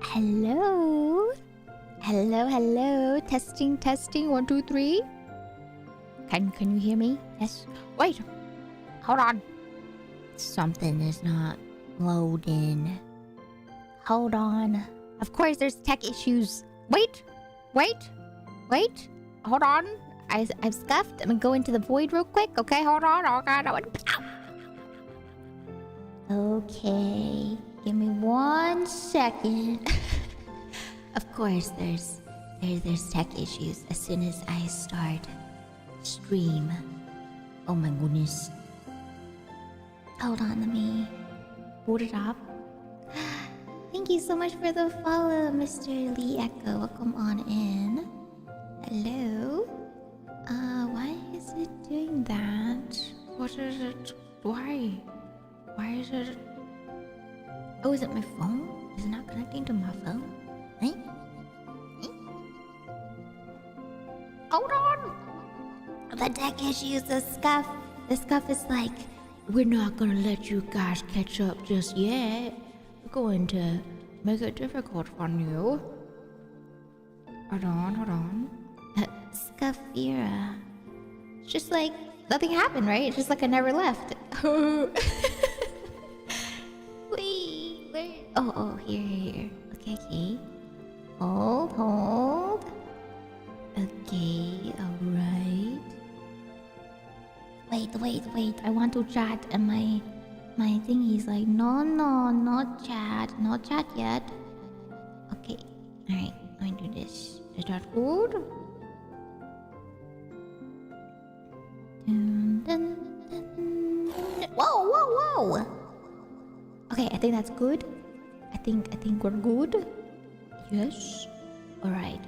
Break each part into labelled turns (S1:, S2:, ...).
S1: Hello? Hello? Testing, 1, 2, 3. Can you hear me? Yes. Wait. Hold on. Something is not loading. Hold on. Of course there's tech issues. Wait. Hold on. I've scuffed. I'm gonna go into the void real quick. Okay, hold on. Oh god. Okay. Give me 1 second. Of course there's tech issues as soon as I start stream. Oh my goodness. Hold on, let me boot it up. Thank you so much for the follow, Mr. Lee Echo. Welcome on in. Hello. Why is it doing that? What is it? Why is it? Oh, is it my phone? Is it not connecting to my phone? Eh? Hold on! The tech issues, the scuff. The scuff is like, we're not gonna let you guys catch up just yet. We're going to make it difficult on you. Hold on. Scuffira. It's just like, nothing happened, right? It's just like I never left. Wait, where? Oh, here. Okay. Hold. Okay, alright. Wait. I want to chat and my thingy's like, no, not chat yet. Okay, alright, let me do this. Is that good? Dun. Whoa! Okay, I think that's good. I think we're good. Yes. Alright.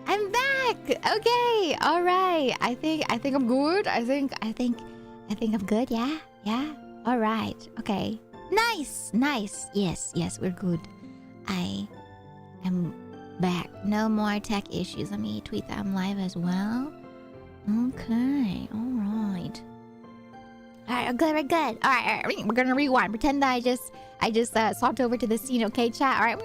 S1: I'm back. Okay. All right. I think I'm good. I think I'm good. Yeah. All right. Okay. Nice. Yes, we're good. I am back. No more tech issues. Let me tweet that I'm live as well. Okay. All right. We're good. All right. We're gonna rewind. Pretend that I just swapped over to the scene. Okay, chat. All right.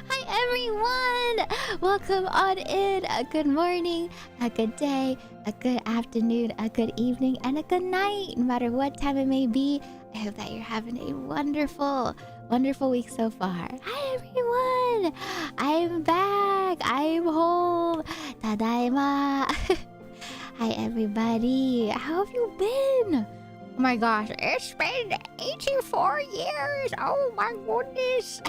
S1: Hi everyone! Welcome on in. A good morning, a good day, a good afternoon, a good evening, and a good night. No matter what time it may be, I hope that you're having a wonderful week so far. Hi everyone! I'm back! I'm home! Tadaima! Hi everybody! How have you been? Oh my gosh, it's been 84 years! Oh my goodness!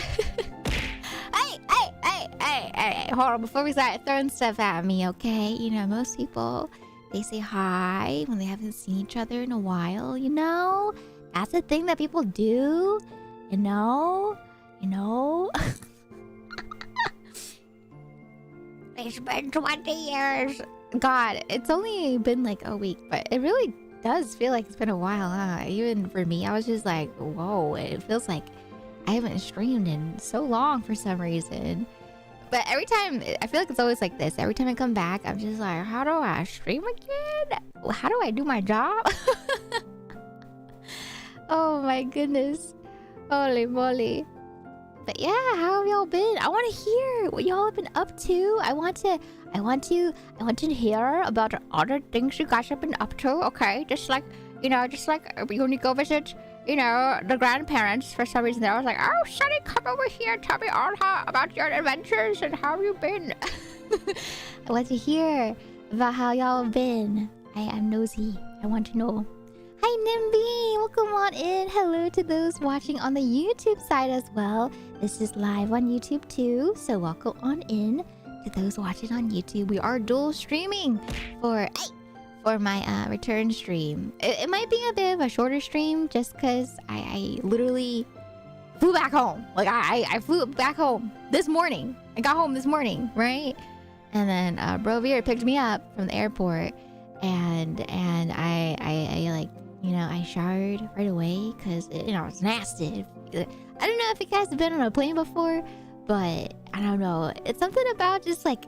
S1: Hey, hold on, before we start throwing stuff at me, okay? You know, most people, they say hi when they haven't seen each other in a while, you know? That's a thing that people do, you know? It's been 20 years. God, it's only been like a week, but it really does feel like it's been a while, huh? Even for me, I was just like, whoa, it feels like I haven't streamed in so long for some reason. But every time, I feel like it's always like this. Every time I come back, I'm just like, how do I stream again? How do I do my job? Oh my goodness. Holy moly. But yeah, how have y'all been? I want to hear what y'all have been up to. I want to hear about other things you guys have been up to. Okay, just like when you go visit, the grandparents, for some reason, I was like, oh, Sonny, come over here. Tell me all about your adventures and how you've been. I want to hear about how y'all have been. I'm nosy. I want to know. Hi, Nimby. Welcome on in. Hello to those watching on the YouTube side as well. This is live on YouTube too, so welcome on in to those watching on YouTube. We are dual streaming for my return stream. It might be a bit of a shorter stream just because I literally flew back home. Like I flew back home this morning. I got home this morning, right? And then Bro Veer picked me up from the airport, and I like, I showered right away because it's nasty. I don't know if you guys have been on a plane before, but I don't know. It's something about just like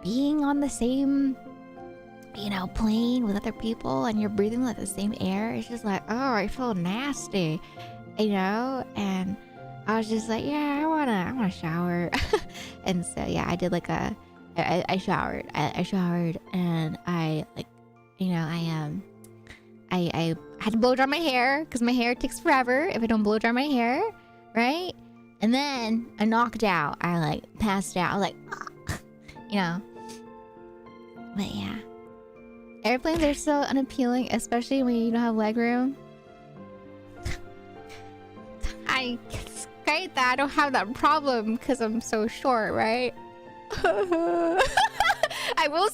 S1: being on the same you know, plane with other people and you're breathing like the same air. It's just like, oh, I feel nasty, you know. And I was just like, yeah, I wanna shower. And so yeah, I did like I showered. I showered and I like, you know, I had to blow dry my hair because my hair takes forever if I don't blow dry my hair, right? And then I knocked out. I like passed out. I was like, you know. But yeah, airplanes are so unappealing, especially when you don't have leg room. It's great that I don't have that problem because I'm so short, right? I will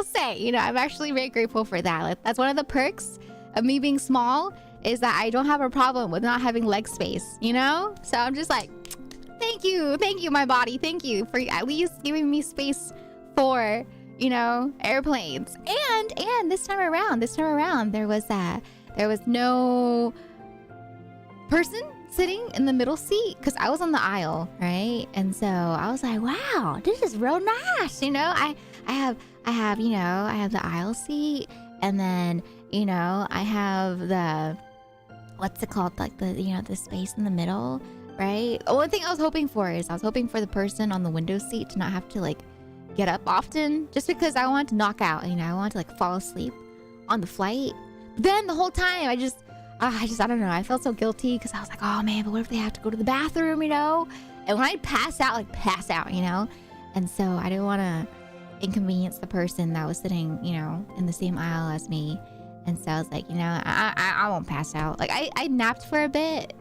S1: say, you know, I'm actually very grateful for that. Like, that's one of the perks of me being small is that I don't have a problem with not having leg space, you know? So I'm just like, thank you, my body. Thank you for at least giving me space for, you know, airplanes. And this time around, there was no person sitting in the middle seat because I was on the aisle, right? And so I was like, wow, this is real nice, you know. I have you know, I have the aisle seat, and then, you know, I have the, what's it called, like the, you know, the space in the middle, right? One thing I was hoping for is I was hoping for the person on the window seat to not have to like get up often, just because I wanted to knock out, you know, I wanted to like fall asleep on the flight. But then the whole time I don't know, I felt so guilty because I was like, oh man, but what if they have to go to the bathroom, you know? And when I pass out, you know? And so I didn't want to inconvenience the person that was sitting, you know, in the same aisle as me. And so I was like, you know, I won't pass out. Like I napped for a bit,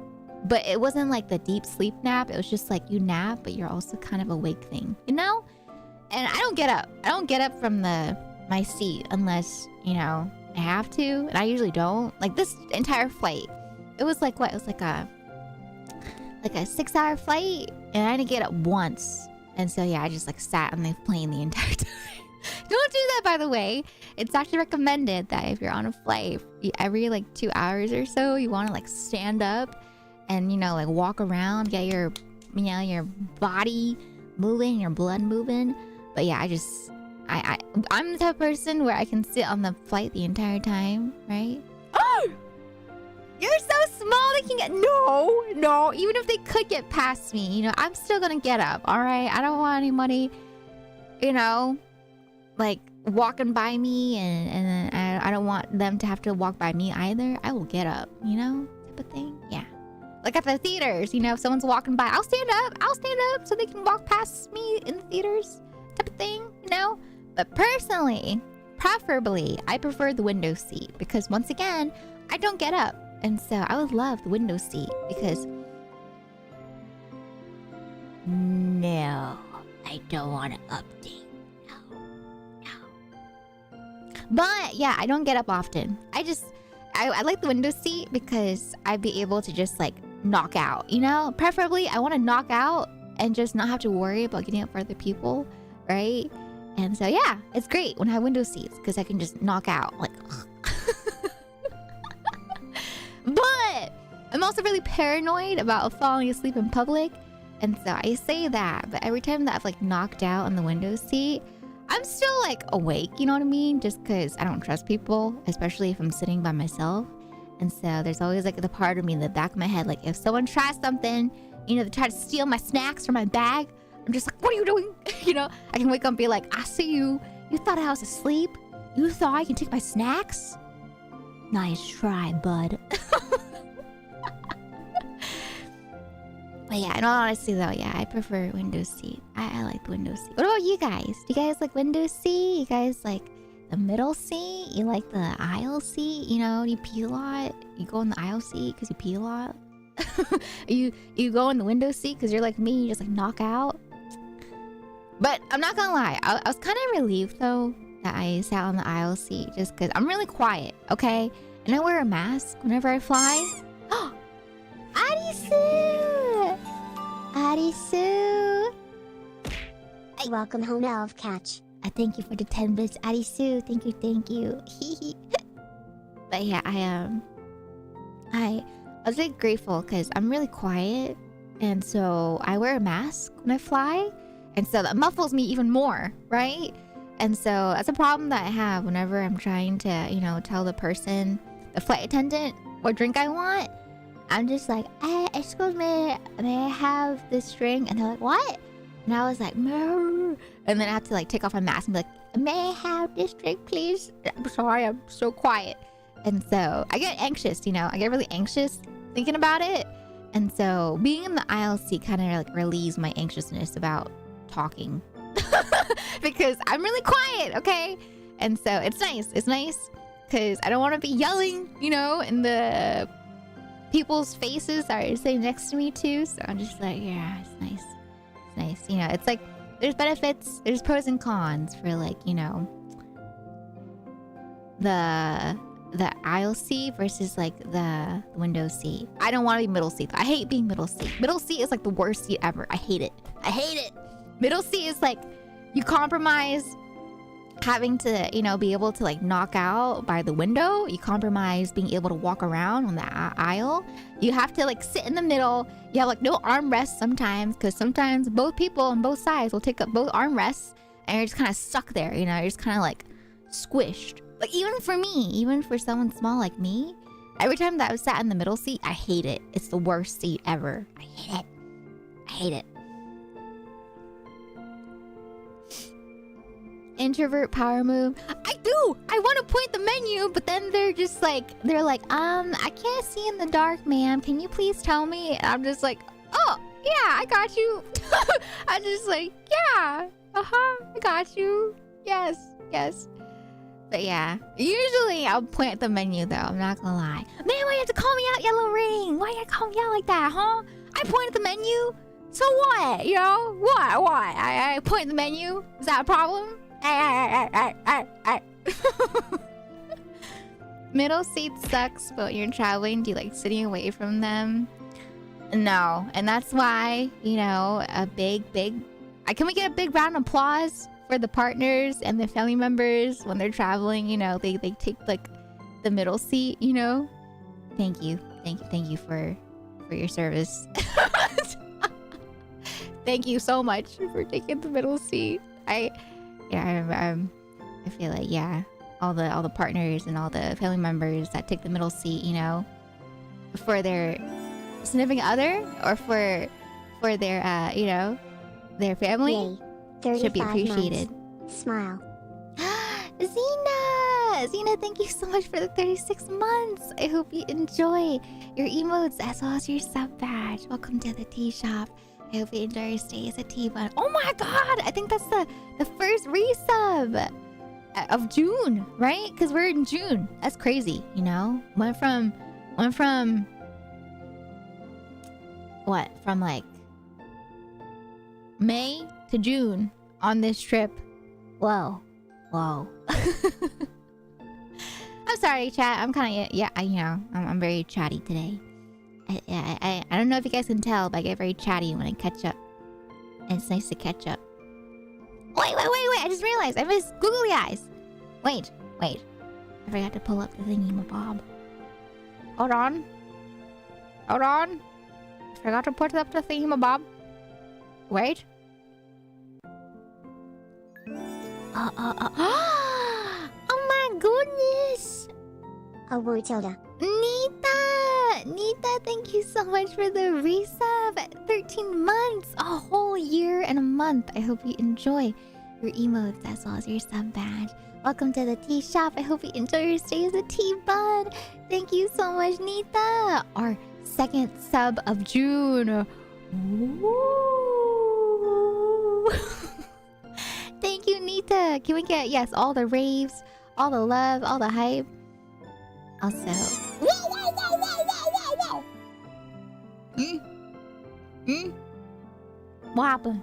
S1: but it wasn't like the deep sleep nap. It was just like you nap, but you're also kind of awake thing, you know? And I don't get up. I don't get up from my seat unless, you know, I have to, and I usually don't. Like this entire flight, it was like what? It was like a 6-hour flight, and I didn't get up once. And so yeah, I just like sat on the plane the entire time. Don't do that, by the way. It's actually recommended that if you're on a flight, every like 2 hours or so, you want to like stand up and, you know, like walk around, get your, you know, your body moving, your blood moving. But yeah, I'm the type of person where I can sit on the flight the entire time, right? Oh! You're so small they can get... No. Even if they could get past me, you know, I'm still gonna get up, alright? I don't want anybody, you know, like, walking by me and I don't want them to have to walk by me either. I will get up, you know? Type of thing. Yeah. Like at the theaters, you know, if someone's walking by, I'll stand up so they can walk past me in the theaters. Type of thing, you know? But personally, preferably, I prefer the window seat because once again, I don't get up. And so I would love the window seat because... No, I don't want to update. No. But yeah, I don't get up often. I like the window seat because I'd be able to just like knock out, you know? Preferably, I want to knock out and just not have to worry about getting up for other people, right? And so yeah, it's great when I have window seats because I can just knock out like. But I'm also really paranoid about falling asleep in public, and so I say that. But every time that I've like knocked out on the window seat, I'm still like awake. You know what I mean? Just because I don't trust people, especially if I'm sitting by myself. And so there's always like the part of me in the back of my head, like if someone tries something, you know, they try to steal my snacks from my bag. I'm just like, what are you doing? You know, I can wake up and be like, I see you. You thought I was asleep? You thought I can take my snacks? Nice try, bud. But yeah, in all honesty though, yeah, I prefer window seat. I like the window seat. What about you guys? Do you guys like window seat? You guys like the middle seat? You like the aisle seat? You know, you pee a lot? You go in the aisle seat because you pee a lot? you go in the window seat because you're like me, you just like knock out? But I'm not gonna lie, I was kind of relieved though that I sat on the aisle seat just because I'm really quiet, okay? And I wear a mask whenever I fly. Oh, Arisu! Arisu!
S2: Welcome home, Elf Catch.
S1: Thank you for the 10 bits, Arisu. Thank you. But yeah, I was really grateful because I'm really quiet, and so I wear a mask when I fly, and so that muffles me even more, right? And so that's a problem that I have whenever I'm trying to, you know, tell the person, the flight attendant, what drink I want. I'm just like, excuse me, may I have this drink? And they're like, what? And I was like, no. And then I have to like take off my mask and be like, may I have this drink, please? I'm sorry, I'm so quiet. And so I get anxious, you know, I get really anxious thinking about it. And so being in the aisle seat kind of like relieves my anxiousness about talking. Because I'm really quiet, okay? And so it's nice. It's nice because I don't want to be yelling, you know, in the people's faces that are sitting next to me too. So I'm just like, yeah, it's nice. It's nice. You know, it's like there's benefits, there's pros and cons for like, you know, the aisle seat versus like the window seat. I don't want to be middle seat. I hate being middle seat. Middle seat is like the worst seat ever. I hate it. I hate it. Middle seat is like you compromise having to, you know, be able to like knock out by the window. You compromise being able to walk around on the aisle. You have to like sit in the middle. You have like no armrests sometimes because sometimes both people on both sides will take up both armrests and you're just kind of stuck there, you know, you're just kind of like squished. Like even for me, even for someone small like me, every time that I was sat in the middle seat, I hate it. It's the worst seat ever. I hate it. I hate it. Introvert power move. I do. I want to point the menu, but then they're like, I can't see in the dark, ma'am. Can you please tell me? And I'm just like, oh, yeah, I got you. I'm just like, yeah, I got you. Yes. But yeah, usually I'll point at the menu though. I'm not gonna lie. Man, why you have to call me out, Yellow Ring? Why you gotta call me out like that, huh? I point at the menu. So what? You know what? I point at the menu. Is that a problem? Middle seat sucks, but when you're traveling, do you like sitting away from them? No, and that's why, you know, can we get a big round of applause for the partners and the family members when they're traveling? You know, they take like the middle seat, you know. Thank you for your service. Thank you so much for taking the middle seat. I feel like, yeah, all the partners and all the family members that take the middle seat, you know, for their significant other or for their you know, their family, should be appreciated.
S2: Months. Smile.
S1: Zena, thank you so much for the 36 months. I hope you enjoy your emotes as well as your sub badge. Welcome to the tea shop. I hope you enjoy your stay as a T-Bun. Oh my god! I think that's the first resub of June, right? Because we're in June. That's crazy, you know? Went from what? From like May to June on this trip. Whoa. I'm sorry, chat. I'm kind of, yeah, you know, I'm very chatty today. I don't know if you guys can tell, but I get very chatty when I catch up. And it's nice to catch up. Wait. I just realized I missed googly eyes. Wait. I forgot to pull up the thingy-mabob. Hold on. I forgot to put up the thingy-mabob. Wait. Oh my goodness.
S2: A word Tilda.
S1: Nita, thank you so much for the resub. 13 months, a whole year and a month. I hope you enjoy your emotes as well as your sub badge. Welcome to the tea shop. I hope you enjoy your stay as a T-Bud. Thank you so much, Nita. Our second sub of June. Woo. Thank you, Nita. Can we get, yes, all the raves, all the love, all the hype? Also, whoa. What happened?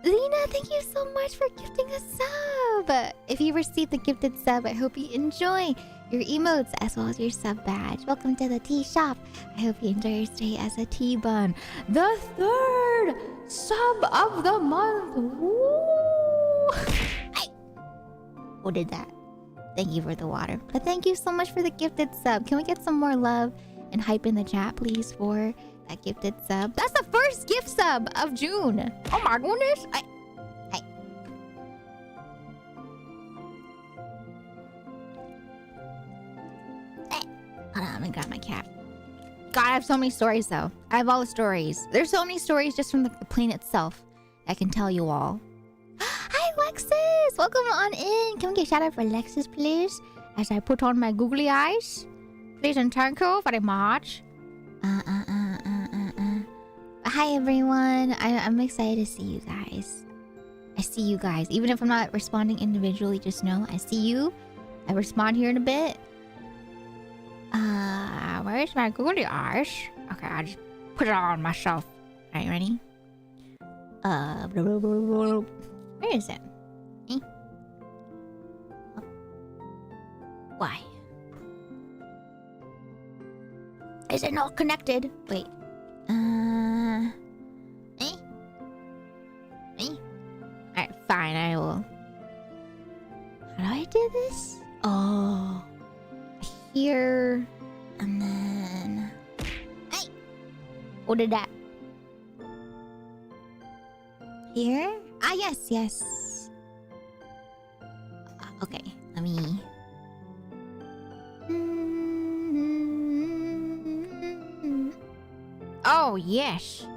S1: Lena, thank you so much for gifting a sub. If you received the gifted sub, I hope you enjoy your emotes as well as your sub badge. Welcome to the tea shop. I hope you enjoy your stay as a T-Bun. The third sub of the month. Woo! Who did that? Thank you for the water. But thank you so much for the gifted sub. Can we get some more love and hype in the chat, please, for that gifted sub? That's the first gift sub of June. Oh my goodness. Hold on, I'm gonna grab my cat. God, I have so many stories though. I have all the stories. There's so many stories just from the plane itself I can tell you all. Hi, Lexus! Welcome on in. Can we get a shout out for Lexus, please? As I put on my googly eyes. Please and thank you very much. Hi, everyone. I'm excited to see you guys. I see you guys. Even if I'm not responding individually, just know I see you. I respond here in a bit. Where's my googly eyes? Okay, I'll just put it on myself. Alright, ready? Where is it? Eh? Oh. Why? Is it not connected? Wait. Eh? Eh? Alright, fine, I will. How do I do this? Oh. Here. And then... Hey! What did that? Here? Ah, yes, yes. Okay, let me... Oh, yes.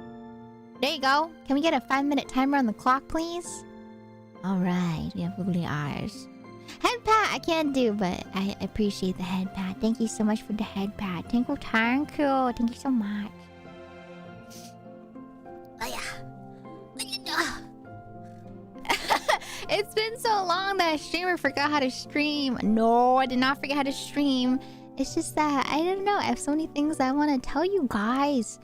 S1: There you go. Can we get a 5-minute timer on the clock, please? Alright, we have googly eyes. Head pat I can't do, but I appreciate the head pat. Thank you so much for the head pat. Thank you, thank you. Thank you so much. Oh, yeah. It's been so long that a streamer forgot how to stream. No, I did not forget how to stream. It's just that, I don't know, I have so many things I want to tell you guys.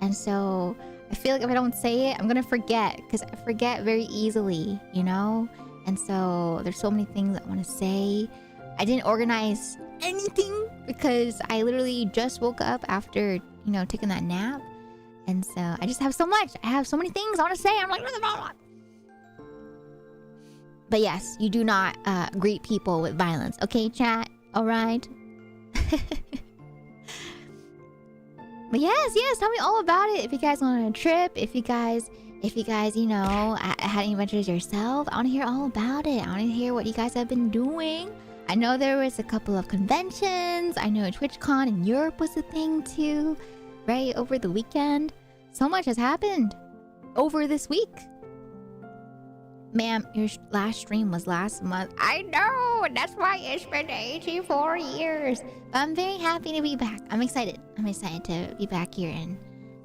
S1: And so, I feel like if I don't say it, I'm gonna forget. Because I forget very easily, you know? And so, there's so many things I want to say. I didn't organize anything because I literally just woke up after, you know, taking that nap. And so, I just have so much. I have so many things I want to say. I'm like... But yes, you do not greet people with violence. Okay, chat? Alright? But yes, tell me all about it. If you guys went on a trip, if you guys, you know, had any adventures yourself, I want to hear all about it. I want to hear what you guys have been doing. I know there was a couple of conventions. I know TwitchCon in Europe was a thing too, right? Over the weekend. So much has happened over this week. Ma'am, your last stream was last month. I know! And that's why it's been 84 years. But I'm very happy to be back. I'm excited. I'm excited to be back here and,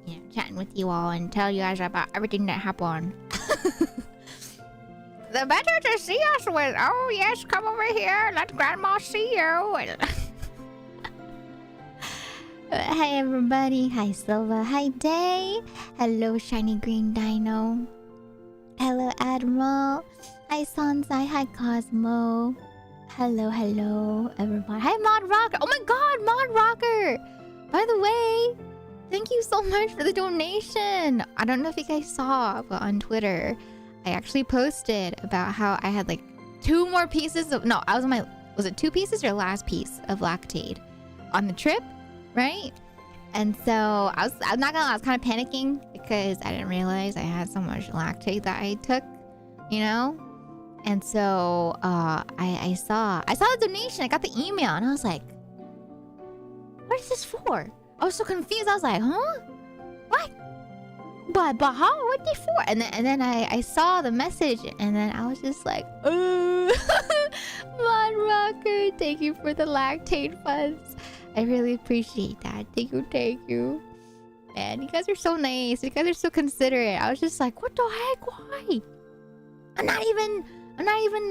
S1: you know, chatting with you all and tell you guys about everything that happened. The better to see us with. Oh, yes, come over here. Let Grandma see you. Hi, everybody. Hi, Silva. Hi, Day. Hello, Shiny Green Dino. Hello, Admiral. Hi, Sansai. Hi, Cosmo. Hello, everybody. Hi, Mod Rocker. Oh my god, Mod Rocker. By the way, thank you so much for the donation. I don't know if you guys saw, but on Twitter, I actually posted about how I had like 2 more pieces of... No, I was on my... Was it 2 pieces or last piece of Lactaid on the trip, right? And so I'm not gonna lie, I was kind of panicking because I didn't realize I had so much Lactaid that I took, you know? And so I saw the donation. I got the email and I was like, what is this for? I was so confused. I was like, huh? What? But how? What they for? And then I saw the message and then I was just like, Mod Rocker, thank you for the Lactaid funds. I really appreciate that. Thank you. Man, you guys are so nice. You guys are so considerate. I was just like, what the heck? Why? I'm not even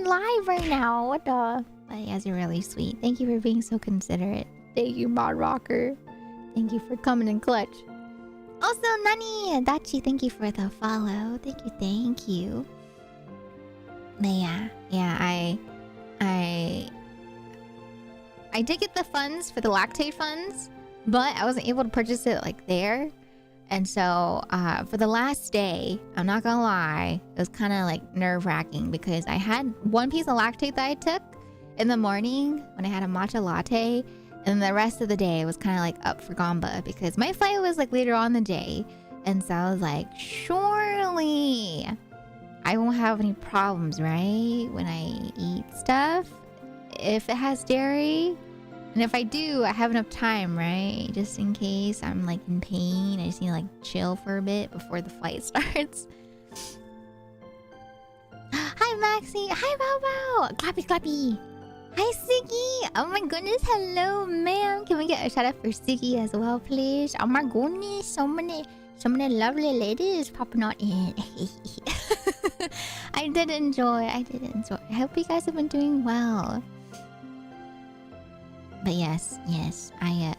S1: live right now. What the? But you guys are really sweet. Thank you for being so considerate. Thank you, Mod Rocker. Thank you for coming in clutch. Also, Nani and Dachi, thank you for the follow. Thank you. But yeah, I did get the funds for the Lactaid funds, but I wasn't able to purchase it like there. And so for the last day, I'm not gonna lie, it was kind of like nerve-wracking because I had 1 piece of Lactaid that I took in the morning when I had a matcha latte, and the rest of the day was kind of like up for gamba because my flight was like later on in the day. And so I was like, surely I won't have any problems, right? When I eat stuff, if it has dairy. And if I do, I have enough time, right? Just in case I'm like in pain. I just need to like chill for a bit before the flight starts. Hi, Maxie. Hi, Bao Bao. Clappy, clappy. Hi, Siggy. Oh my goodness. Hello, ma'am. Can we get a shout out for Siggy as well, please? Oh my goodness. So many lovely ladies popping on in. I did enjoy. I hope you guys have been doing well. But yes. Hi,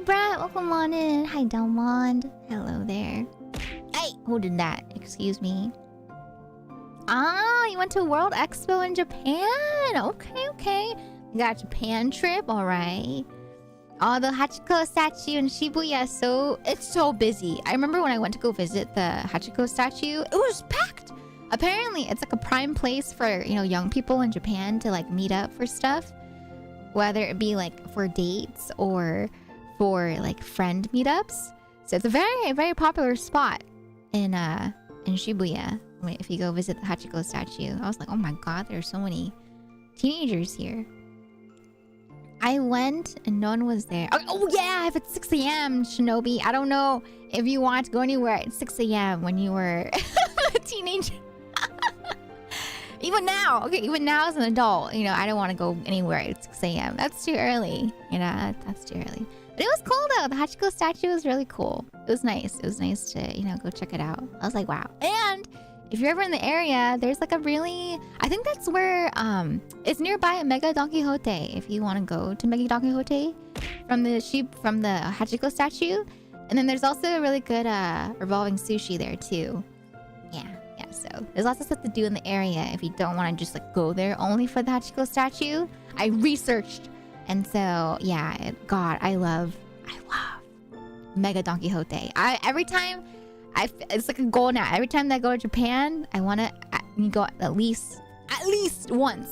S1: Brad. Welcome on in. Hi, Delmond. Hello there. Hey, who did that? Excuse me. Ah, you went to World Expo in Japan. Okay. You got a Japan trip. All right. Oh, the Hachiko statue in Shibuya. It's so busy. I remember when I went to go visit the Hachiko statue, it was packed. Apparently, it's like a prime place for, young people in Japan to like meet up for stuff. Whether it be like for dates or for like friend meetups. So it's a very, very popular spot in Shibuya. If you go visit the Hachiko statue. I was like, oh my god, there's so many teenagers here. I went and no one was there. Oh yeah, if it's 6 a.m. Shinobi. I don't know if you want to go anywhere at 6 a.m. when you were a teenager. Even now as an adult, I don't want to go anywhere at 6 a.m. That's too early. That's too early. But it was cool though. The Hachiko statue was really cool. It was nice. It was nice to, go check it out. I was like, wow. And if you're ever in the area, there's like I think that's where, it's nearby Mega Don Quixote. If you want to go to Mega Don Quixote from the Hachiko statue. And then there's also a really good, revolving sushi there too. Yeah. So there's lots of stuff to do in the area if you don't want to just like go there only for the Hachiko statue. I researched. And so, yeah, God, I love Mega Don Quixote. It's like a goal now. Every time that I go to Japan, I want to go at least once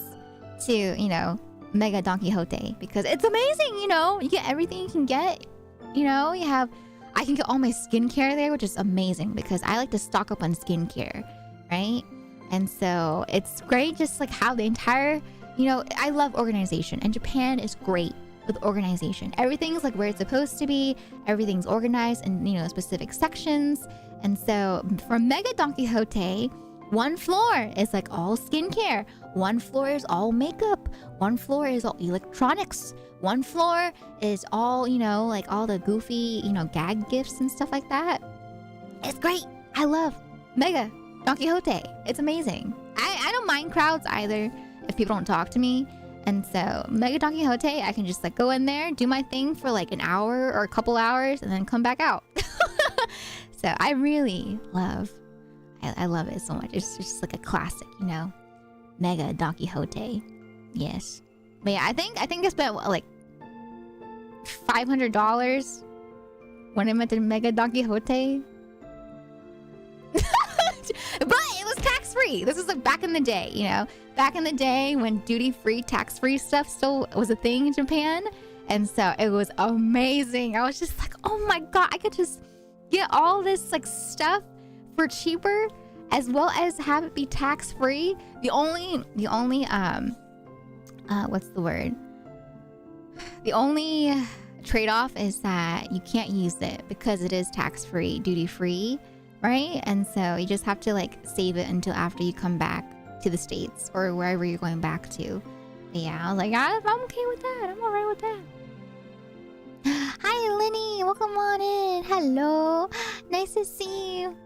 S1: to, Mega Don Quixote because it's amazing, You get everything you can get, I can get all my skincare there, which is amazing because I like to stock up on skincare, right? And so it's great just like how the entire, I love organization and Japan is great with organization. Everything's like where it's supposed to be. Everything's organized in, specific sections. And so for Mega Don Quixote, one floor is like all skincare. One floor is all makeup. One floor is all electronics. One floor is all, like all the goofy, gag gifts and stuff like that. It's great. I love Mega Don Quixote. It's amazing. I don't mind crowds either if people don't talk to me. And so Mega Don Quixote, I can just like go in there, do my thing for like an hour or a couple hours and then come back out. So I really love it so much. It's just like a classic, Mega Don Quixote. Yes. But yeah, I think I spent like $500 when I went to Mega Don Quixote. But it was tax-free. This was like back in the day, Back in the day when duty-free, tax-free stuff still was a thing in Japan. And so it was amazing. I was just like, oh my god, I could just get all this like stuff for cheaper as well as have it be tax-free. The only what's the word? The only trade-off is that you can't use it because it is tax-free, duty-free, right? And so you just have to like save it until after you come back to the States or wherever you're going back to. But yeah, I was like, I'm okay with that. I'm alright with that. Hi, Lenny. Welcome on in. Hello. Nice to see you.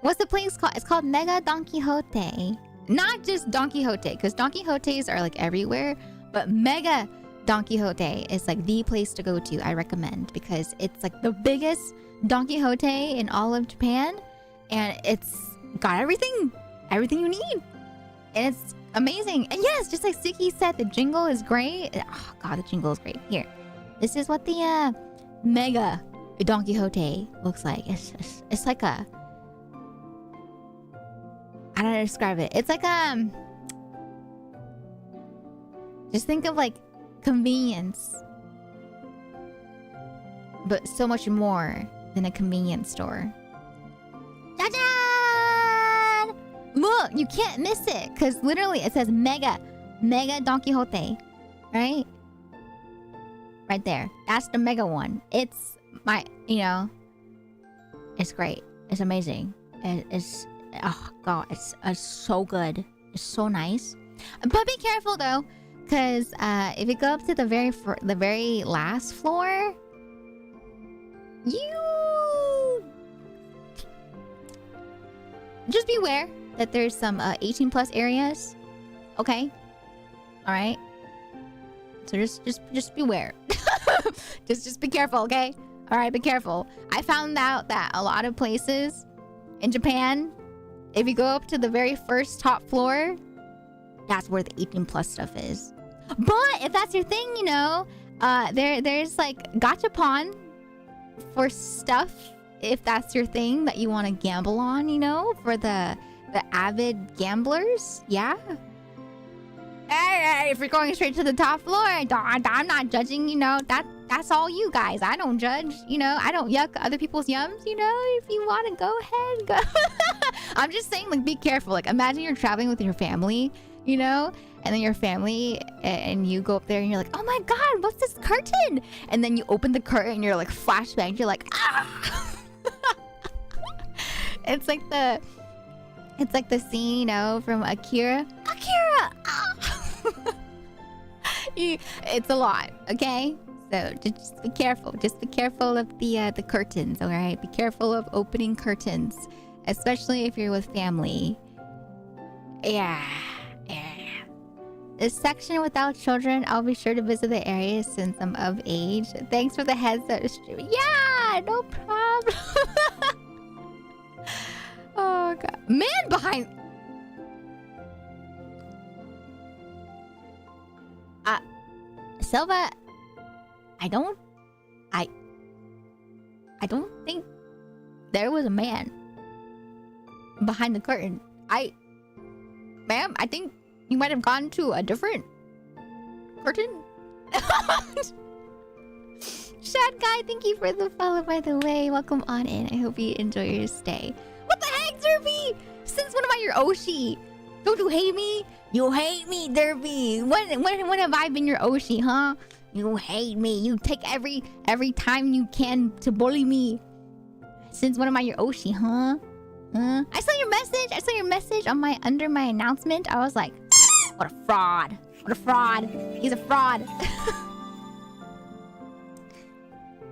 S1: What's the place called? It's called Mega Don Quixote. Not just Don Quixote, because Don Quixotes are like everywhere, but Mega Don Quixote is like the place to go to. I recommend because it's like the biggest Don Quixote in all of Japan, and it's got everything you need, and it's amazing. And yes, just like Suki said, the jingle is great. Oh god, the jingle is great. Here, this is what the Mega Don Quixote looks like. It's like a, I don't know how to describe it. It's like just think of like convenience, but so much more than a convenience store. Ta-da! Look, you can't miss it because literally it says Mega Don Quixote, right? right there. That's the mega one. It's my, it's great. It's amazing. It's oh god, it's so good. It's so nice. But be careful though, because if you go up to the very last floor, you just beware that there's some 18 plus areas. Okay, all right. So just beware. just be careful, okay? All right, be careful. I found out that a lot of places in Japan, if you go up to the very first top floor, that's where the 18 plus stuff is. But if that's your thing, there's like gachapon for stuff. If that's your thing that you want to gamble on, for the avid gamblers, yeah. Hey, if you're going straight to the top floor, I'm not judging, that's all you guys. I don't judge, I don't yuck other people's yums, if you want to go ahead, go. I'm just saying, like, be careful. Like, imagine you're traveling with your family, and then your family, and you go up there and you're like, oh my god, what's this curtain? And then you open the curtain and you're like, flashbang, you're like, ah! It's like the scene, from Akira. Ah! It's a lot, okay? So just be careful. Just be careful of the curtains, all right? Be careful of opening curtains, especially if you're with family. Yeah. The section without children, I'll be sure to visit the area since I'm of age. Thanks for the heads up. Yeah, no problem. Oh god, man behind. Silva, I don't think there was a man behind the curtain. Ma'am, I think you might have gone to a different curtain. Shad Guy, thank you for the follow, by the way. Welcome on in. I hope you enjoy your stay. What the heck, Derby? Since when am I your Oshi? Don't you hate me? You hate me, Derby. When have I been your Oshi, huh? You hate me. You take every time you can to bully me. Since when am I your Oshi, huh? I saw your message. I saw your message on under my announcement. I was like, what a fraud. What a fraud. He's a fraud.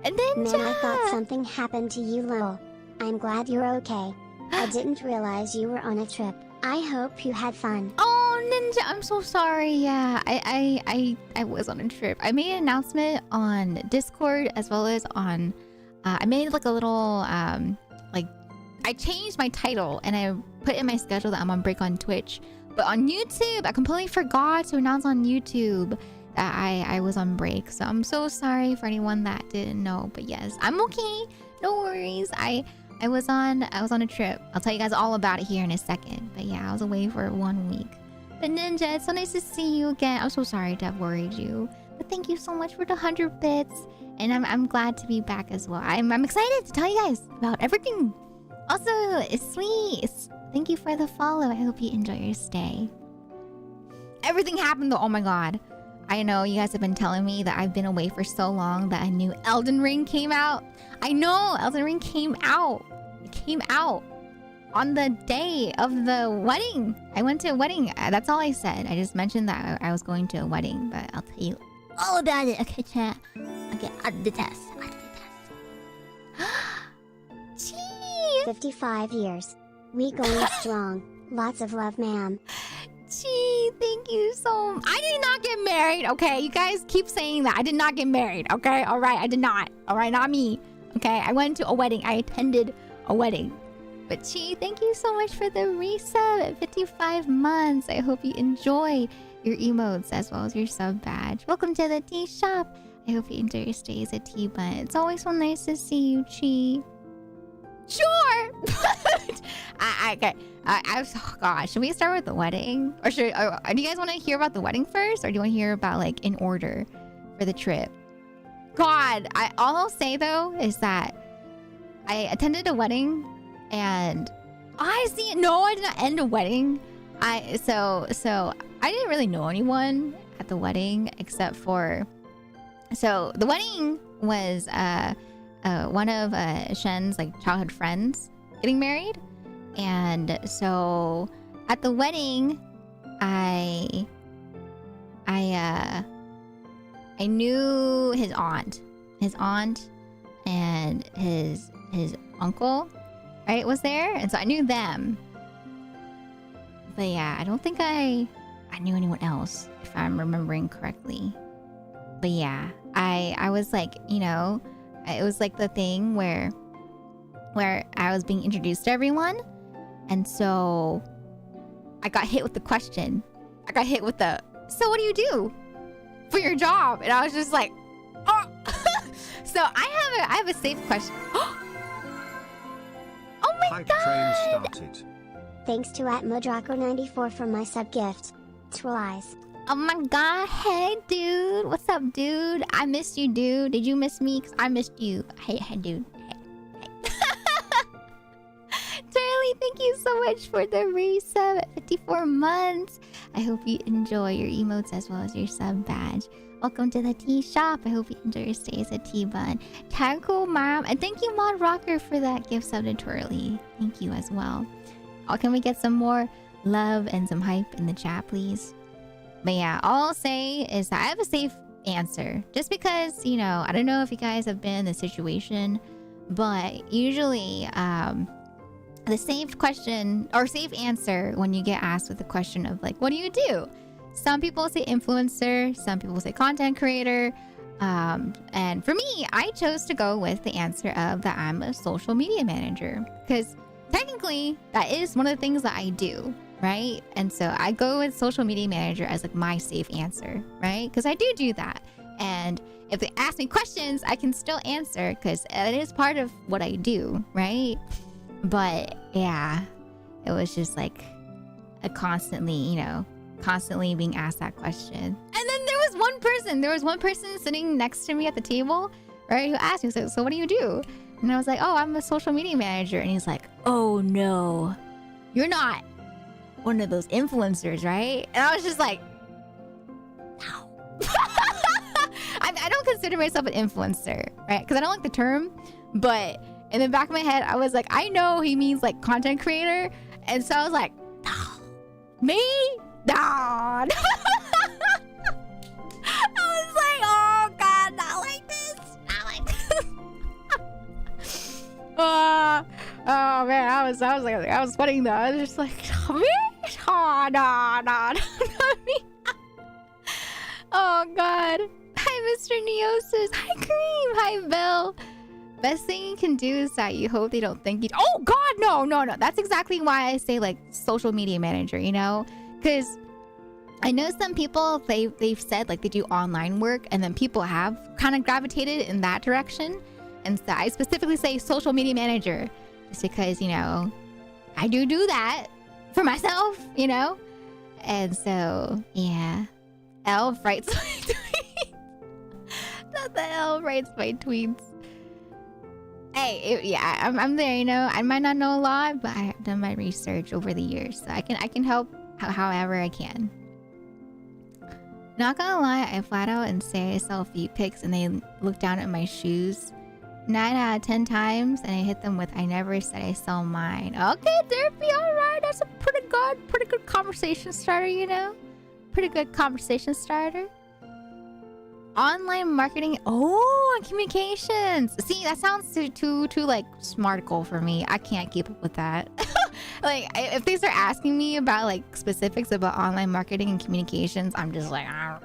S1: And then
S2: Man, I thought something happened to you, lol. I'm glad you're okay. I didn't realize you were on a trip. I hope you had fun.
S1: Oh, Ninja, I'm so sorry. Yeah, I was on a trip. I made an announcement on Discord as well as on. I made like a little I changed my title and I put in my schedule that I'm on break on Twitch. But on YouTube, I completely forgot to announce on YouTube that I was on break. So I'm so sorry for anyone that didn't know. But yes, I'm okay. No worries. I was on a trip. I'll tell you guys all about it here in a second. But yeah, I was away for 1 week. But Ninja, it's so nice to see you again. I'm so sorry to have worried you. But thank you so much for the 100 bits. And I'm glad to be back as well. I'm excited to tell you guys about everything. Also, it's sweet. Thank you for the follow. I hope you enjoy your stay. Everything happened though. Oh my god. I know you guys have been telling me that I've been away for so long that a new Elden Ring came out. I know, Elden Ring came out. It came out on the day of the wedding. I went to a wedding. That's all I said. I just mentioned that I was going to a wedding, but I'll tell you all about it. Okay, chat. Okay, on the test.
S2: 55 years. We going strong. Lots of love, ma'am.
S1: Gee, thank you so much. I did not get married, okay? You guys keep saying that. I did not get married, okay? All right, I did not. All right, not me. Okay, I went to a wedding. I attended a wedding. But gee, thank you so much for the resub at 55 months. I hope you enjoy your emotes as well as your sub badge. Welcome to the tea shop. I hope you enjoy your stays at Tea Bun. It's always so nice to see you, Chi. Sure. Okay. Oh gosh, should we start with the wedding, or do you guys want to hear about the wedding first, or do you want to hear about like in order for the trip? God, all I'll say though is that I attended a wedding, and I did not end a wedding. So I didn't really know anyone at the wedding except for So the wedding was one of Shen's like childhood friends getting married, and so at the wedding, I knew his aunt, and his uncle, right, was there, and so I knew them. But yeah, I don't think I knew anyone else, if I'm remembering correctly. But yeah, I was like, you know, it was like the thing where I was being introduced to everyone, and so I got hit with the question. I got hit with the, so what do you do for your job? And I was just like, oh. So I have a safe question. Oh my
S3: Hype
S1: god!
S3: train started.
S2: Thanks to @Modraco94 for my sub gift. Twice.
S1: Oh my god, hey dude. What's up, dude? I missed you, dude. Did you miss me? 'Cause I missed you. Hey, dude. Hey. Charlie, thank you so much for the resub at 54 months. I hope you enjoy your emotes as well as your sub badge. Welcome to the tea shop. I hope you enjoy your stay as a tea bun. Tanko Mom, and thank you Mod Rocker for that gift sub to Twirly. Thank you as well. Oh, can we get some more love and some hype in the chat, please? But yeah, all I'll say is that I have a safe answer. Just because, you know, I don't know if you guys have been in this situation, but usually the safe question or safe answer when you get asked with the question of like, what do you do? Some people say influencer, some people say content creator. And for me, I chose to go with the answer of that I'm a social media manager. Because technically, that is one of the things that I do. Right? And so I go with social media manager as like my safe answer, right? Because I do that. And if they ask me questions, I can still answer because it is part of what I do, right? But yeah, it was just like a constantly being asked that question. And then there was one person sitting next to me at the table, right? Who asked me, so what do you do? And I was like, oh, I'm a social media manager. And he's like, oh no, you're not one of those influencers, right? And I was just like, no. I don't consider myself an influencer, right? Because I don't like the term, but in the back of my head, I was like, I know he means like content creator. And so I was like, no. Me? No. I was like, oh God, not like this. Not like this. Oh man, I was sweating though. I was just like, me? Oh, no, not me. Oh God. Hi, Mr. Neosis. Hi, Cream. Hi, Bill. Best thing you can do is that you hope they don't think you. Oh God, no. That's exactly why I say like social media manager. You know, because I know some people they've said like they do online work, and then people have kind of gravitated in that direction. And so I specifically say social media manager, just because you know I do that for myself, you know. And so yeah, Elf writes my tweets. Not the Elf writes my tweets. Hey, I'm there, you know. I might not know a lot, but I have done my research over the years, so I can help however I can. Not gonna lie, I flat out and say I sell feet pics and they look down at my shoes 9 out of 10 times, and I hit them with, I never said I sell mine. Okay, Therapy, alright, that's a pretty good conversation starter, you know. Pretty good conversation starter. Online marketing, and communications. See, that sounds too like smarticle for me. I can't keep up with that. Like, if they start asking me about like specifics about online marketing and communications, I'm just like, argh.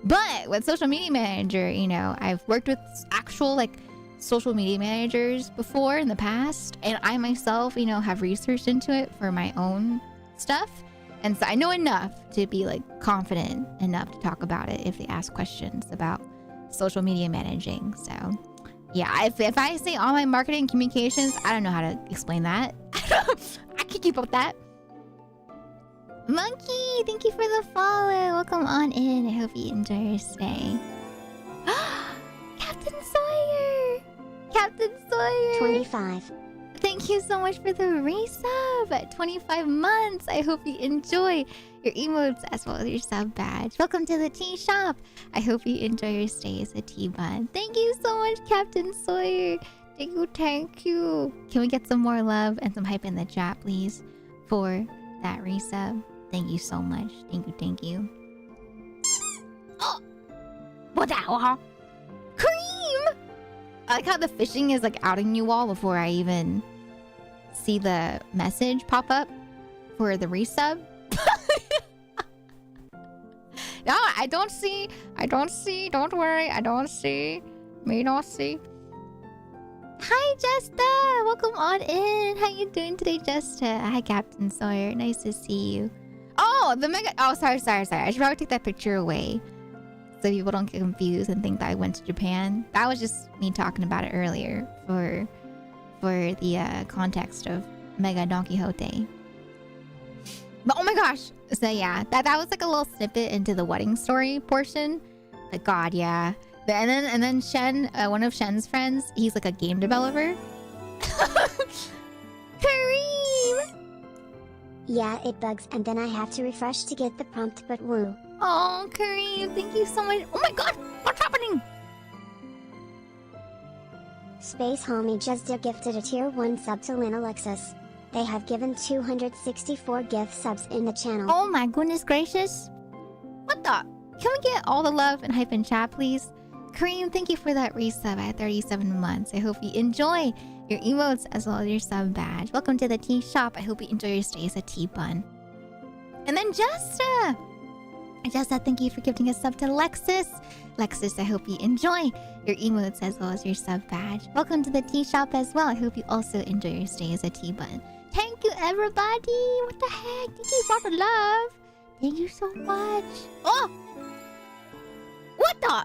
S1: But with social media manager, you know, I've worked with actual like social media managers before in the past, and I myself, you know, have researched into it for my own stuff. And so I know enough to be like confident enough to talk about it if they ask questions about social media managing. So yeah, if I say online marketing and communications, I don't know how to explain that. I can keep up with that. Monkey, thank you for the follow. Welcome on in. I hope you enjoy your stay. Captain Sawyer.
S2: 25.
S1: Thank you so much for the resub at 25 months. I hope you enjoy your emotes as well as your sub badge. Welcome to the tea shop. I hope you enjoy your stay as a tea bun. Thank you so much, Captain Sawyer. Thank you, thank you. Can we get some more love and some hype in the chat, please, for that resub? Thank you so much. Thank you, thank you. Oh! What that, huh? Cream! I like how the fishing is like outing you all before I even see the message pop up for the resub. No, I don't see. Don't worry, I don't see. May not see. Hi, Jesta! Welcome on in. How you doing today, Jesta? Hi, Captain Sawyer. Nice to see you. Oh, the mega... Oh, sorry. I should probably take that picture away so people don't get confused and think that I went to Japan. That was just me talking about it earlier for the context of Mega Don Quixote. But oh my gosh. So yeah, that was like a little snippet into the wedding story portion. But God, yeah. And then Shen, one of Shen's friends, he's like a game developer. Kareem!
S2: Yeah, it bugs and then I have to refresh to get the prompt, but woo.
S1: Oh, Kareem, thank you so much. Oh my God, what's happening?
S2: Space Homie just gifted a tier 1 sub to Lynn Alexis. They have given 264 gift subs in the channel.
S1: Oh my goodness gracious. What the? Can we get all the love and hype in chat, please? Kareem, thank you for that resub at 37 months. I hope you enjoy your emotes as well as your sub badge. Welcome to the tea shop. I hope you enjoy your stay as a tea bun. And then Jesta, thank you for gifting a sub to Lexus. Lexus, I hope you enjoy your emotes as well as your sub badge. Welcome to the tea shop as well. I hope you also enjoy your stay as a tea bun. Thank you, everybody. What the heck? Thank you for the love. Thank you so much. Oh! What the?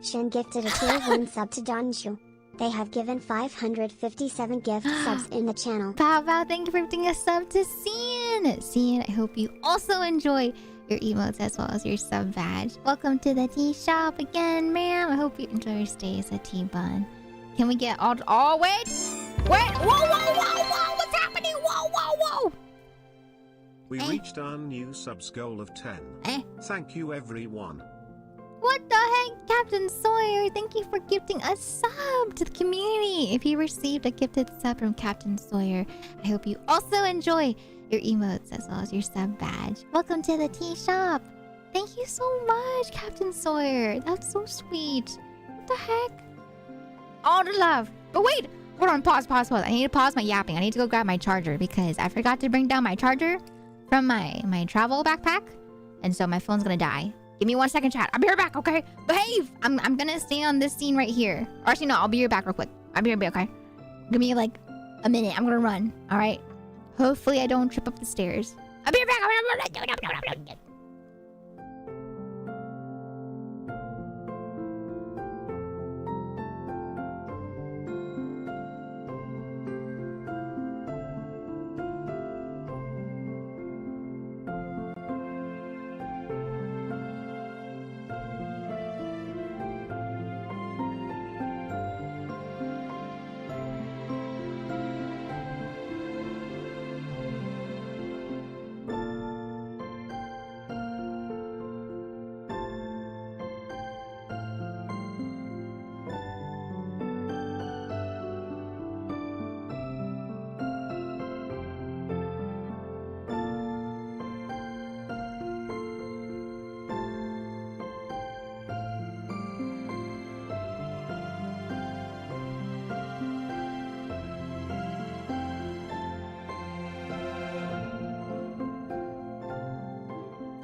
S2: Shen gifted a tier 1 sub to Donju. They have given 557 gift subs in the channel.
S1: Pow, thank you for gifting a sub to Cian. Cian, I hope you also enjoy your emotes as well as your sub badge. Welcome to the tea shop again, ma'am. I hope you enjoy your stay as a tea bun. Can we get all... Oh, wait! Whoa! What's happening? Whoa!
S3: We reached our new subs goal of 10. Thank you, everyone.
S1: What the heck, Captain Sawyer? Thank you for gifting a sub to the community. If you received a gifted sub from Captain Sawyer, I hope you also enjoy your emotes as well as your sub badge. Welcome to the tea shop. Thank you so much, Captain Sawyer. That's so sweet. What the heck? All the love. But wait, hold on, pause. I need to pause my yapping. I need to go grab my charger because I forgot to bring down my charger from my travel backpack. And so my phone's gonna die. Give me 1 second, chat. I'll be right back, okay? Behave! I'm gonna stay on this scene right here. Or actually, no, I'll be right back real quick. I'll be right back, okay? Give me like a minute. I'm gonna run, alright? Hopefully I don't trip up the stairs. I'll be right back.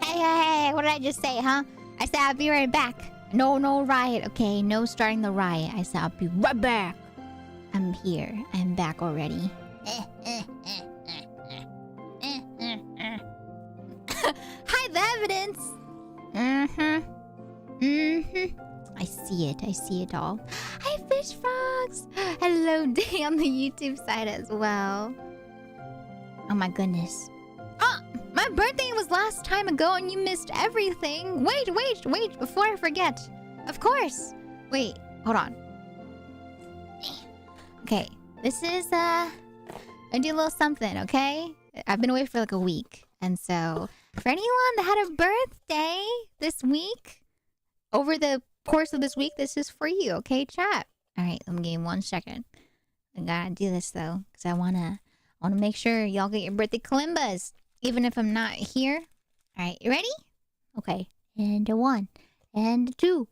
S1: Hey, what did I just say, huh? I said I'll be right back. No riot, okay? No starting the riot. I said I'll be right back. I'm here. I'm back already. Hide the evidence. I see it all. Hi, Fish Frogs. Hello, Day on the YouTube side as well. Oh my goodness. Oh, my birthday was last time ago and you missed everything. Wait, before I forget. Of course. Wait, hold on. Okay, This is I do a little something, okay? I've been away for like a week, and so for anyone that had a birthday this week, over the course of this week, this is for you, okay, chat? All right, let me give you 1 second. I gotta do this though, because I wanna make sure y'all get your birthday kalimbas, even if I'm not here. All right, you ready? Okay, and a 1, and a 2.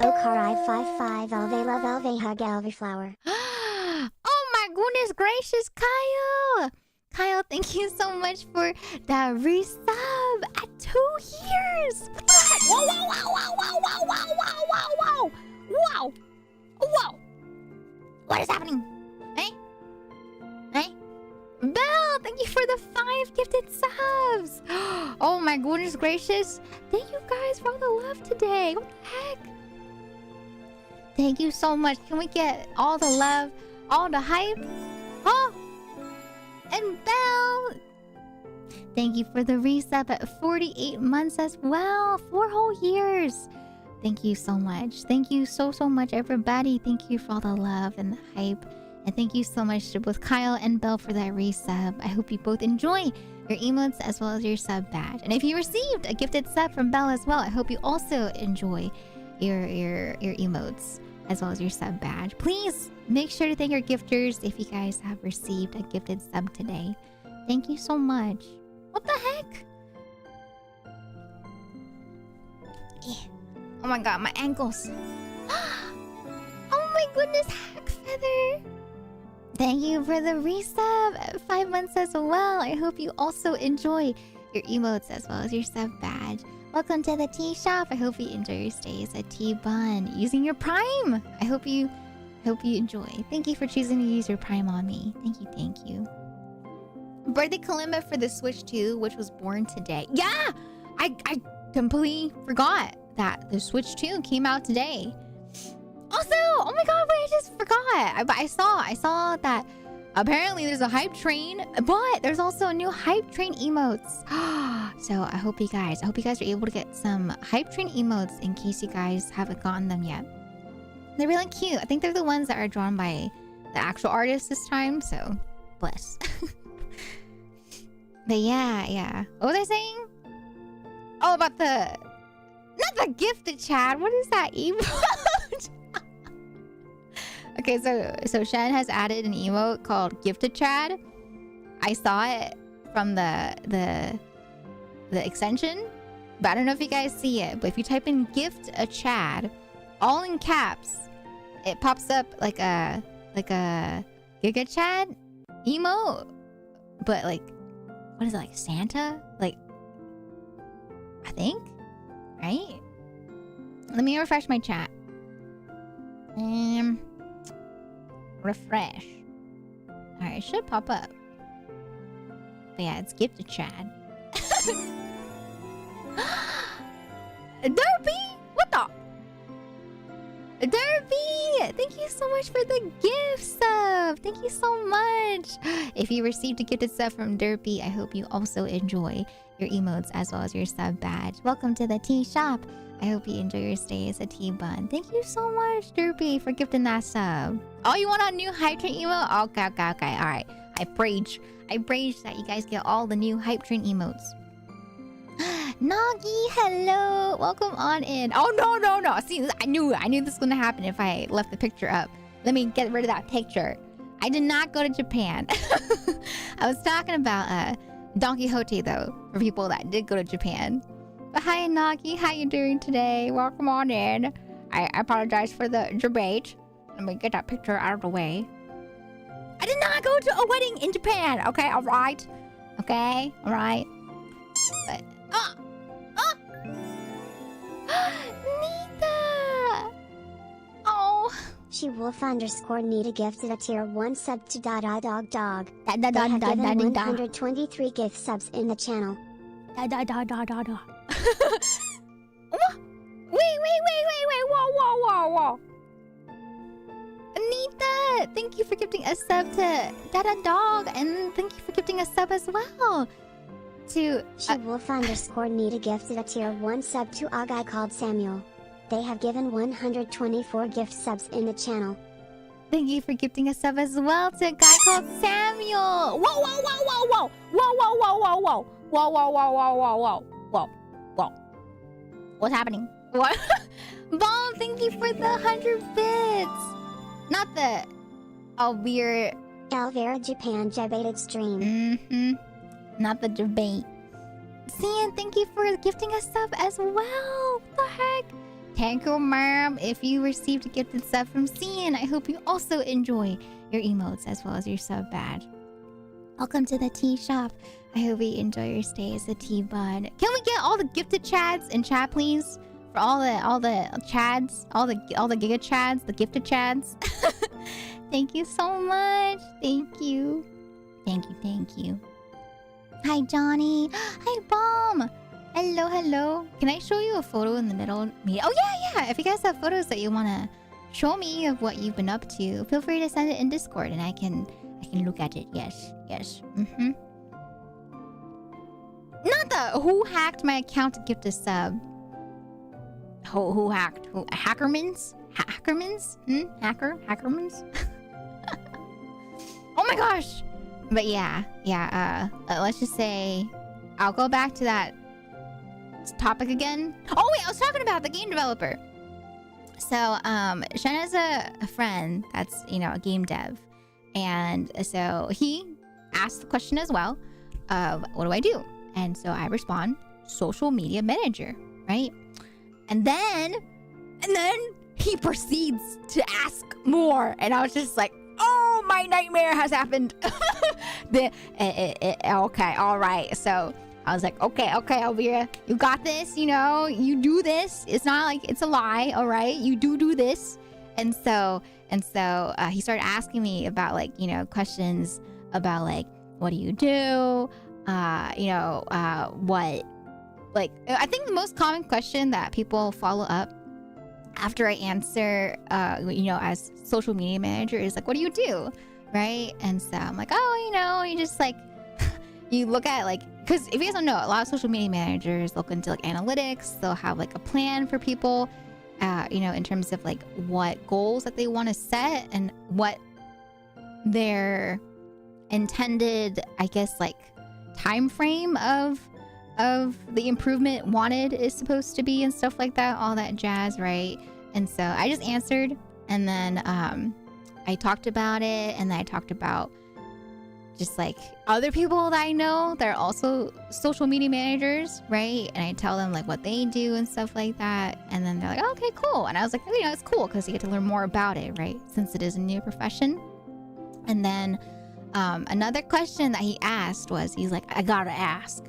S2: Okarai 55 Elve love Elve hug Elve flower.
S1: Oh my goodness gracious, Kyle! Kyle, thank you so much for the resub at 2 years! What the heck? Whoa, whoa, whoa, whoa, whoa, whoa, whoa, whoa, whoa, whoa! Whoa! What is happening? Hey? Hey? Belle, thank you for the 5 gifted subs! Oh my goodness gracious! Thank you guys for all the love today! What the heck? Thank you so much. Can we get all the love, all the hype? Oh! And Belle! Thank you for the resub at 48 months as well. 4 whole years. Thank you so much. Thank you so much, everybody. Thank you for all the love and the hype. And thank you so much to both Kyle and Belle for that resub. I hope you both enjoy your emotes as well as your sub badge. And if you received a gifted sub from Belle as well, I hope you also enjoy your emotes as well as your sub badge. Please make sure to thank your gifters if you guys have received a gifted sub today. Thank you so much. What the heck? Oh my god, my ankles. Oh my goodness, Hack Feather. Thank you for the resub at 5 months as well. I hope you also enjoy your emotes as well as your sub badge. Welcome to the tea shop. I hope you enjoy your stays at Tea Bun using your Prime. I hope you enjoy. Thank you for choosing to use your Prime on me. Thank you. Birthday Kalimba for the Switch 2, which was born today. Yeah! I completely forgot that the Switch 2 came out today. Also, oh my god, wait, I just forgot. I saw that apparently there's a hype train, but there's also a new hype train emotes. So I hope you guys are able to get some hype train emotes in case you guys haven't gotten them yet. They're really cute. I think they're the ones that are drawn by the actual artist this time, so bless. But yeah. What was I saying? Oh, about not the gifted chat. What is that emote? Okay, so Shen has added an emote called Gifted Chad. I saw it from the extension, but I don't know if you guys see it. But if you type in Gift a Chad, all in caps, it pops up like a Giga Chad emote. But like, what is it, like Santa? Like, I think, right? Let me refresh my chat. Refresh. Alright, it should pop up. But yeah, it's Gifted Chad. Derpy! What the? Derpy! Thank you so much for the gift sub! Thank you so much! If you received a gifted sub from Derpy, I hope you also enjoy your emotes as well as your sub badge. Welcome to the tea shop. I hope you enjoy your stay as a tea bun. Thank you so much, Derpy, for gifting that sub. Oh, you want a new hype train emote? Okay. Alright. I preach that you guys get all the new hype train emotes. Nagi, hello. Welcome on in. Oh, no. See, I knew this was going to happen if I left the picture up. Let me get rid of that picture. I did not go to Japan. I was talking about Don Quixote, though, for people that did go to Japan. But hi, Nagi. How you doing today? Welcome on in. I apologize for the debate. Let me get that picture out of the way. I did not go to a wedding in Japan. Okay, all right. Okay, all right. But Nita. Oh.
S2: She wolf _ Nita gifted a tier 1 sub to dog. They have given 123 gift subs in the channel.
S1: Wait. Whoa. Anita, Thank you for gifting a sub to Dada Dog, and thank you for gifting a sub as well to
S2: She_Wolf_ gifted a tier 1 sub to a guy called Samuel. They have given 124 gift subs in the channel.
S1: Thank you for gifting a sub as well to a guy called Samuel. Whoa, whoa, whoa, whoa, whoa, whoa, whoa, whoa, whoa, whoa, whoa, whoa, whoa, whoa, whoa, whoa, whoa, whoa. What's happening? What? Bomb, thank you for the 100 bits. Not the Elvira.
S2: Elvira Japan debated stream.
S1: Not the debate. Cian, thank you for gifting a sub as well. What the heck? Thank you, ma'am. If you received a gifted sub from Cian, I hope you also enjoy your emotes as well as your sub badge. Welcome to the tea shop. I hope you enjoy your stay as a tea bud. Can we get all the gifted chads in chat, please? For all the chads, all the giga chads, the gifted chads. Thank you so much. Thank you. Thank you. Thank you. Hi, Johnny. Hi, Bomb. Hello, hello. Can I show you a photo in the middle? Oh, yeah. If you guys have photos that you want to show me of what you've been up to, feel free to send it in Discord and I can look at it. Yes. Not the who hacked my account to gift a sub. Who hacked? Who? Hackermans? Hackermans? Hackermans? Oh my gosh! But yeah. Let's just say I'll go back to that topic again. Oh wait, I was talking about the game developer. So Shen has a friend that's a game dev, and so he asked the question as well of what do I do? And so I respond, social media manager, right? And then he proceeds to ask more, and I was just like, oh, my nightmare has happened. Okay, all right. So I was like, okay, Elvira, you got this, you do this. It's not like it's a lie, all right? You do this. And so he started asking me about questions about what do you do? What, I think the most common question that people follow up after I answer, as social media manager is what do you do? Right? And so I'm like, oh, you just you look at because if you guys don't know, a lot of social media managers look into analytics. They'll have a plan for people, in terms of what goals that they want to set and what their intended, I guess, time frame of the improvement wanted is supposed to be and stuff like that, all that jazz, right? And so I just answered, and then I talked about it, and then I talked about just other people that I know that are also social media managers, right? And I tell them what they do and stuff like that, and then they're like, oh, okay, cool. And I was like, it's cool because you get to learn more about it, right? Since it is a new profession. And then another question that he asked was, he's like, I gotta ask,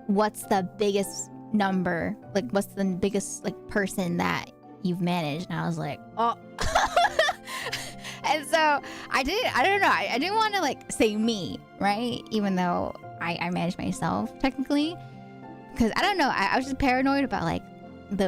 S1: what's the biggest number? What's the biggest person that you've managed? And I was like, oh. And so I don't know. I didn't want to say me, right? Even though I manage myself technically, because I don't know. I was just paranoid about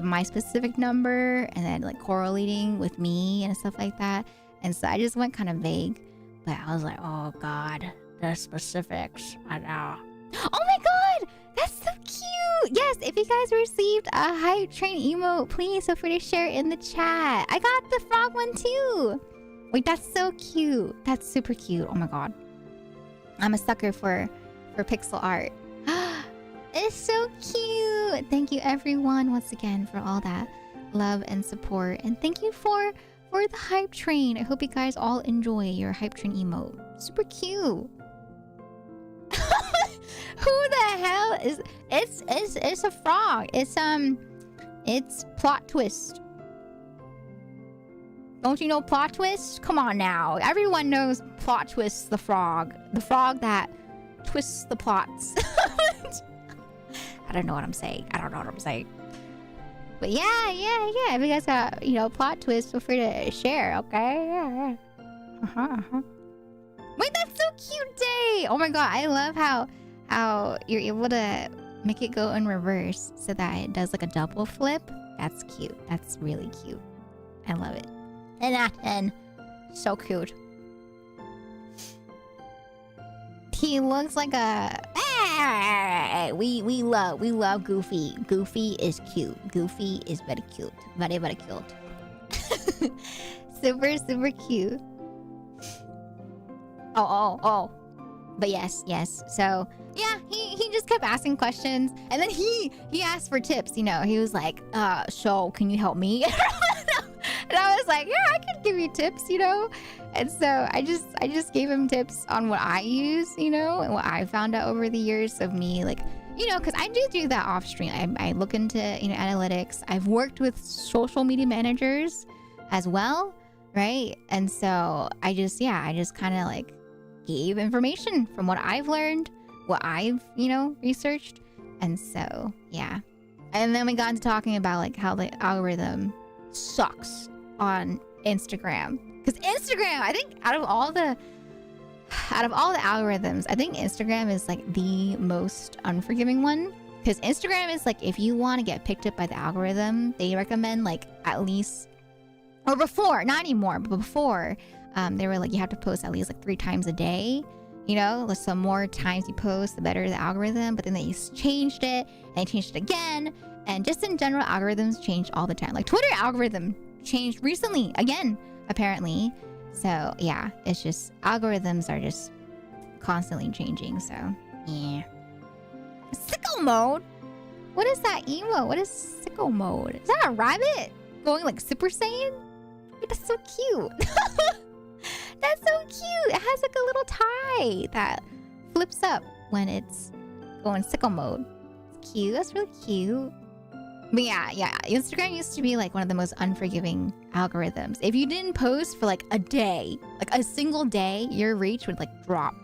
S1: my specific number and then correlating with me and stuff like that. And so I just went kind of vague. But I was like, oh God, the specifics. I know. Oh my God, that's so cute. Yes, if you guys received a hype train emote, please feel free to share it in the chat. I got the frog one too. Wait, that's so cute. That's super cute. Oh my God, I'm a sucker for pixel art. It's so cute. Thank you everyone once again for all that love and support, and thank you for the hype train. I hope you guys all enjoy your hype train emote. Super cute. Who the hell is it's a frog. It's plot twist. Don't you know plot twist? Come on now. Everyone knows plot twist, the frog. The frog that twists the plots. I don't know what I'm saying. But yeah. If you guys got, plot twist, feel free to share, okay? Yeah. Wait, that's so cute, Day! Oh my God, I love how you're able to make it go in reverse so that it does a double flip. That's cute. That's really cute. I love it. 10 out of 10. So cute. He looks like a... We love Goofy. Goofy is cute. Goofy is very cute. Very, very cute. Super cute. Oh. But yes. So, yeah, he just kept asking questions. And then he asked for tips, you know. He was like, so can you help me? And I was like, yeah, I can give you tips, you know. And so I just gave him tips on what I use, you know, and what I found out over the years of me, like, you know, because I do that off stream. I look into, you know, analytics. I've worked with social media managers as well, right? And so I just kind of like gave information from what I've learned, what I've, you know, researched. And so, yeah. And then we got into talking about like how the algorithm sucks on Instagram. Because Instagram, I think out of all the algorithms, I think Instagram is like the most unforgiving one. Because Instagram is like, if you want to get picked up by the algorithm, they recommend like at least, or before, not anymore, but before, they were like, you have to post at least like 3 times a day. You know, so more times you post, the better the algorithm. But then they changed it, and they changed it again. And just in general, algorithms change all the time. Like Twitter algorithm changed recently again, apparently. So yeah, it's just algorithms are just constantly changing. So yeah. Sicko mode? What is that emo? What is sicko mode? Is that a rabbit going like Super Saiyan? That's so cute. That's so cute. It has like a little tie that flips up when it's going sicko mode. It's cute. That's really cute. But yeah. Instagram used to be like one of the most unforgiving algorithms. If you didn't post for like a day, like a single day, your reach would like drop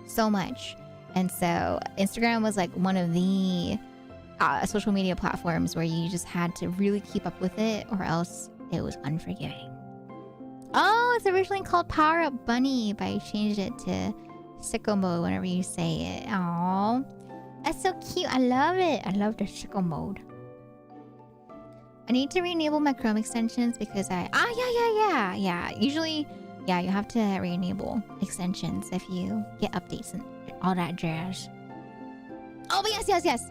S1: so much. And so Instagram was like one of the social media platforms where you just had to really keep up with it, or else it was unforgiving. Oh, it's originally called Power Up Bunny, but I changed it to sicko mode whenever you say it. Oh, that's so cute. I love it. I love the sicko mode. I need to re-enable my Chrome extensions because yeah. Usually, yeah, you have to re-enable extensions if you get updates and all that jazz. Oh, but yes.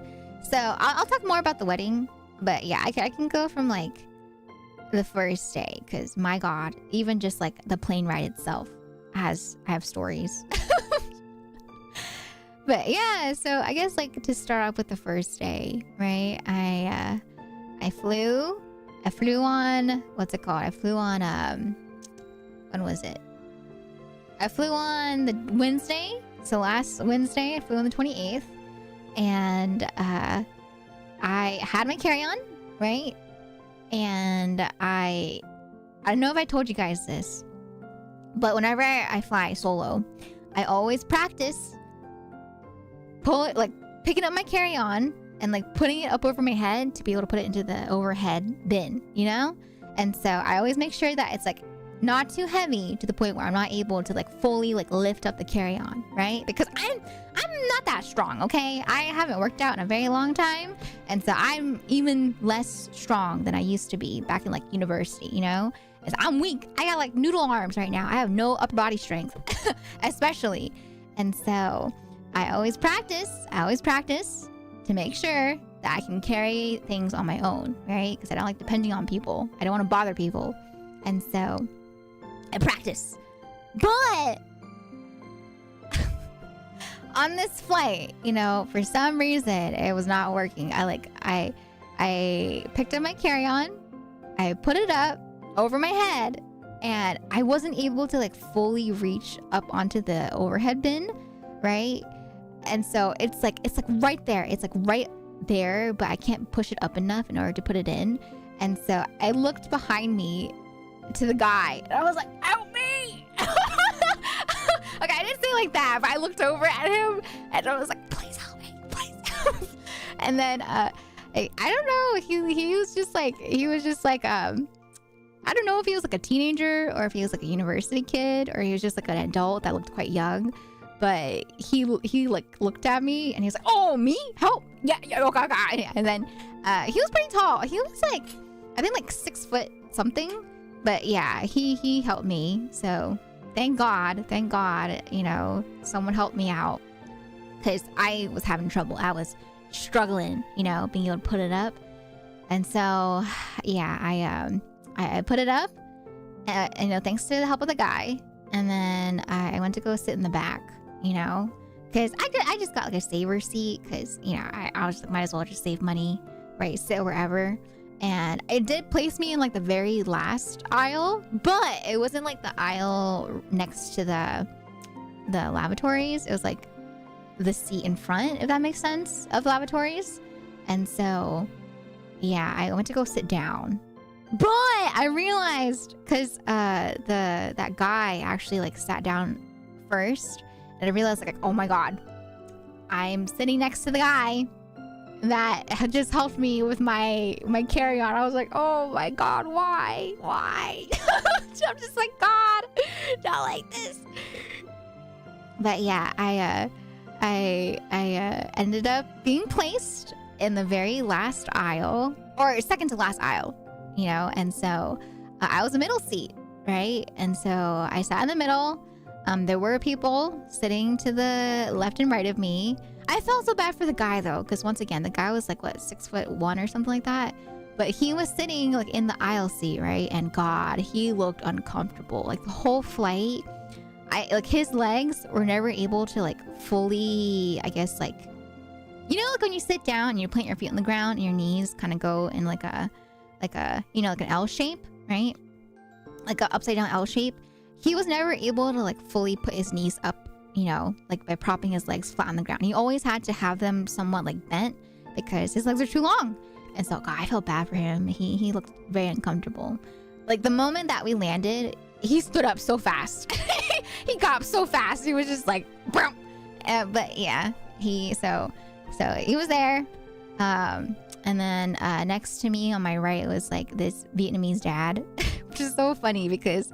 S1: So I'll talk more about the wedding, but yeah, I can go from like the first day, because my God, even just like the plane ride itself I have stories. But yeah, so I guess like to start off with the first day, right? I flew on, what's it called? I flew on, when was it? I flew on the Wednesday. So last Wednesday, I flew on the 28th. And I had my carry-on, right? And I don't know if I told you guys this, but whenever I fly solo, I always practice picking up my carry-on and like putting it up over my head to be able to put it into the overhead bin, you know? And so I always make sure that it's like not too heavy to the point where I'm not able to like fully like lift up the carry-on, right? Because I'm not that strong, okay? I haven't worked out in a very long time, and so I'm even less strong than I used to be back in like university, you know? Because I'm weak. I got like noodle arms right now. I have no upper body strength, especially. And so I always practice to make sure that I can carry things on my own, right? Because I don't like depending on people. I don't want to bother people. And so I practice. But on this flight, you know, for some reason it was not working. I picked up my carry-on, I put it up over my head, and I wasn't able to like fully reach up onto the overhead bin, right? And so it's like right there. It's like right there, but I can't push it up enough in order to put it in. And so I looked behind me to the guy, and I was like, help me! Okay, I didn't say like that, but I looked over at him, and I was like, please help me, please help. And then I don't know, he was just like I don't know if he was like a teenager or if he was like a university kid or he was just like an adult that looked quite young. But he like looked at me and he was like, oh, me? Help? Yeah, okay. And then he was pretty tall. He was like, I think like 6 foot something. But yeah, he helped me. So thank God, you know, someone helped me out. Because I was having trouble. I was struggling, you know, being able to put it up. And so, yeah, I put it up, you know, thanks to the help of the guy. And then I went to go sit in the back, you know, because I just got like a saver seat because, you know, I was might as well just save money, right? Sit wherever. And it did place me in like the very last aisle, but it wasn't like the aisle next to the lavatories. It was like the seat in front, if that makes sense, of lavatories. And so, yeah, I went to go sit down. But I realized, because that guy actually like sat down first, and I realized like, oh my God, I'm sitting next to the guy that had just helped me with my carry-on. I was like, oh my God, why? I'm just like, God, not like this. But yeah, I ended up being placed in the very last aisle, or second to last aisle, you know, and so I was a middle seat, right? And so I sat in the middle. There were people sitting to the left and right of me. I felt so bad for the guy though, because once again, the guy was like, what, 6'1" or something like that? But he was sitting like in the aisle seat, right? And God, he looked uncomfortable. Like the whole flight, like his legs were never able to like fully, I guess, like, you know, like when you sit down and you plant your feet on the ground and your knees kind of go in like a, you know, like an L shape, right? Like an upside down L shape. He was never able to like fully put his knees up, you know, like by propping his legs flat on the ground. He always had to have them somewhat like bent because his legs are too long. And so, God, I felt bad for him. He looked very uncomfortable. Like the moment that we landed, he stood up so fast. He got up so fast. He was just like, but yeah, so he was there. And then next to me on my right was like this Vietnamese dad, which is so funny because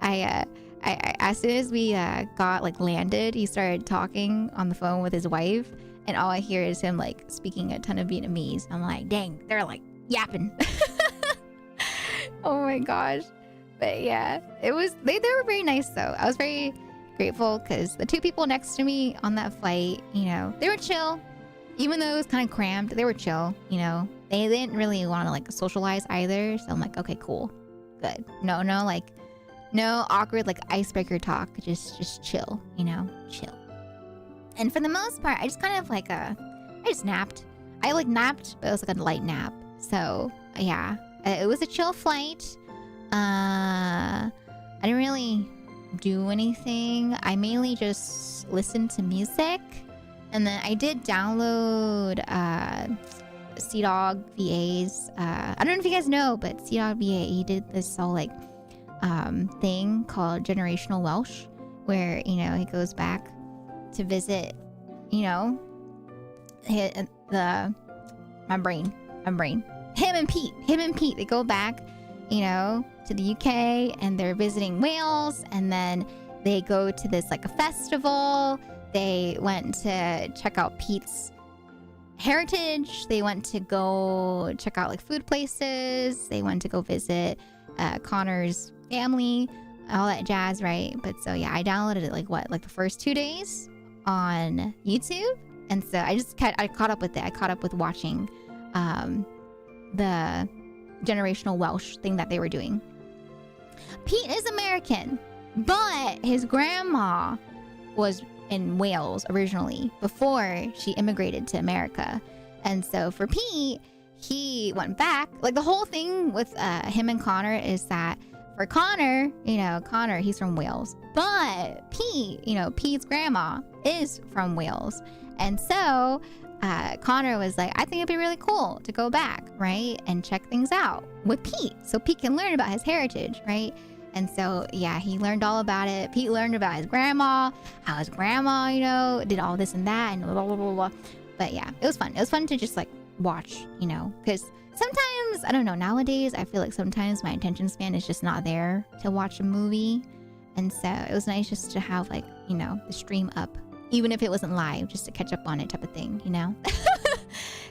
S1: I as soon as we got like landed, he started talking on the phone with his wife, and all I hear is him like speaking a ton of Vietnamese. I'm like, dang, they're like yapping. Oh my gosh. But yeah, it was they were very nice though. I was very grateful because the two people next to me on that flight, you know, they were chill. Even though it was kind of cramped, they were chill, you know. They didn't really want to like socialize either. So I'm like, okay, cool. Good. No, like no awkward like icebreaker talk. Just chill, you know, chill. And for the most part, I just kind of like I just napped. I like napped, but it was like a light nap. So yeah, it was a chill flight. I didn't really do anything. I mainly just listened to music. And then I did download CDawg VA's. I don't know if you guys know, but CDawg VA, he did this whole like thing called Generational Welsh, where, you know, he goes back to visit, you know, my brain. Him and Pete, they go back, you know, to the UK, and they're visiting Wales, and then they go to this like a festival. They went to check out Pete's heritage. They went to go check out like food places. They went to go visit Connor's family, all that jazz, right? But so yeah, I downloaded it like the first 2 days on YouTube, and so I caught up with it. I caught up with watching the Generational Welsh thing that they were doing. Pete is American, but his grandma was in Wales originally before she immigrated to America. And so for Pete, he went back. Like the whole thing with him and Connor is that for Connor, you know, he's from Wales, but Pete, you know, Pete's grandma is from Wales. And so Connor was like, I think it'd be really cool to go back, right, and check things out with Pete so Pete can learn about his heritage, right? And so, yeah, he learned all about it. Pete learned about his grandma, how his grandma, you know, did all this and that, and blah, blah, blah, blah. But yeah, it was fun. It was fun to just like watch, you know, because sometimes, I don't know, nowadays, I feel like sometimes my attention span is just not there to watch a movie. And so it was nice just to have like, you know, the stream up, even if it wasn't live, just to catch up on it type of thing, you know?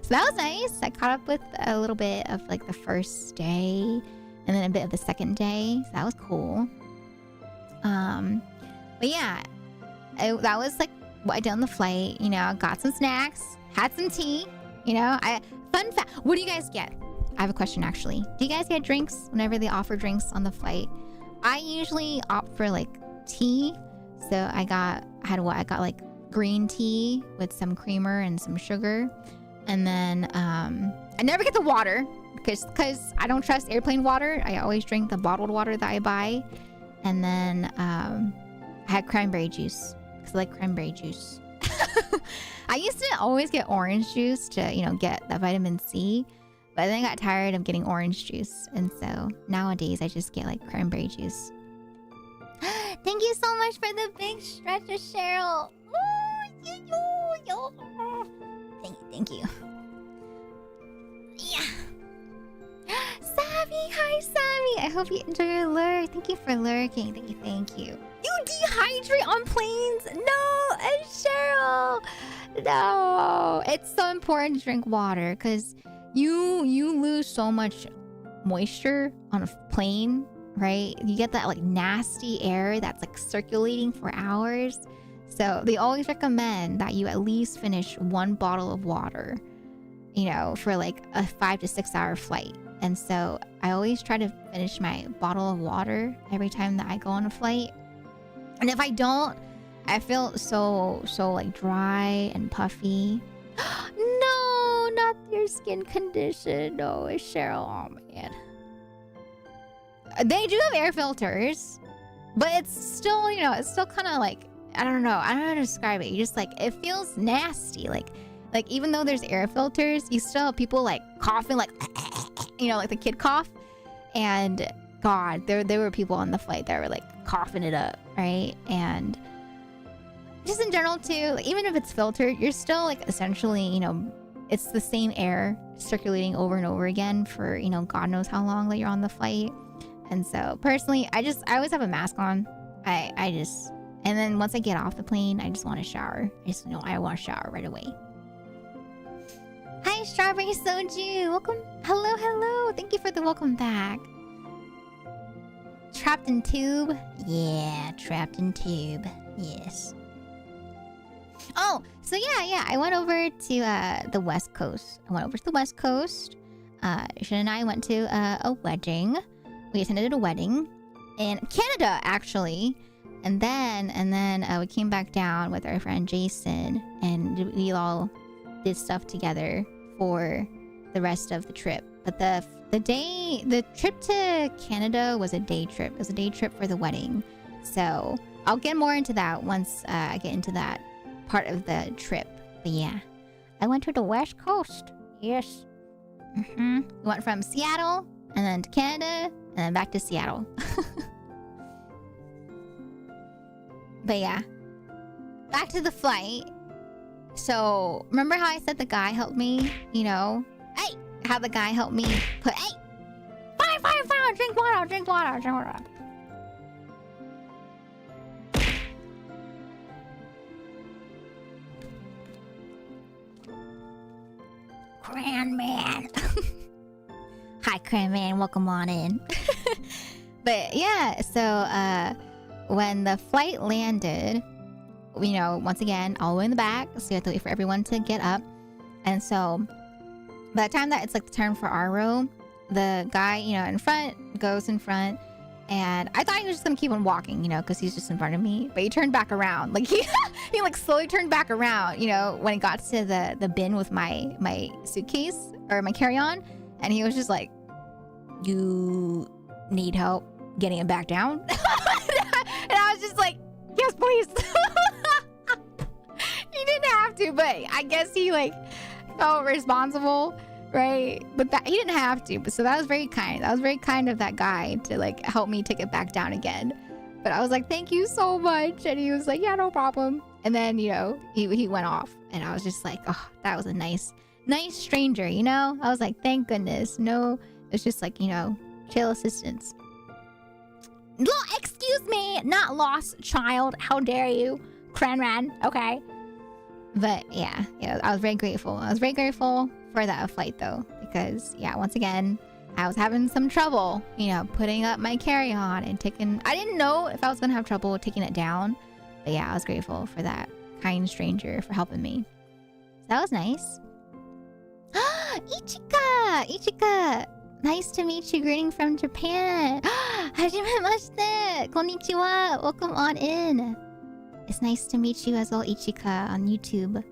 S1: So that was nice. I caught up with a little bit of like the first day, and then a bit of the second day. So that was cool. But yeah, that was like what I did on the flight. You know, got some snacks, had some tea. You know, fun fact. What do you guys get? I have a question actually. Do you guys get drinks whenever they offer drinks on the flight? I usually opt for like tea. So I got like green tea with some creamer and some sugar. And then I never get the water because I don't trust airplane water. I always drink the bottled water that I buy. And then I had cranberry juice because I like cranberry juice. I used to always get orange juice to, you know, get that vitamin C. But then I got tired of getting orange juice. And so nowadays I just get like cranberry juice. Thank you so much for the big stretcher, Cheryl. Thank you. Yeah. Savvy, hi Savvy. I hope you enjoy your lurk. Thank you for lurking. Thank you. You dehydrate on planes? No, and Cheryl. No. It's so important to drink water because you lose so much moisture on a plane, right? You get that like nasty air that's like circulating for hours. So they always recommend that you at least finish 1 bottle of water, you know, for like a 5 to 6 hour flight. And so I always try to finish my bottle of water every time that I go on a flight. And if I don't, I feel so like dry and puffy. No, not your skin condition. No, it's Cheryl. Oh man. They do have air filters, but it's still, you know, it's still kind of like, I don't know how to describe it. You just like, it feels nasty. Like even though there's air filters, you still have people like coughing, like, you know, like the kid cough. And God, there were people on the flight that were like coughing it up, right? And just in general too, like, even if it's filtered, you're still like essentially, you know, it's the same air circulating over and over again for, you know, God knows how long that you're on the flight. And so personally, I always have a mask on. And then once I get off the plane, I just want to shower. I want to shower right away. Hi, Strawberry Soju. Welcome. Hello. Thank you for the welcome back. Trapped in tube? Yeah, trapped in tube. Yes. Oh, so yeah. I went over to the West Coast. Shin and I went to a wedding. We attended a wedding in Canada, actually. And then we came back down with our friend Jason, and we all did stuff together for the rest of the trip. But the trip to Canada was a day trip. It was a day trip for the wedding. So I'll get more into that once I get into that part of the trip. But yeah, I went to the West Coast. Yes. We went from Seattle and then to Canada and then back to Seattle. But yeah, back to the flight. So remember how I said the guy helped me, you know? Hey, how the guy helped me put, hey, fire, drink water. Cran Man. Hi, Cran Man, welcome on in. But yeah, so when the flight landed, you know, once again, all the way in the back, so you have to wait for everyone to get up. And so by the time that it's like the turn for our row, the guy, you know, in front goes in front, and I thought he was just gonna keep on walking, you know, because he's just in front of me. But he turned back around, like he like slowly turned back around, you know, when he got to the bin with my suitcase or my carry-on, and he was just like, "You need help getting it back down?" And I was just like, "Yes, please." He didn't have to, but I guess he like felt responsible, right? But he didn't have to. But so that was very kind. That was very kind of that guy to like help me take it back down again. But I was like, "Thank you so much." And he was like, "Yeah, no problem." And then, you know, he went off, and I was just like, "Oh, that was a nice stranger," you know? I was like, "Thank goodness." No, it's just like, you know, chill assistance. Excuse me, not lost child. How dare you? Cranran, okay. But yeah, I was very grateful. I was very grateful for that flight though, because yeah, once again, I was having some trouble, you know, putting up my carry-on and taking. I didn't know if I was gonna have trouble taking it down, But yeah, I was grateful for that kind stranger for helping me. So that was nice. Ichika! Ichika! Nice to meet you. Greeting from Japan. Hajimemashite! Konnichiwa! Welcome on in. It's nice to meet you as well, Ichika, on YouTube.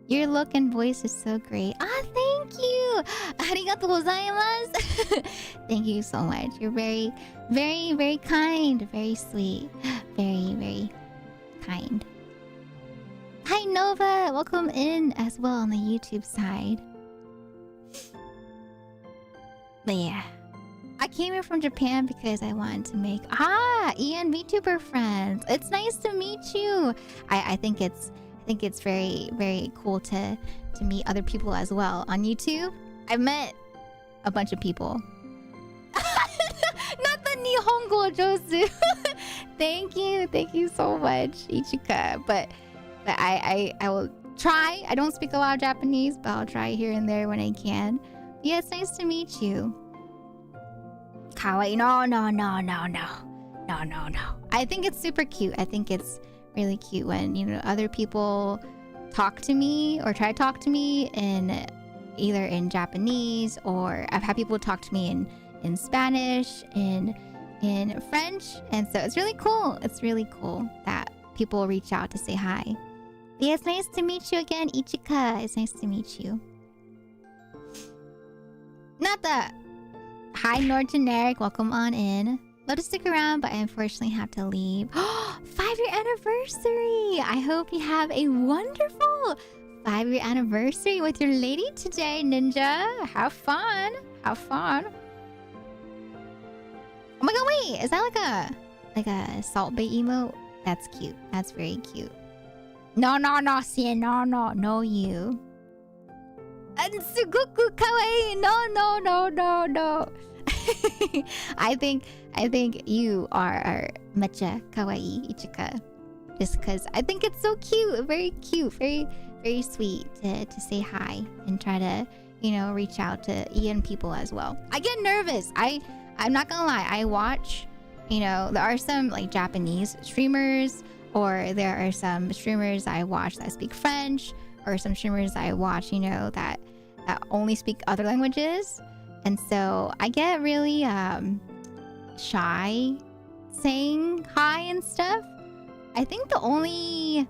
S1: Your look and voice is so great. Thank you! Arigatou gozaimasu! Thank you so much. You're very, very, very kind. Very sweet. Very, very kind. Hi, Nova! Welcome in as well on the YouTube side. But yeah. I came here from Japan because I wanted to make Ian VTuber friends. It's nice to meet you. I think it's very, very cool to meet other people as well on YouTube. I've met a bunch of people. Not the Nihongo Josu. Thank you so much, Ichika. But I will try. I don't speak a lot of Japanese, but I'll try here and there when I can. Yeah, it's nice to meet you. Kawaii. No. I think it's super cute. I think it's really cute when, other people talk to me or try to talk to me in either in Japanese, or I've had people talk to me in Spanish, in French. And so it's really cool. It's really cool that people reach out to say hi. But yeah, it's nice to meet you again, Ichika. It's nice to meet you. Not that. Hi, Nord Generic. Welcome on in. Love to stick around, but I unfortunately have to leave. 5-year anniversary! I hope you have a wonderful 5-year anniversary with your lady today, Ninja. Have fun. Have fun. Oh my god, wait! Is that like a Salt Bay emote? That's cute. That's very cute. No, Sien. No, you. And Sugoku kawaii. No. I think you are mecha kawaii, Ichika. Just because I think it's so cute. Very cute. Very, very sweet to say hi and try to, reach out to Ian people as well. I get nervous. I'm not gonna lie. I watch, there are some like Japanese streamers, or there are some streamers I watch that speak French, or some streamers I watch, that only speak other languages. And so I get really shy saying hi and stuff. I think the only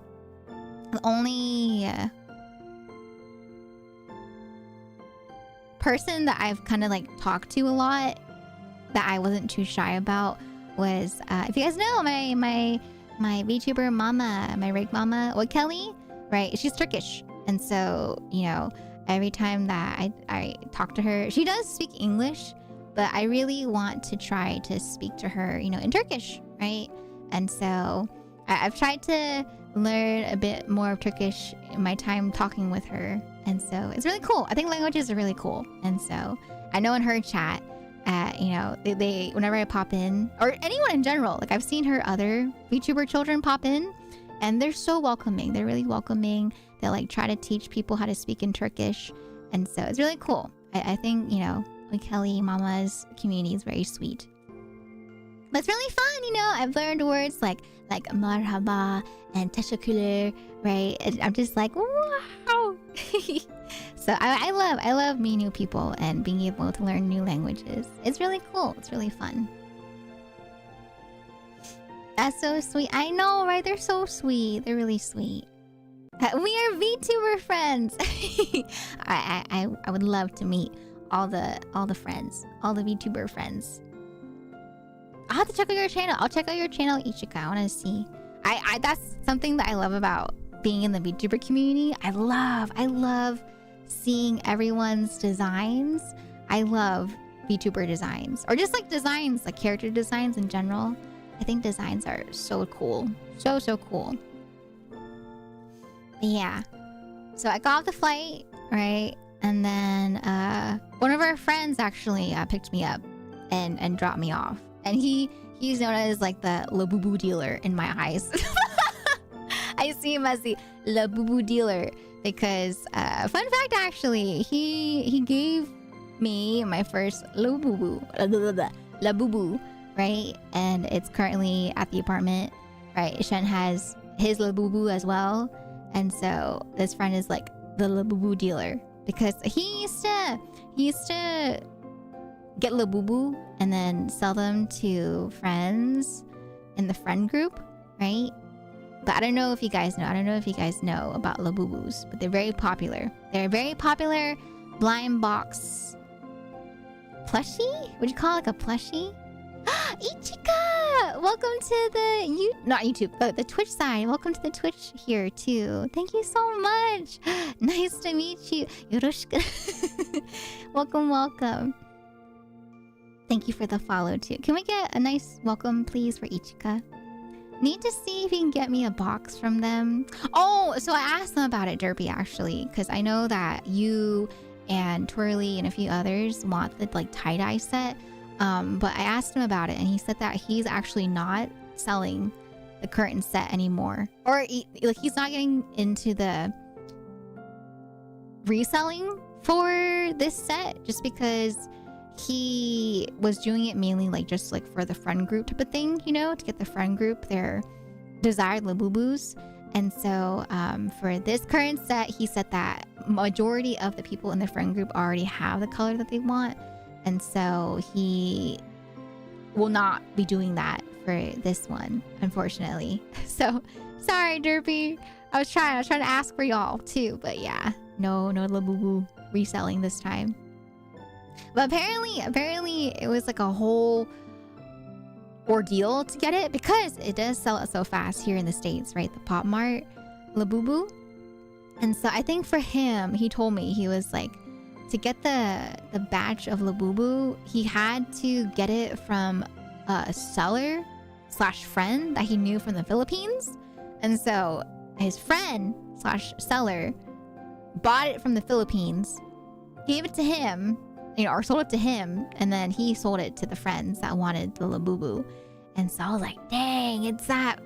S1: person that I've kind of like talked to a lot that I wasn't too shy about was, if you guys know, my VTuber mama, my rig mama, Kelly, right? She's Turkish. And so, every time that I talk to her, she does speak English, but I really want to try to speak to her, in Turkish, right? And so I've tried to learn a bit more of Turkish in my time talking with her. And so it's really cool. I think languages are really cool. And so I know in her chat, they whenever I pop in, or anyone in general, like I've seen her other VTuber children pop in, and they're so welcoming. They're really welcoming. They like try to teach people how to speak in Turkish. And so it's really cool. I think, Kelly Mama's community is very sweet. But it's really fun, I've learned words like marhaba and teşekkürler, right? And I'm just like, wow. So I love meeting new people and being able to learn new languages. It's really cool. It's really fun. That's so sweet. I know, right? They're so sweet. They're really sweet. We are VTuber friends. I would love to meet all the friends, all the VTuber friends. I'll have to check out your channel. I'll check out your channel, Ichika. I want to see. I that's something that I love about being in the VTuber community. I love seeing everyone's designs. I love VTuber designs, or just like designs, like character designs in general. I think designs are so cool. So cool. But yeah. So I got off the flight, right? And then one of our friends actually picked me up and dropped me off. And he's known as like the Labubu dealer in my eyes. I see him as the Labubu dealer because fun fact actually, he gave me my first Labubu, right? And it's currently at the apartment, right? Shen has his Labubu as well. And so this friend is like the Labubu dealer because he used to get Labubu and then sell them to friends in the friend group, right? But I don't know if you guys know. I don't know if you guys know about Labubus, but they're very popular. They're a very popular blind box plushie? Would you call it like a plushie? Ichika! Welcome to the Twitch side. Welcome to the Twitch here too. Thank you so much. Nice to meet you. Yoroshiku. Welcome. Thank you for the follow too. Can we get a nice welcome please for Ichika? Need to see if you can get me a box from them. Oh, so I asked them about it, Derpy, actually, because I know that you and Twirly and a few others want the like tie-dye set. But I asked him about it and he said that he's actually not selling the current set anymore. Or he's not getting into the reselling for this set just because he was doing it mainly like just like for the friend group type of thing, you know, to get the friend group their desired Labubus. And so for this current set, he said that majority of the people in the friend group already have the color that they want. And so he will not be doing that for this one, unfortunately. So sorry, Derpy. I was trying to ask for y'all too, but yeah, no Labubu reselling this time. But apparently it was like a whole ordeal to get it because it does sell it so fast here in the States, right? The Pop Mart Labubu. And so I think for him, he told me he was like, to get the batch of Labubu, he had to get it from a seller / friend that he knew from the Philippines. And so his friend / seller bought it from the Philippines, gave it to him, you know, or sold it to him, and then he sold it to the friends that wanted the Labubu. And so I was like, dang, it's that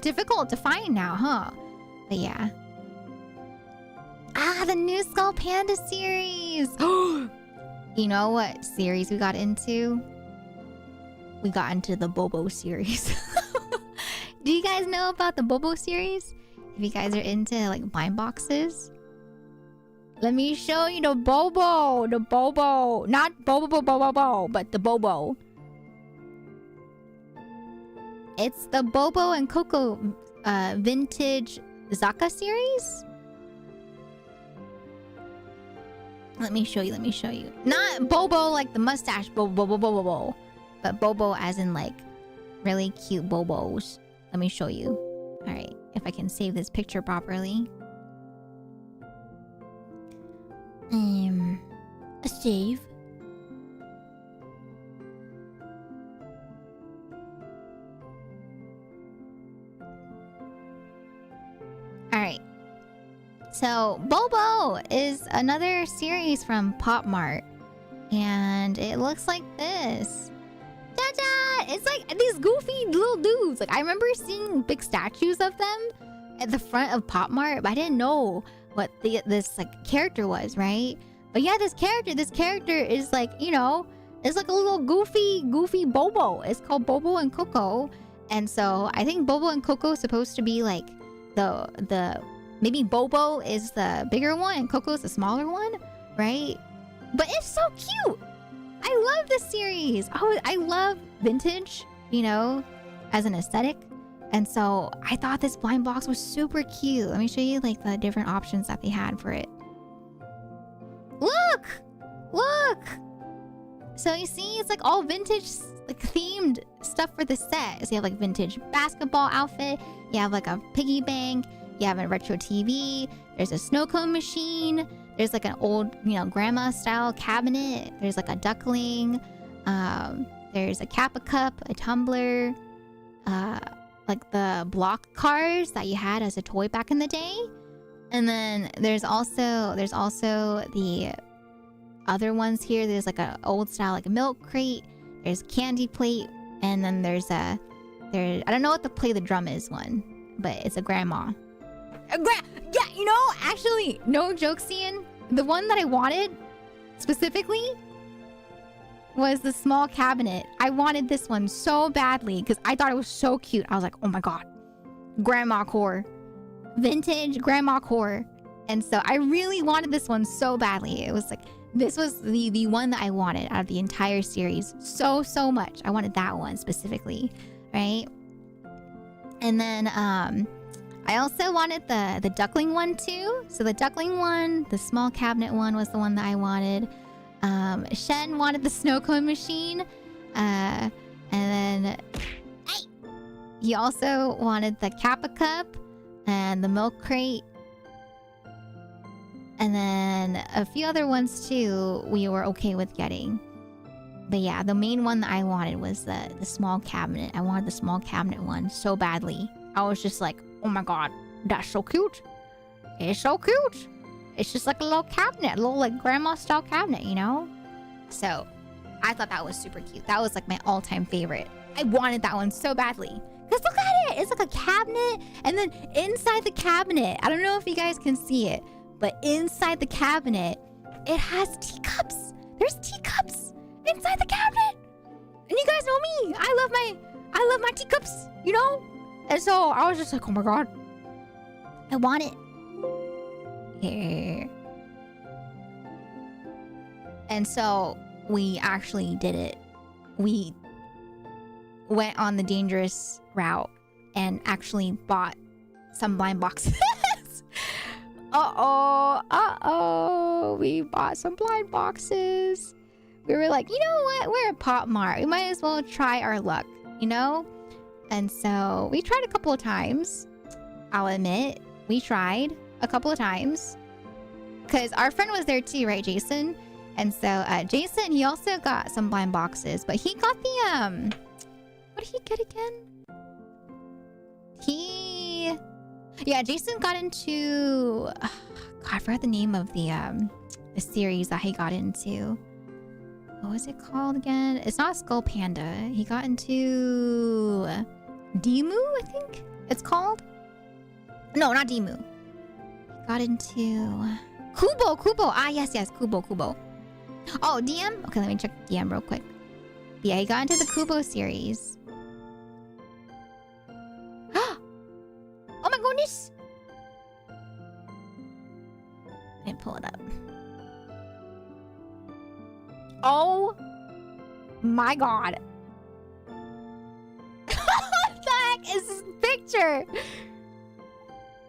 S1: difficult to find now, huh? But yeah. Ah, the new Skull Panda series. You know what series we got into? We got into the Bobo series. Do you guys know about the Bobo series? If you guys are into like blind boxes. Let me show you the Bobo. The Bobo. Not Bobo, but the Bobo. It's the Bobo and Coco vintage Zaka series. Let me show you. Not Bobo like the mustache Bobo. But Bobo as in like really cute Bobos. Let me show you. Alright, if I can save this picture properly. Save. Alright. So, Bobo is another series from Pop Mart. And it looks like this. Ta-da! It's like these goofy little dudes. Like, I remember seeing big statues of them at the front of Pop Mart, but I didn't know what this like character was, right? But yeah, this character is like, you know, it's like a little goofy Bobo. It's called Bobo and Coco. And so I think Bobo and Coco is supposed to be like the maybe Bobo is the bigger one and Coco is the smaller one, right? But it's so cute. I love this series. Oh, I love vintage, you know, as an aesthetic. And so I thought this blind box was super cute. Let me show you like the different options that they had for it. Look! So you see, it's like all vintage, like themed stuff for the set. So you have like vintage basketball outfit. You have like a piggy bank. You have a retro TV. There's a snow cone machine. There's like an old, you know, grandma style cabinet. There's like a duckling. There's a Kappa cup, a tumbler. Like the block cars that you had as a toy back in the day. And then there's also the other ones here. There's like an old style like milk crate. There's candy plate, and then I don't know what the play the drum is one, but it's a grandma. Yeah, you know, actually, no joke, Cian. The one that I wanted specifically was the small cabinet. I wanted this one so badly because I thought it was so cute. I was like, oh my god, grandma core. Vintage grandma core. And so I really wanted this one so badly. It was like, this was the one that I wanted out of the entire series so much. I wanted that one specifically, right? And then I also wanted the duckling one too. So the duckling one, the small cabinet one was the one that I wanted. Shen wanted the snow cone machine. And then he also wanted the Kappa cup and the milk crate. And then a few other ones too we were okay with getting. But yeah, the main one that I wanted was the small cabinet. I wanted the small cabinet one so badly. I was just like, oh my god, that's so cute. It's so cute. It's just like a little cabinet, a little like grandma style cabinet, you know? So I thought that was super cute. That was like my all-time favorite. I wanted that one so badly. Because look at it. It's like a cabinet. And then inside the cabinet, I don't know if you guys can see it, but inside the cabinet, it has teacups. There's teacups inside the cabinet. And you guys know me. I love my teacups, you know? And so I was just like, oh my god. I want it. Here. And so we actually did it. We went on the dangerous route and actually bought some blind boxes. Uh-oh. We bought some blind boxes. We were like, you know what? We're at Pop Mart. We might as well try our luck, you know? And so we tried a couple of times. I'll admit, we tried a couple of times. Because our friend was there too, right, Jason? And so Jason, he also got some blind boxes. But he got the, what did he get again? Yeah, Jason got into... God, I forgot the name of the series that he got into. What was it called again? It's not Skull Panda. He got into... Demu, I think it's called? No, not Demu. He got into... Kubo! Ah, yes, Kubo. Oh, DM? Okay, let me check DM real quick. Yeah, he got into the Kubo series. Oh my goodness! Let me pull it up. Oh my god. What the heck is this picture?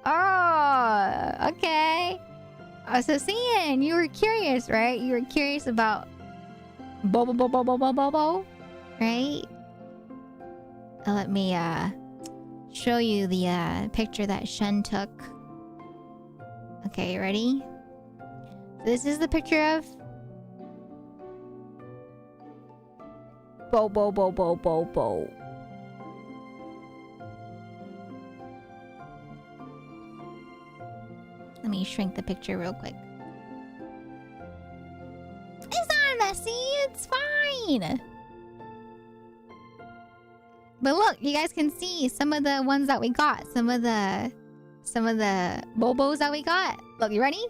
S1: Oh, okay. So Cian, you were curious, right? You were curious about Bobo, right? Let me show you the picture that Shen took. Okay, ready? So this is the picture of Bo. Let me shrink the picture real quick. It's not messy, it's fine. But look, you guys can see some of the ones that we got. Some of the Bobos that we got. Look, you ready?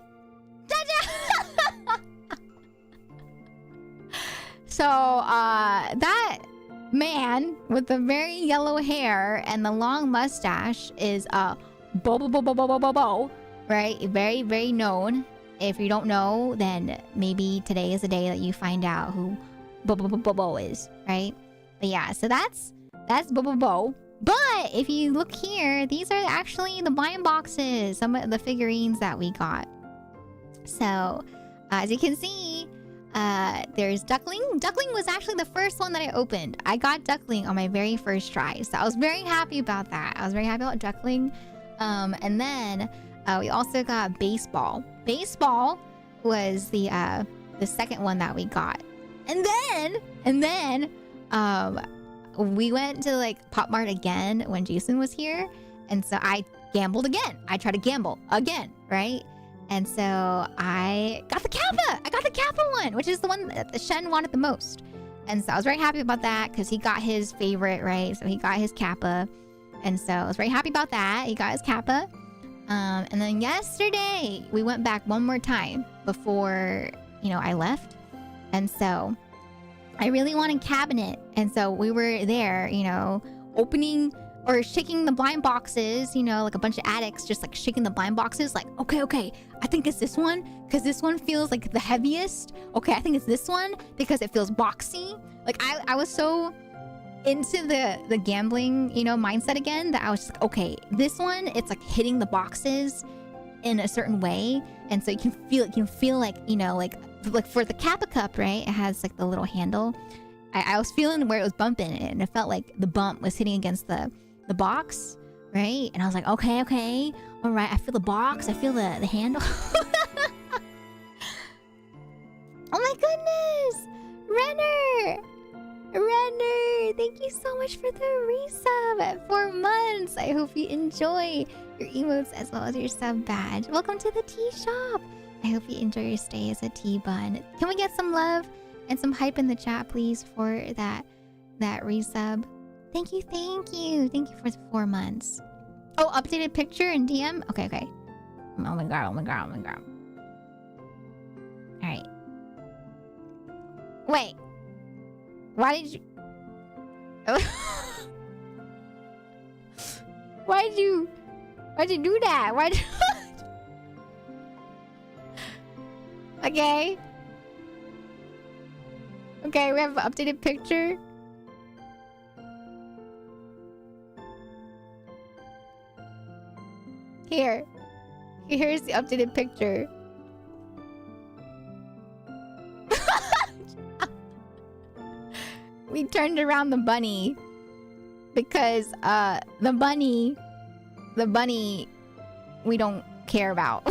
S1: So, that man with the very yellow hair and the long mustache is Bo, right? Very, very known. If you don't know, then maybe today is the day that you find out who Bo is, right? But yeah, so that's Bo. But if you look here, these are actually the blind boxes, some of the figurines that we got. So, as you can see, there's Duckling. Duckling was actually the first one that I opened. I got Duckling on my very first try. So I was very happy about that. I was very happy about Duckling. And then we also got Baseball. Baseball was the second one that we got. And then we went to like Pop Mart again when Jason was here. And so I gambled again. I tried to gamble again, right? And so I got the Kappa. I got the Kappa one, which is the one that Shen wanted the most. And so I was very happy about that because he got his favorite, right? So he got his Kappa. And so I was very happy about that. He got his Kappa. And then yesterday, we went back one more time before, I left. And so I really wanted cabinet. And so we were there, opening or shaking the blind boxes, you know, like a bunch of addicts just like shaking the blind boxes, like, okay, I think it's this one because this one feels like the heaviest. Okay, I think it's this one because it feels boxy. Like I was so into the gambling, you know, mindset again that I was just like, okay, this one, it's like hitting the boxes in a certain way, and so you can feel like, you know, like for the Kappa cup, right? It has like the little handle. I was feeling where it was bumping, and it felt like the bump was hitting against the box, right? And I was like, okay, all right, I feel the box, I feel the handle. Oh my goodness, Renner, thank you so much for the resub at 4 months. I hope you enjoy your emotes as well as your sub badge. Welcome to the tea shop. I hope you enjoy your stay as a tea bun. Can we get some love and some hype in the chat, please, for that resub? Thank you for the 4 months. Oh, updated picture in DM? Okay. Oh my god. Alright. Wait. Why did you... Why'd you do that? Okay. Okay, we have an updated picture. Here's the updated picture. We turned around the bunny because the bunny we don't care about.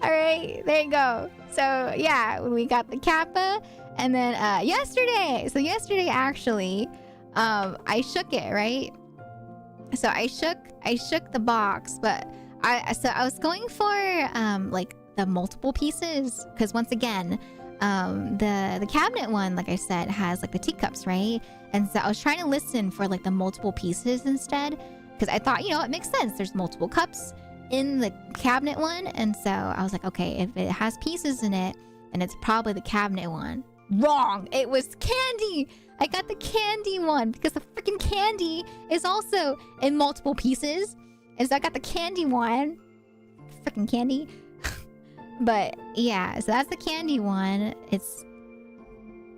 S1: All right, there you go. So yeah, we got the Kappa, and then yesterday actually, I shook it, right? So I shook the box, but I was going for like the multiple pieces, because once again, the cabinet one, like I said, has like the teacups, right? And so I was trying to listen for like the multiple pieces instead, because I thought, you know, it makes sense. There's multiple cups in the cabinet one, and so I was like, okay, if it has pieces in it, then it's probably the cabinet one. Wrong! It was candy! I got the candy one because the freaking candy is also in multiple pieces, and so I got the candy one. Freaking candy. But yeah, so that's the candy one. It's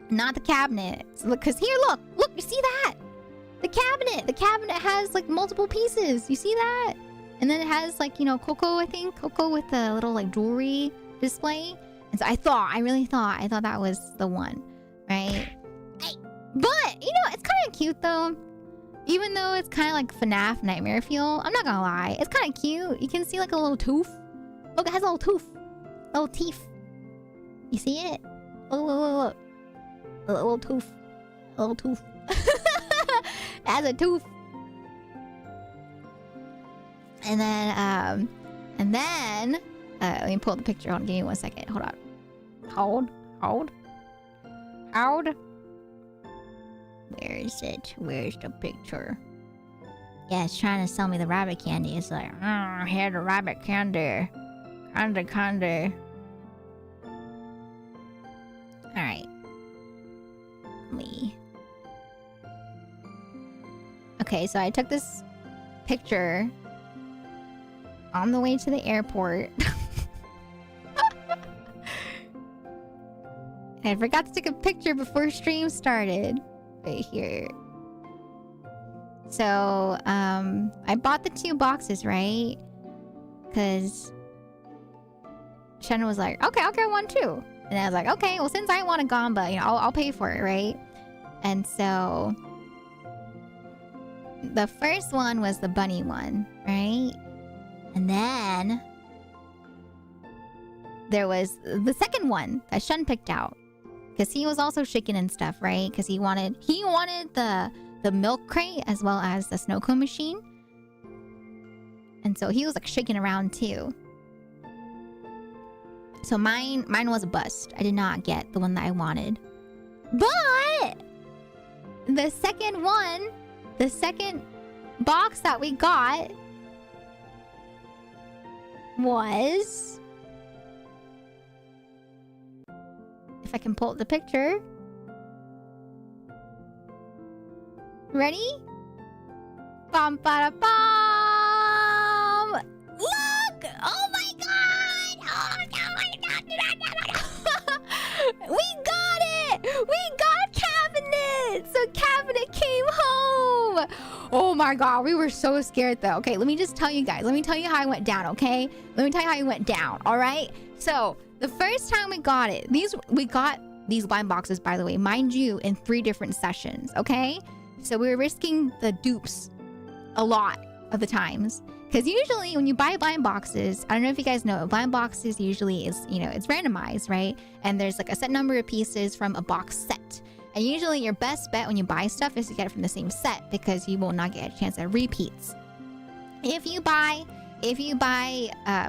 S1: not the cabinet. So look, because here, look, you see that? The cabinet has like multiple pieces. You see that? And then it has like, you know, Coco, I think. Coco with the little like jewelry display. And so I really thought that was the one, right? But, you know, it's kind of cute though. Even though it's kind of like FNAF Nightmare feel. I'm not gonna lie. It's kind of cute. You can see like a little tooth. Look, it has a little tooth. Little teeth. You see it? Look. A little tooth. A little tooth. It has a tooth. And then, let me pull up the picture. Hold on, give me 1 second. Hold on. Hold. Where is it? Where's the picture? Yeah, it's trying to sell me the rabbit candy. It's like, here the rabbit candy. Candy. Alright. Okay, so I took this picture on the way to the airport. And I forgot to take a picture before stream started. Right here. So, I bought the 2 boxes, right? Because Shannon was like, okay, I'll get one too. And I was like, okay, well, since I want a Gamba, you know, I'll pay for it, right? And so the first one was the bunny one, right? And then there was the second one that Shun picked out, because he was also shaking and stuff, right? Because he wanted the milk crate as well as the snow cone machine. And so he was like shaking around too. So mine was a bust. I did not get the one that I wanted. But the second box that we got was, if I can pull up the picture, Ready? Bum ba bum. Look! Oh my god! Oh no! We got it! We got cabinet! So cabinet came home! Oh my god, we were so scared though. Okay, let me just tell you guys. Let me tell you how it went down, okay? Let me tell you how it went down, alright? So, the first time we got it, we got these blind boxes, by the way, mind you, in 3 different sessions, okay? So we were risking the dupes a lot of the times. Because usually when you buy blind boxes, I don't know if you guys know, blind boxes usually is, you know, it's randomized, right? And there's like a set number of pieces from a box set. And usually your best bet when you buy stuff is to get it from the same set because you will not get a chance at repeats. If you buy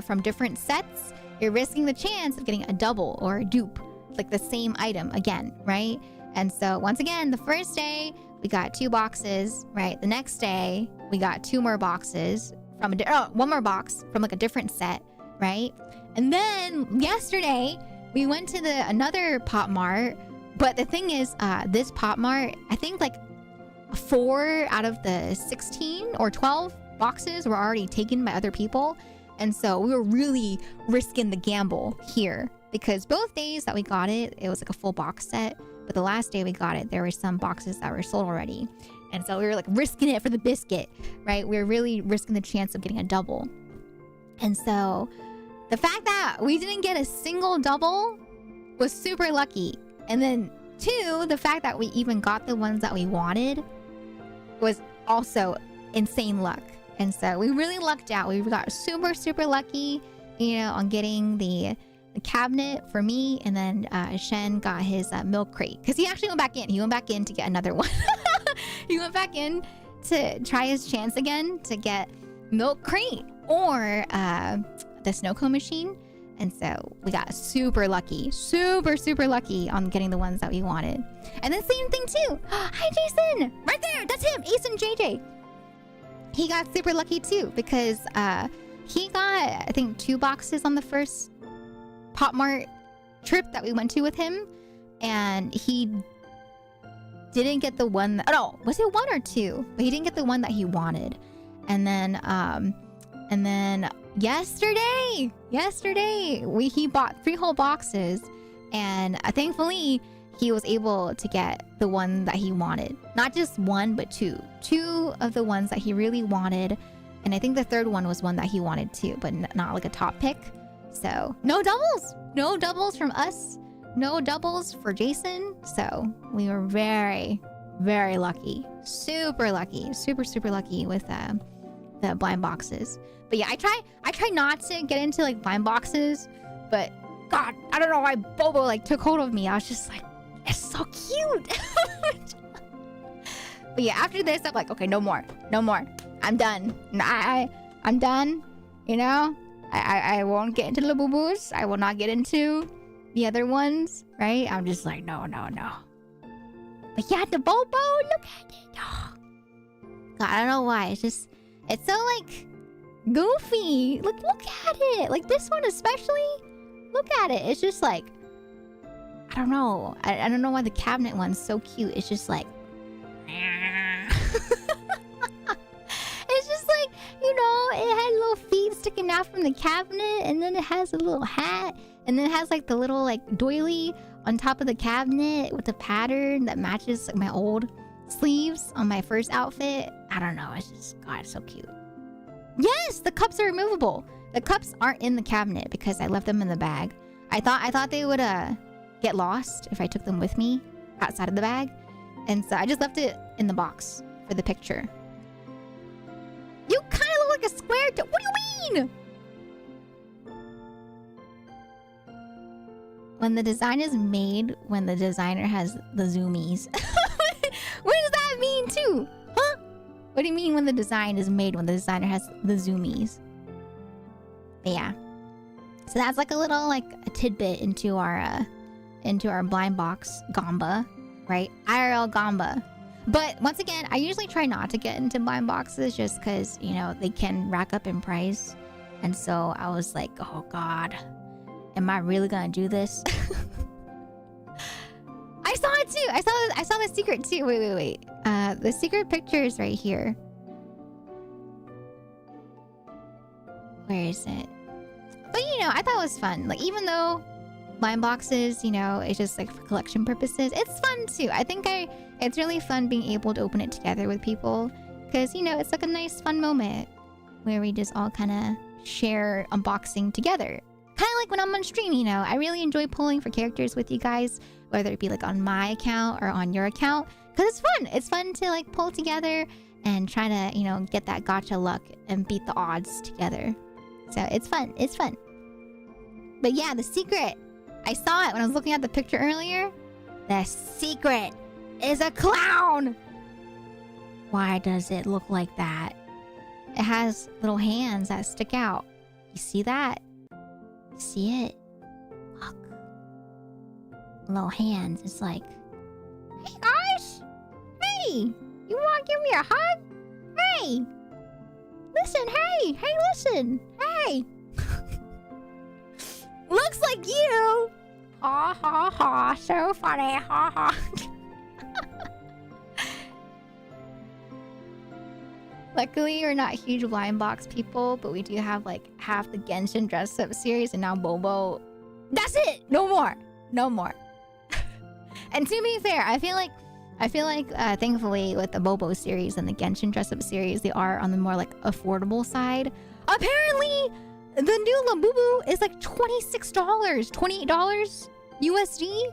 S1: from different sets, you're risking the chance of getting a double or a dupe, like the same item again, right? And so once again, the first day we got 2 boxes, right? The next day we got 2 more boxes from one more box from like a different set, right? And then yesterday we went to another Pop Mart, but the thing is, this Pop Mart, I think like 4 out of the 16 or 12 boxes were already taken by other people. And so we were really risking the gamble here because both days that we got it, it was like a full box set. But the last day we got it, there were some boxes that were sold already. And so we were like risking it for the biscuit, right? We were really risking the chance of getting a double. And so the fact that we didn't get a single double was super lucky. And then 2, the fact that we even got the ones that we wanted was also insane luck. And so we really lucked out. We got super, super lucky, you know, on getting the cabinet for me. And then Shen got his milk crate. Because he actually went back in. He went back in to get another one. He went back in to try his chance again to get milk crate or the snow cone machine. And so we got super lucky. Super, super lucky on getting the ones that we wanted. And then same thing too. Hi, Jason! Right there! That's him! Ace and JJ. He got super lucky too because he got, I think, 2 boxes on the first Pop Mart trip that we went to with him. And he didn't get the one that, oh, was it 1 or 2? But he didn't get the one that he wanted. And then yesterday he bought 3 whole boxes, and thankfully he was able to get the one that he wanted. Not just 1, but 2 of the ones that he really wanted, and I think the 3rd one was one that he wanted too, but not like a top pick. So no doubles from us, no doubles for Jason. So we were very, very lucky, super lucky with the blind boxes. But yeah, I try not to get into like blind boxes, but God, I don't know why Bobo like took hold of me. I was just like, it's so cute. But yeah, after this, I'm like, okay, no more. I'm done. I'm done. You know, I won't get into the boo-boos. I will not get into the other ones, right? I'm just like, no. But yeah, the Bobo, look at it. Oh. God, I don't know why. It's so like goofy. Look at it. Like this one especially. Look at it. It's just like, I don't know. I don't know why the cabinet one's so cute. It's just like it's just like, you know, it had little feet sticking out from the cabinet, and then it has a little hat, and then it has like the little like doily on top of the cabinet with the pattern that matches like my old sleeves on my first outfit. I don't know. It's just, God, it's so cute. Yes, the cups are removable. The cups aren't in the cabinet because I left them in the bag. I thought they would get lost if I took them with me outside of the bag. And so I just left it in the box for the picture. You kind of look like a square. What do you mean? When the design is made, when the designer has the zoomies. What does that mean too? Huh? What do you mean when the design is made, when the designer has the zoomies? But yeah. So that's like a little like a tidbit into our blind box gamba, right? IRL gamba. But once again, I usually try not to get into blind boxes just because, you know, they can rack up in price. And so I was like, oh God, am I really gonna do this? I saw it too. I saw the secret too. Wait. The secret picture is right here. Where is it? But you know, I thought it was fun. Like, even though blind boxes, you know, it's just like for collection purposes, it's fun too. It's really fun being able to open it together with people, because you know, it's like a nice fun moment where we just all kind of share unboxing together. Kind of like when I'm on stream, you know, I really enjoy pulling for characters with you guys, whether it be like on my account or on your account, because it's fun. It's fun to like pull together and try to, you know, get that gacha luck and beat the odds together. So it's fun. It's fun. But yeah, the secret. I saw it when I was looking at the picture earlier. The secret is a clown. Why does it look like that? It has little hands that stick out. You see that? You see it? Look. Little hands. It's like, hey guys! Hey! You wanna give me a hug? Hey! Listen, hey! Hey, listen! Hey! Looks like you! Ha ha ha, so funny, ha ha. Luckily, we're not huge blind box people, but we do have like half the Genshin dress up series and now Bobo. That's it! No more! No more. And to be fair, I feel like thankfully with the Bobo series and the Genshin dress up series, they are on the more like affordable side. Apparently, the new Labubu is like $26, $28 USD.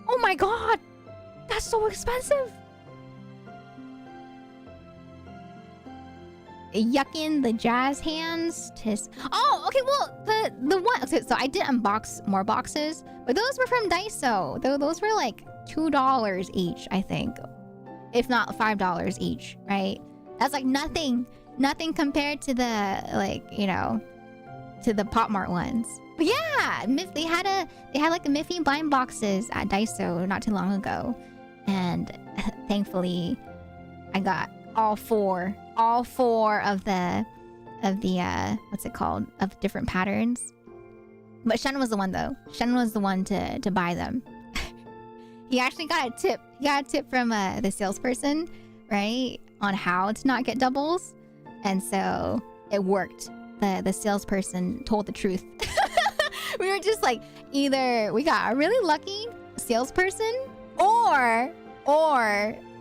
S1: Oh my god, that's so expensive. Yucking the jazz hands. Oh, okay. Well, the one. Okay, so I did unbox more boxes, but those were from Daiso. Those were like $2 each, I think, if not $5 each. Right? That's like nothing compared to the, like, you know, to the Pop Mart ones. But yeah, they had like the Miffy blind boxes at Daiso not too long ago, and thankfully, I got all four of the what's it called, of different patterns. But Shen was the one though. Shen was the one to buy them. He actually got a tip. He got a tip from the salesperson, right, on how to not get doubles, and so it worked. The salesperson told the truth. We were just like, either we got a really lucky salesperson, or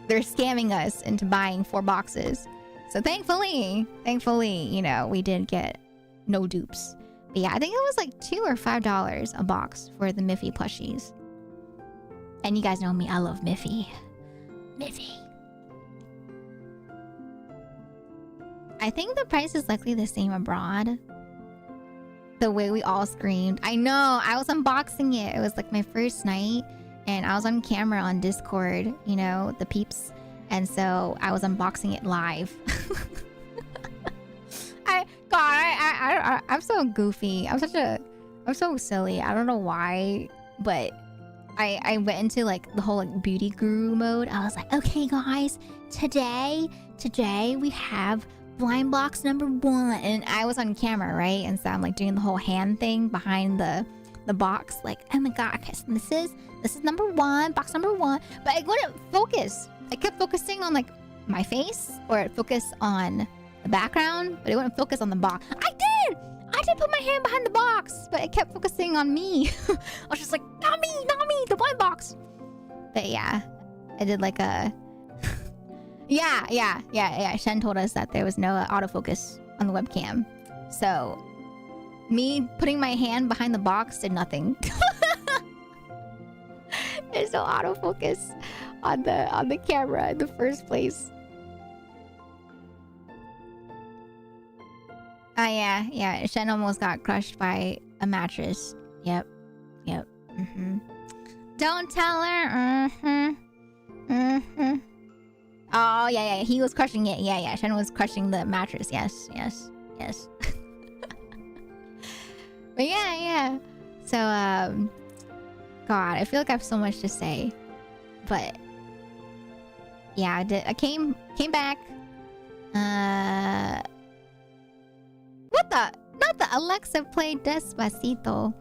S1: they're scamming us into buying 4 boxes. So thankfully, you know, we did get no dupes. But yeah, I think it was like $2 or $5 a box for the Miffy plushies. And you guys know me, I love Miffy. Miffy. I think the price is likely the same abroad. The way we all screamed. I know, I was unboxing it. It was like my first night, and I was on camera on Discord, you know, the peeps. And so I was unboxing it live. I'm so goofy. I'm so silly. I don't know why, but I went into like the whole like beauty guru mode. I was like, okay guys, today we have blind box number 1, and I was on camera, right? And so I'm like doing the whole hand thing behind the box, like, oh my god, okay, so this is number 1, box number 1, but I wouldn't focus. I kept focusing on like my face, or it focused on the background, but it wouldn't focus on the box. I did put my hand behind the box, but it kept focusing on me. I was just like, not me, the blind box. But yeah, I did like a yeah. Shen told us that there was no autofocus on the webcam, so me putting my hand behind the box did nothing. There's no autofocus on the camera in the first place. Yeah. Shen almost got crushed by a mattress. Yep. Don't tell her. Oh yeah. He was crushing it. Yeah. Shen was crushing the mattress. Yes. But yeah. So God, I feel like I have so much to say, but yeah, I came back. What the? Not the Alexa played Despacito.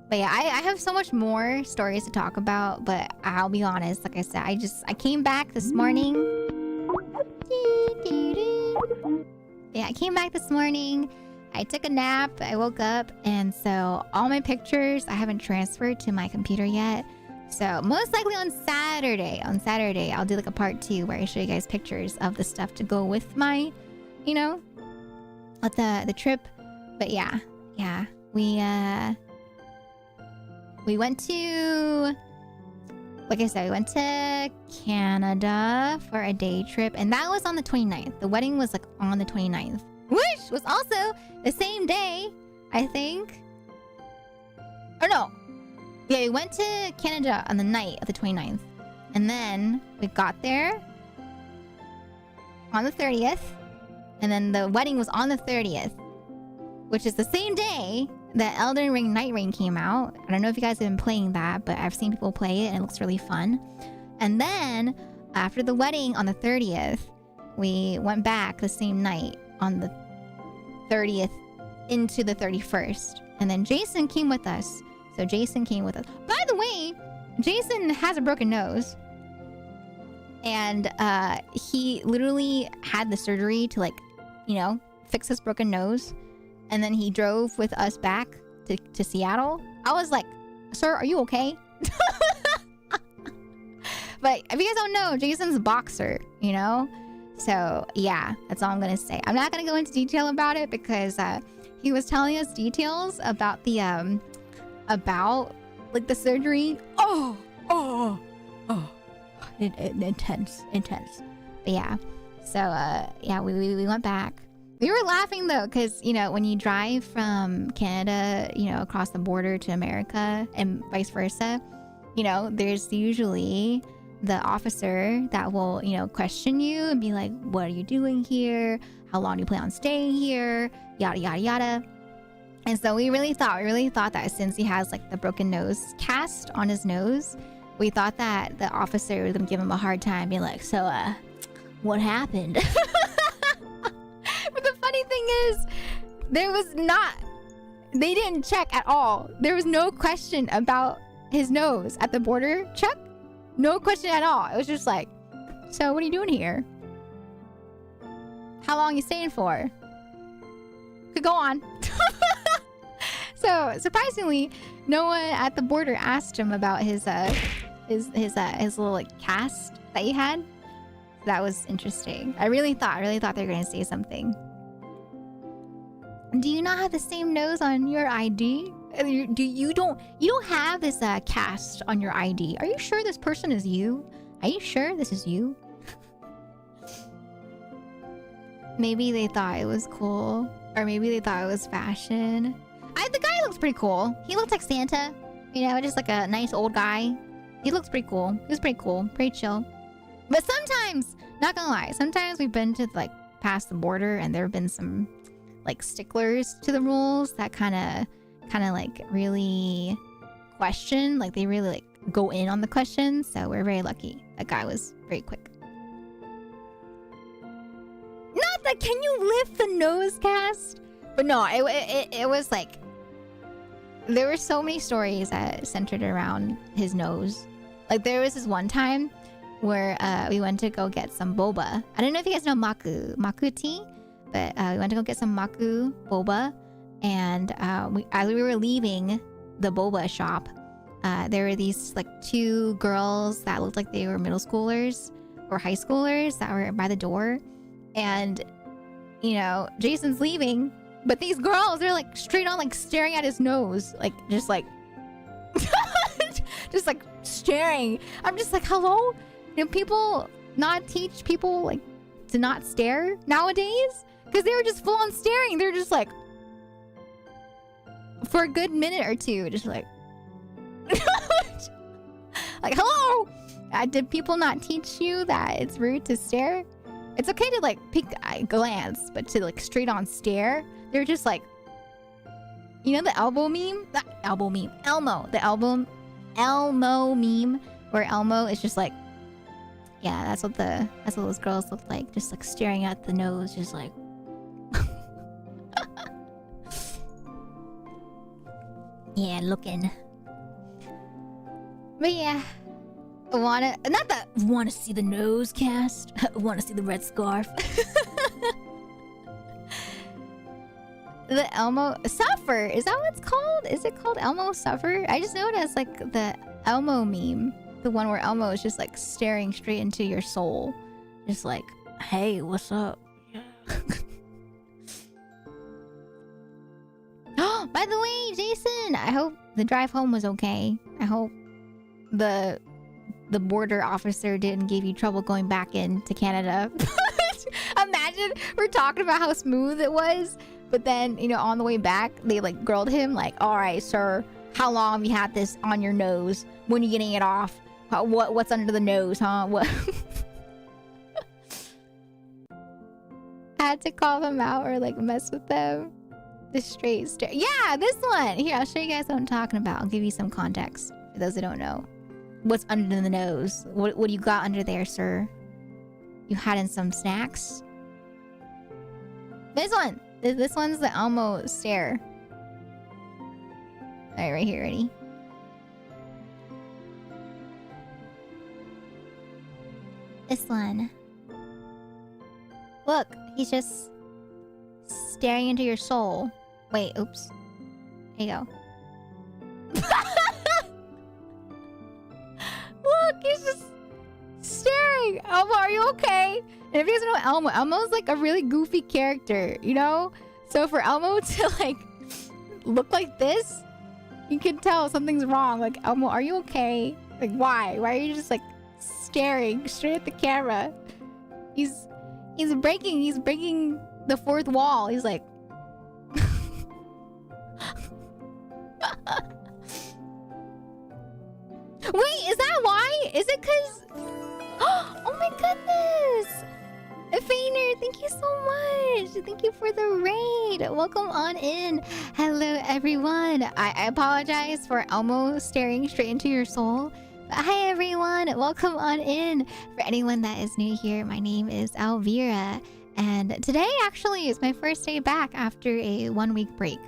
S1: But yeah, I have so much more stories to talk about, but I'll be honest, like I said, I came back this morning Yeah, I came back this morning. I took a nap. I woke up, and so all my pictures I haven't transferred to my computer yet. So most likely on Saturday, I'll do like a part 2 where I show you guys pictures of the stuff to go with my, you know, with the trip. But yeah, we went to, like I said, we went to Canada for a day trip, and that was on the 29th. The wedding was like on the 29th, which was also the same day, I think. Or no. Yeah, we went to Canada on the night of the 29th. And then we got there on the 30th. And then the wedding was on the 30th, which is the same day that Elden Ring Night Rain came out. I don't know if you guys have been playing that, but I've seen people play it and it looks really fun. And then after the wedding on the 30th, we went back the same night on the 30th into the 31st. And then Jason came with us. So Jason came with us. By the way, Jason has a broken nose. And he literally had the surgery to, like, you know, fix his broken nose. And then he drove with us back to Seattle. I was like, sir, are you okay? But if you guys don't know, Jason's a boxer, you know? So yeah, that's all I'm going to say. I'm not going to go into detail about it because he was telling us details about the about like the surgery. Intense. But yeah, so yeah, we went back. We were laughing though, because you know when you drive from Canada, you know, across the border to America and vice versa, you know, there's usually the officer that will, you know, question you and be like, what are you doing here? How long do you plan on staying here? Yada yada yada. And so we really thought that since he has like the broken nose cast on his nose, we thought that the officer was gonna give him a hard time, being like, so what happened? But the funny thing is, they didn't check at all. There was no question about his nose at the border check. No question at all. It was just like, so what are you doing here? How long are you staying for? Could go on. So surprisingly, no one at the border asked him about his little like cast that he had. That was interesting. I really thought they were gonna say something. Do you not have the same nose on your ID? You don't have this cast on your ID? Are you sure this person is you? Are you sure this is you? Maybe they thought it was cool, or maybe they thought it was fashion. The guy looks pretty cool. He looks like Santa, you know, just like a nice old guy. He looks pretty cool. He was pretty cool, pretty chill. But sometimes, not gonna lie, sometimes we've been to like past the border and there have been some like sticklers to the rules that kind of like really question, like they really like go in on the questions. So we're very lucky. That guy was very quick. Not that, can you lift the nose cast? But no, it was like, there were so many stories that centered around his nose. Like there was this one time where we went to go get some boba. I don't know if you guys know maku tea, but we went to go get some maku boba, and as we were leaving the boba shop, there were these like two girls that looked like they were middle schoolers or high schoolers that were by the door, and you know, Jason's leaving, but these girls, they're like straight on like staring at his nose, like just like just like staring. I'm just like, hello? You know, people not teach people like to not stare nowadays? Because they were just full on staring. They're just like, for a good minute or two, just like like, hello? Did people not teach you that it's rude to stare? It's okay to like peek, glance, but to like straight on stare, they're just like, you know the elbow meme? Not elbow meme. Elmo. The Elmo meme, where Elmo is just like, yeah, that's what those girls look like, just like staring at the nose, just like yeah, looking. But yeah, wanna see the nose cast. Wanna see the red scarf. The Elmo Suffer. Is that what it's called? Is it called Elmo Suffer? I just know it as like the Elmo meme. The one where Elmo is just like staring straight into your soul. Just like, hey, what's up? Yeah. Oh, by the way, Jason, I hope the drive home was okay. I hope the border officer didn't give you trouble going back into Canada. Imagine we're talking about how smooth it was, but then, you know, on the way back, they like grilled him like, all right, sir, how long have you had this on your nose? When are you getting it off? What's under the nose, huh? What? I had to call them out or like mess with them. The straight stare. Yeah, this one. Here, I'll show you guys what I'm talking about. I'll give you some context for those that don't know. What's under the nose? What do you got under there, sir? You hiding some snacks? This one. This one's the Elmo stare. Alright, right here, ready? This one. Look, he's just staring into your soul. Wait, oops. There you go. Look, he's just staring. Elmo, are you okay? And if you guys don't know Elmo, Elmo's like a really goofy character, you know? So for Elmo to like look like this, you can tell something's wrong. Like, Elmo, are you okay? Like, why? Why are you just like staring straight at the camera? He's breaking the fourth wall. He's like wait, is that why? Is it because oh my goodness, Fainer, thank you so much. Thank you for the raid. Welcome on in. Hello everyone. I apologize for Elmo staring straight into your soul. But hi everyone, welcome on in. For anyone that is new here, my name is Elvira, and today actually is my first day back after a 1-week break.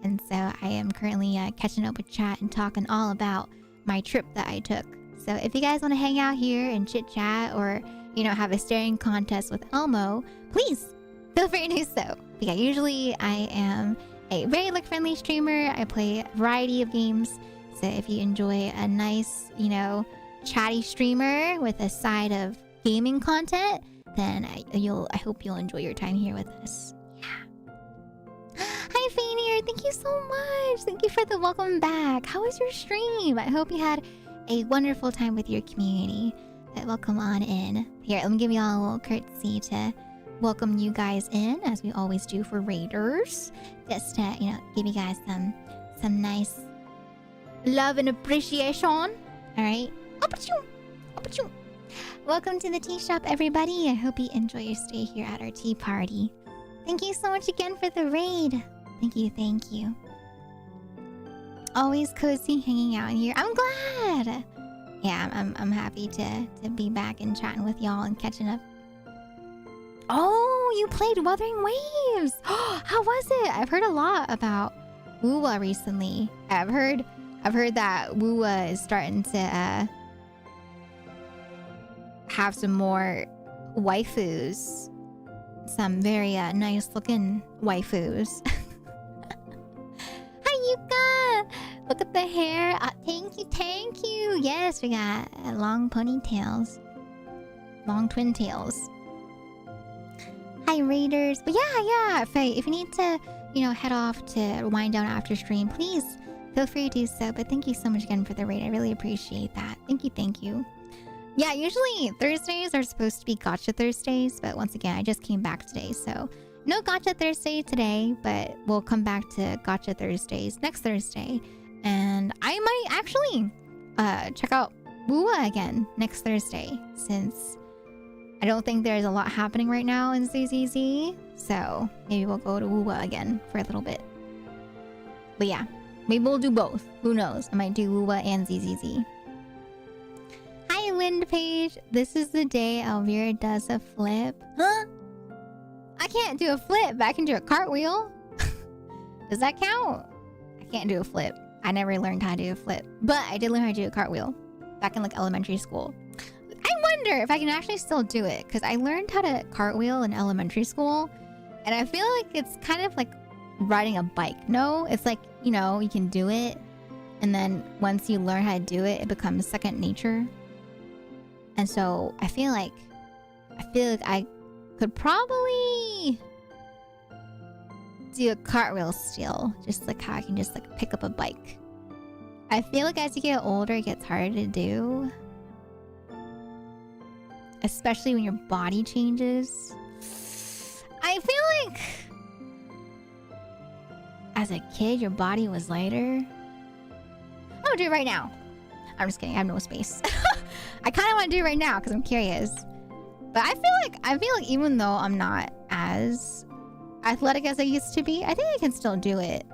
S1: And so I am currently catching up with chat and talking all about my trip that I took. So if you guys want to hang out here and chit chat, or you know, have a staring contest with Elmo, please feel free to do so. But yeah, usually I am a very look-friendly streamer. I play a variety of games. So if you enjoy a nice, you know, chatty streamer with a side of gaming content, then I hope you'll enjoy your time here with us. Yeah. Hi Fainier, thank you so much. Thank you for the welcome back. How was your stream? I hope you had a wonderful time with your community. But welcome on in. Here, let me give you all a little courtesy to welcome you guys in, as we always do for raiders. Just to, you know, give you guys some nice love and appreciation. All right. Welcome to the tea shop, everybody. I hope you enjoy your stay here at our tea party. Thank you so much again for the raid. Thank you. Always cozy hanging out here. I'm glad. Yeah, I'm happy to be back and chatting with y'all and catching up. Oh, you played Wuthering Waves. How was it? I've heard a lot about Wuwa recently. I've heard that Wuwa is starting to have some more waifus. Some very nice looking waifus. Hi Yuka! Look at the hair. Thank you. Yes, we got long ponytails. Long twin tails. Hi Raiders. But yeah, Faye, if you need to, you know, head off to wind down after stream, please feel free to do so. But thank you so much again for the raid. I really appreciate that. Thank you. Yeah, usually Thursdays are supposed to be Gotcha Thursdays, but once again, I just came back today, so no Gotcha Thursday today, but we'll come back to Gotcha Thursdays next Thursday. And I might actually check out Wuwa again next Thursday, since I don't think there's a lot happening right now in ZZZ, so maybe we'll go to Wuwa again for a little bit. But yeah, maybe we'll do both. Who knows? I might do Wuwa and ZZZ. Hi, Wind Page. This is the day Elvira does a flip. Huh? I can't do a flip, but I can do a cartwheel. Does that count? I can't do a flip. I never learned how to do a flip, but I did learn how to do a cartwheel back in like elementary school. I wonder if I can actually still do it, because I learned how to cartwheel in elementary school, and I feel like it's kind of like riding a bike. No, it's like, you know, you can do it. And then once you learn how to do it, it becomes second nature. And so I feel like I could probably do a cartwheel still. Just like how I can just like pick up a bike. I feel like as you get older, it gets harder to do. Especially when your body changes. I feel like as a kid, your body was lighter. I'm gonna do it right now. I'm just kidding. I have no space. I kind of want to do it right now because I'm curious. But I feel like even though I'm not as athletic as I used to be, I think I can still do it.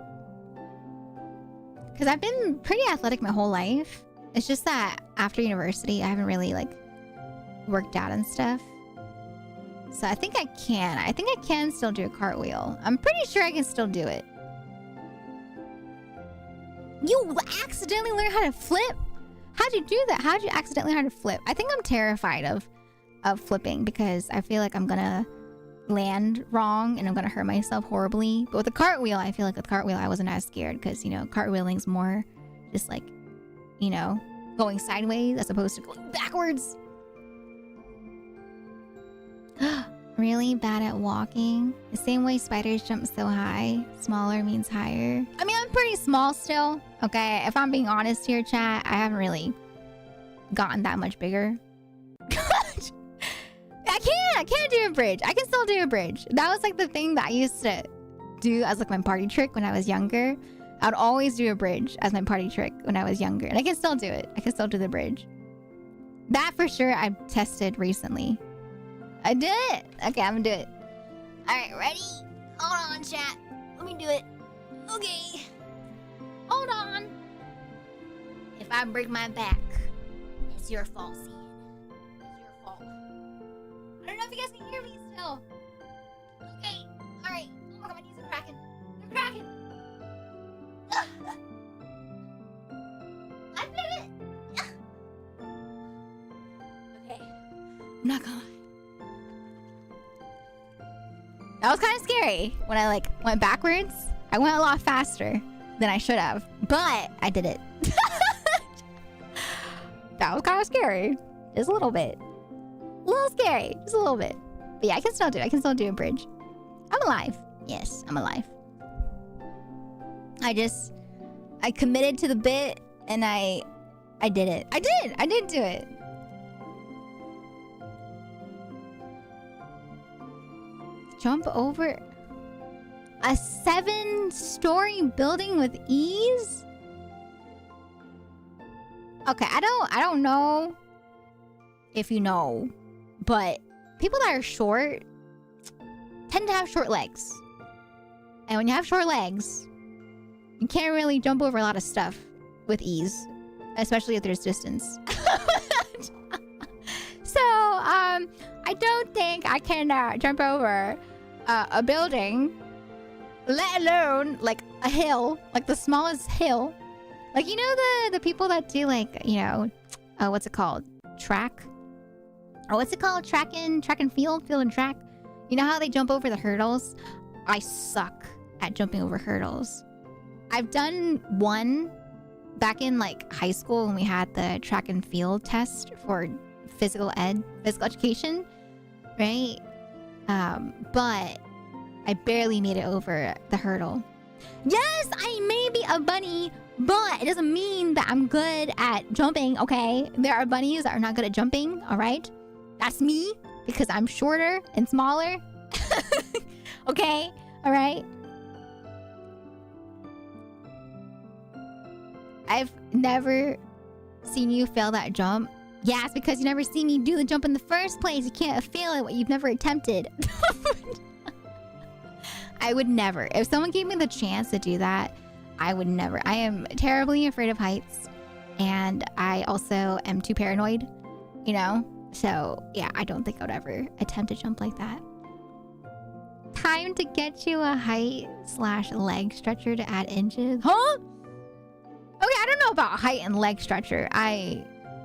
S1: Because I've been pretty athletic my whole life. It's just that after university, I haven't really like worked out and stuff. So I think I can. I think I can still do a cartwheel. I'm pretty sure I can still do it. You accidentally learn how to flip? How'd you do that? How'd you accidentally learn how to flip? I think I'm terrified of flipping because I feel like I'm gonna land wrong and I'm gonna hurt myself horribly. But with a cartwheel, I feel like with cartwheel, I wasn't as scared because, you know, cartwheeling's more just like, you know, going sideways as opposed to going backwards. Really bad at walking. The same way spiders jump so high. Smaller means higher. I mean, I'm pretty small still. Okay, if I'm being honest here, chat, I haven't really gotten that much bigger. I can't do a bridge. I can still do a bridge. That was like the thing that I used to do as like my party trick when I was younger. I'd always do a bridge as my party trick when I was younger. And I can still do it. I can still do the bridge. That for sure I've tested recently. I did it. Okay, I'm gonna do it. All right, ready? Hold on, chat. Let me do it. Okay. Hold on. If I break my back, it's your fault, Cian. It's your fault. I don't know if you guys can hear me still. Okay. All right. Oh my god, my knees are cracking. They're cracking. I did it. Okay. I'm not gonna lie. That was kind of scary when I like went backwards. I went a lot faster than I should have, but I did it. That was kind of scary. Just a little bit. A little scary. Just a little bit. But yeah, I can still do it. I can still do a bridge. I'm alive. Yes, I'm alive. I committed to the bit and I did it. I did do it. Jump over a 7-story building with ease? Okay, I don't know if you know, but people that are short tend to have short legs. And when you have short legs, you can't really jump over a lot of stuff with ease, especially if there's distance. So, I don't think I can jump over a building, let alone like a hill, like the smallest hill. Like, you know, the people that do like, you know, what's it called? Track? Or what's it called? Track and field and track. You know how they jump over the hurdles? I suck at jumping over hurdles. I've done one back in like high school when we had the track and field test for physical education, right? But I barely made it over the hurdle. Yes, I may be a bunny, but it doesn't mean that I'm good at jumping, okay? There are bunnies that are not good at jumping, all right? That's me, because I'm shorter and smaller. Okay, all right? I've never seen you fail that jump. Yeah, it's because you never see me do the jump in the first place. You can't fail at what you've never attempted. I would never. If someone gave me the chance to do that, I would never. I am terribly afraid of heights. And I also am too paranoid, you know? So, yeah, I don't think I would ever attempt to jump like that. Time to get you a height/leg stretcher to add inches. Huh? Okay, I don't know about height and leg stretcher. I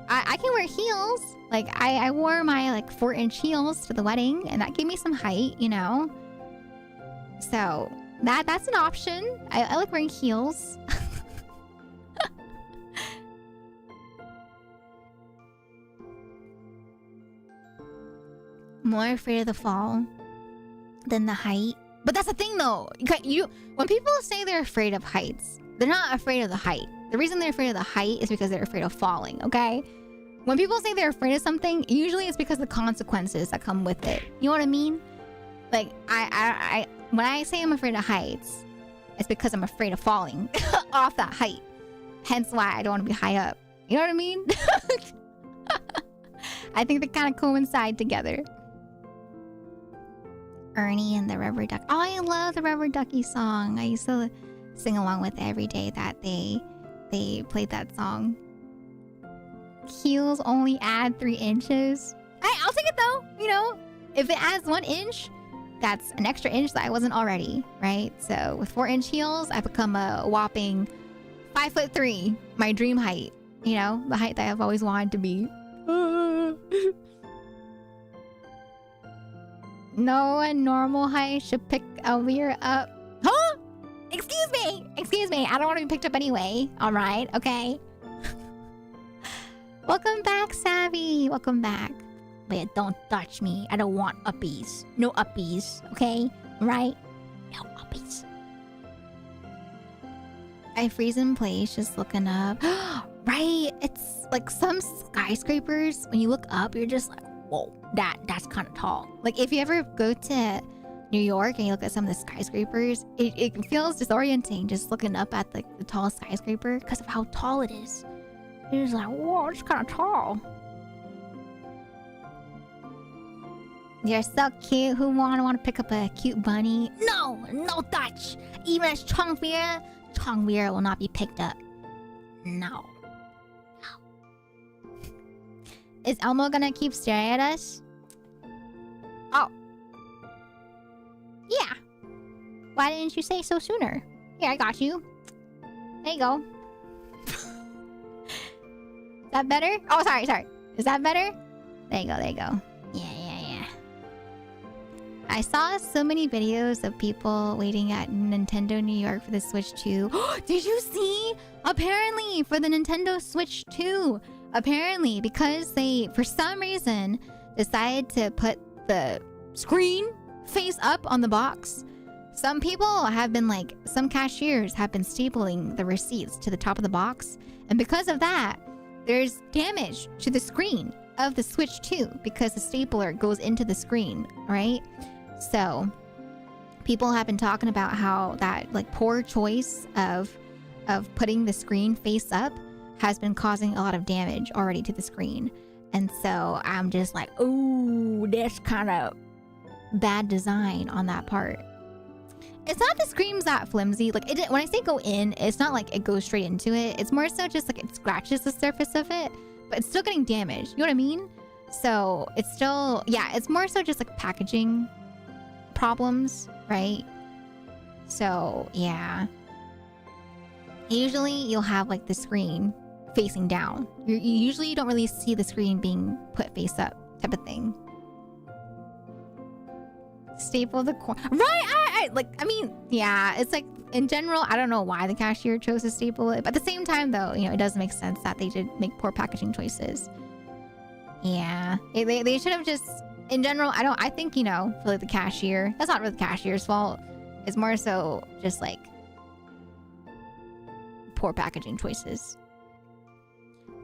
S1: can wear heels. Like, I wore my, like, 4-inch heels to the wedding, and that gave me some height, you know? So, That's an option. I like wearing heels. More afraid of the fall than the height. But that's the thing though. When people say they're afraid of heights, they're not afraid of the height. The reason they're afraid of the height is because they're afraid of falling, okay? When people say they're afraid of something, usually it's because of the consequences that come with it. You know what I mean? Like, when I say I'm afraid of heights, it's because I'm afraid of falling off that height. Hence why I don't want to be high up. You know what I mean? I think they kind of coincide together. Ernie and the Rubber Duck. Oh, I love the Rubber Ducky song. I used to sing along with it every day that they played that song. Heels only add 3 inches. I'll take it though. You know, if it adds 1 inch, that's an extra inch that I wasn't already, right? So with 4-inch heels, I become a whopping 5'3", my dream height. You know, the height that I've always wanted to be. No one normal height should pick a weir up. Huh? Excuse me. I don't want to be picked up anyway. All right. Okay. Welcome back, Savvy. Welcome back. But don't touch me. I don't want uppies. No uppies. Okay? Right? No uppies. I freeze in place just looking up. Right? It's like some skyscrapers, when you look up, you're just like, whoa, that's kind of tall. Like if you ever go to New York and you look at some of the skyscrapers, it feels disorienting just looking up at the tallest skyscraper because of how tall it is. You're just like, whoa, it's kind of tall. You're so cute. Who want to pick up a cute bunny? No touch. Even as Chongweir will not be picked up. No. Is Elmo gonna keep staring at us? Oh. Yeah. Why didn't you say so sooner? Here, I got you. There you go. Is that better? Oh, sorry. Is that better? There you go. Yeah. I saw so many videos of people waiting at Nintendo New York for the Switch 2. Did you see? Apparently, for the Nintendo Switch 2. Apparently, because they, for some reason, decided to put the screen face up on the box. Some people have been like, some cashiers have been stapling the receipts to the top of the box. And because of that, there's damage to the screen of the Switch 2 because the stapler goes into the screen, right? So people have been talking about how that like poor choice of putting the screen face up has been causing a lot of damage already to the screen. And so I'm just like, ooh, that's kind of bad design on that part. It's not the screen's that flimsy. Like when I say go in, it's not like it goes straight into it. It's more so just like it scratches the surface of it, but it's still getting damaged. You know what I mean? So it's still, yeah, it's more so just like packaging problems, right? So yeah. Usually you'll have like the screen facing down. You usually don't really see the screen being put face up type of thing. Staple the corner. Right, I mean, yeah, it's like in general, I don't know why the cashier chose to staple it, but at the same time though, you know, it does make sense that they did make poor packaging choices. Yeah, they should have just, in general, I think, you know, for like the cashier, that's not really the cashier's fault. It's more so just like poor packaging choices.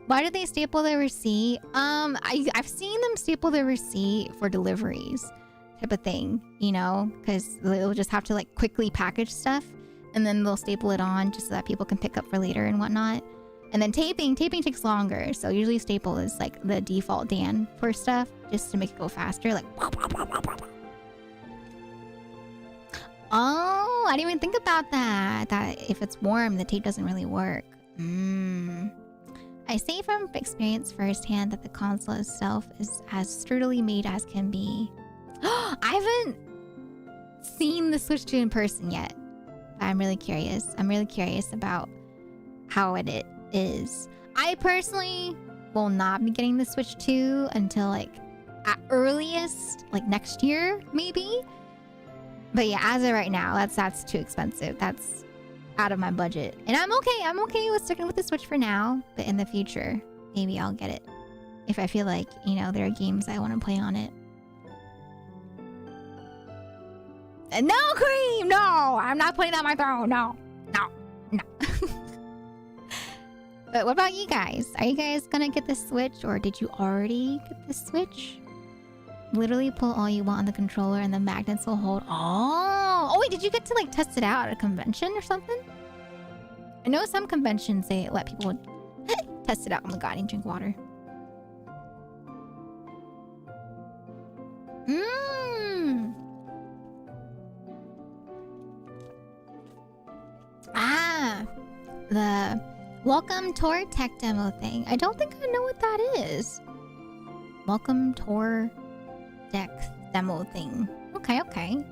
S1: Why did they staple the receipt? I've seen them staple the receipt for deliveries type of thing, you know, because they'll just have to like quickly package stuff and then they'll staple it on just so that people can pick up for later and whatnot. And then taping takes longer, so usually staple is like the default Dan for stuff just to make it go faster, like oh, I didn't even think about that if it's warm the tape doesn't really work. I say from experience firsthand that the console itself is as sturdily made as can be. I haven't seen the Switch 2 in person yet. I'm really curious. I'm really curious about how it is. I personally will not be getting the Switch 2 until like at earliest like next year maybe. But yeah, as of right now, that's too expensive. That's out of my budget. And I'm okay. I'm okay with sticking with the Switch for now. But in the future, maybe I'll get it. If I feel like, you know, there are games I want to play on it. And no, Cream! No! I'm not putting on my throne. No. No. No. But what about you guys? Are you guys gonna get the Switch? Or did you already get the Switch? Literally pull all you want on the controller and the magnets will hold. Oh, wait, did you get to like test it out at a convention or something? I know some conventions they let people test it out. Oh my god, I need to drink water. Mmm. Ah, the Welcome Tour Tech Demo thing. I don't think I know what that is. Welcome Tour Tech Demo thing. Okay, okay.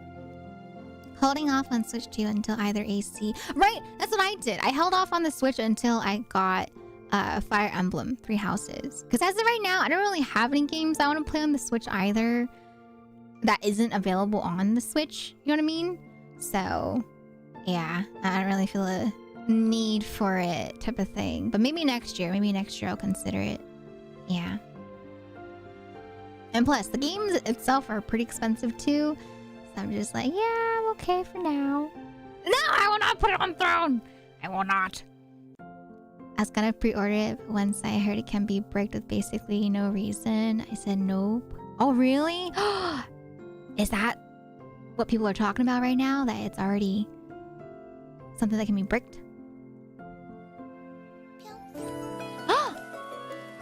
S1: Holding off on Switch 2 until either AC. Right, that's what I did. I held off on the Switch until I got Fire Emblem 3 Houses. Because as of right now, I don't really have any games I want to play on the Switch either that isn't available on the Switch. You know what I mean? So, yeah, I don't really feel a need for it type of thing. But maybe next year. Maybe next year I'll consider it. Yeah. And plus, the games itself are pretty expensive too. So I'm just like, yeah, I'm okay for now. No, I will not put it on throne. I will not. I was gonna pre-order it, but once I heard it can be bricked with basically no reason, I said nope. Oh, really? Is that what people are talking about right now? That it's already something that can be bricked?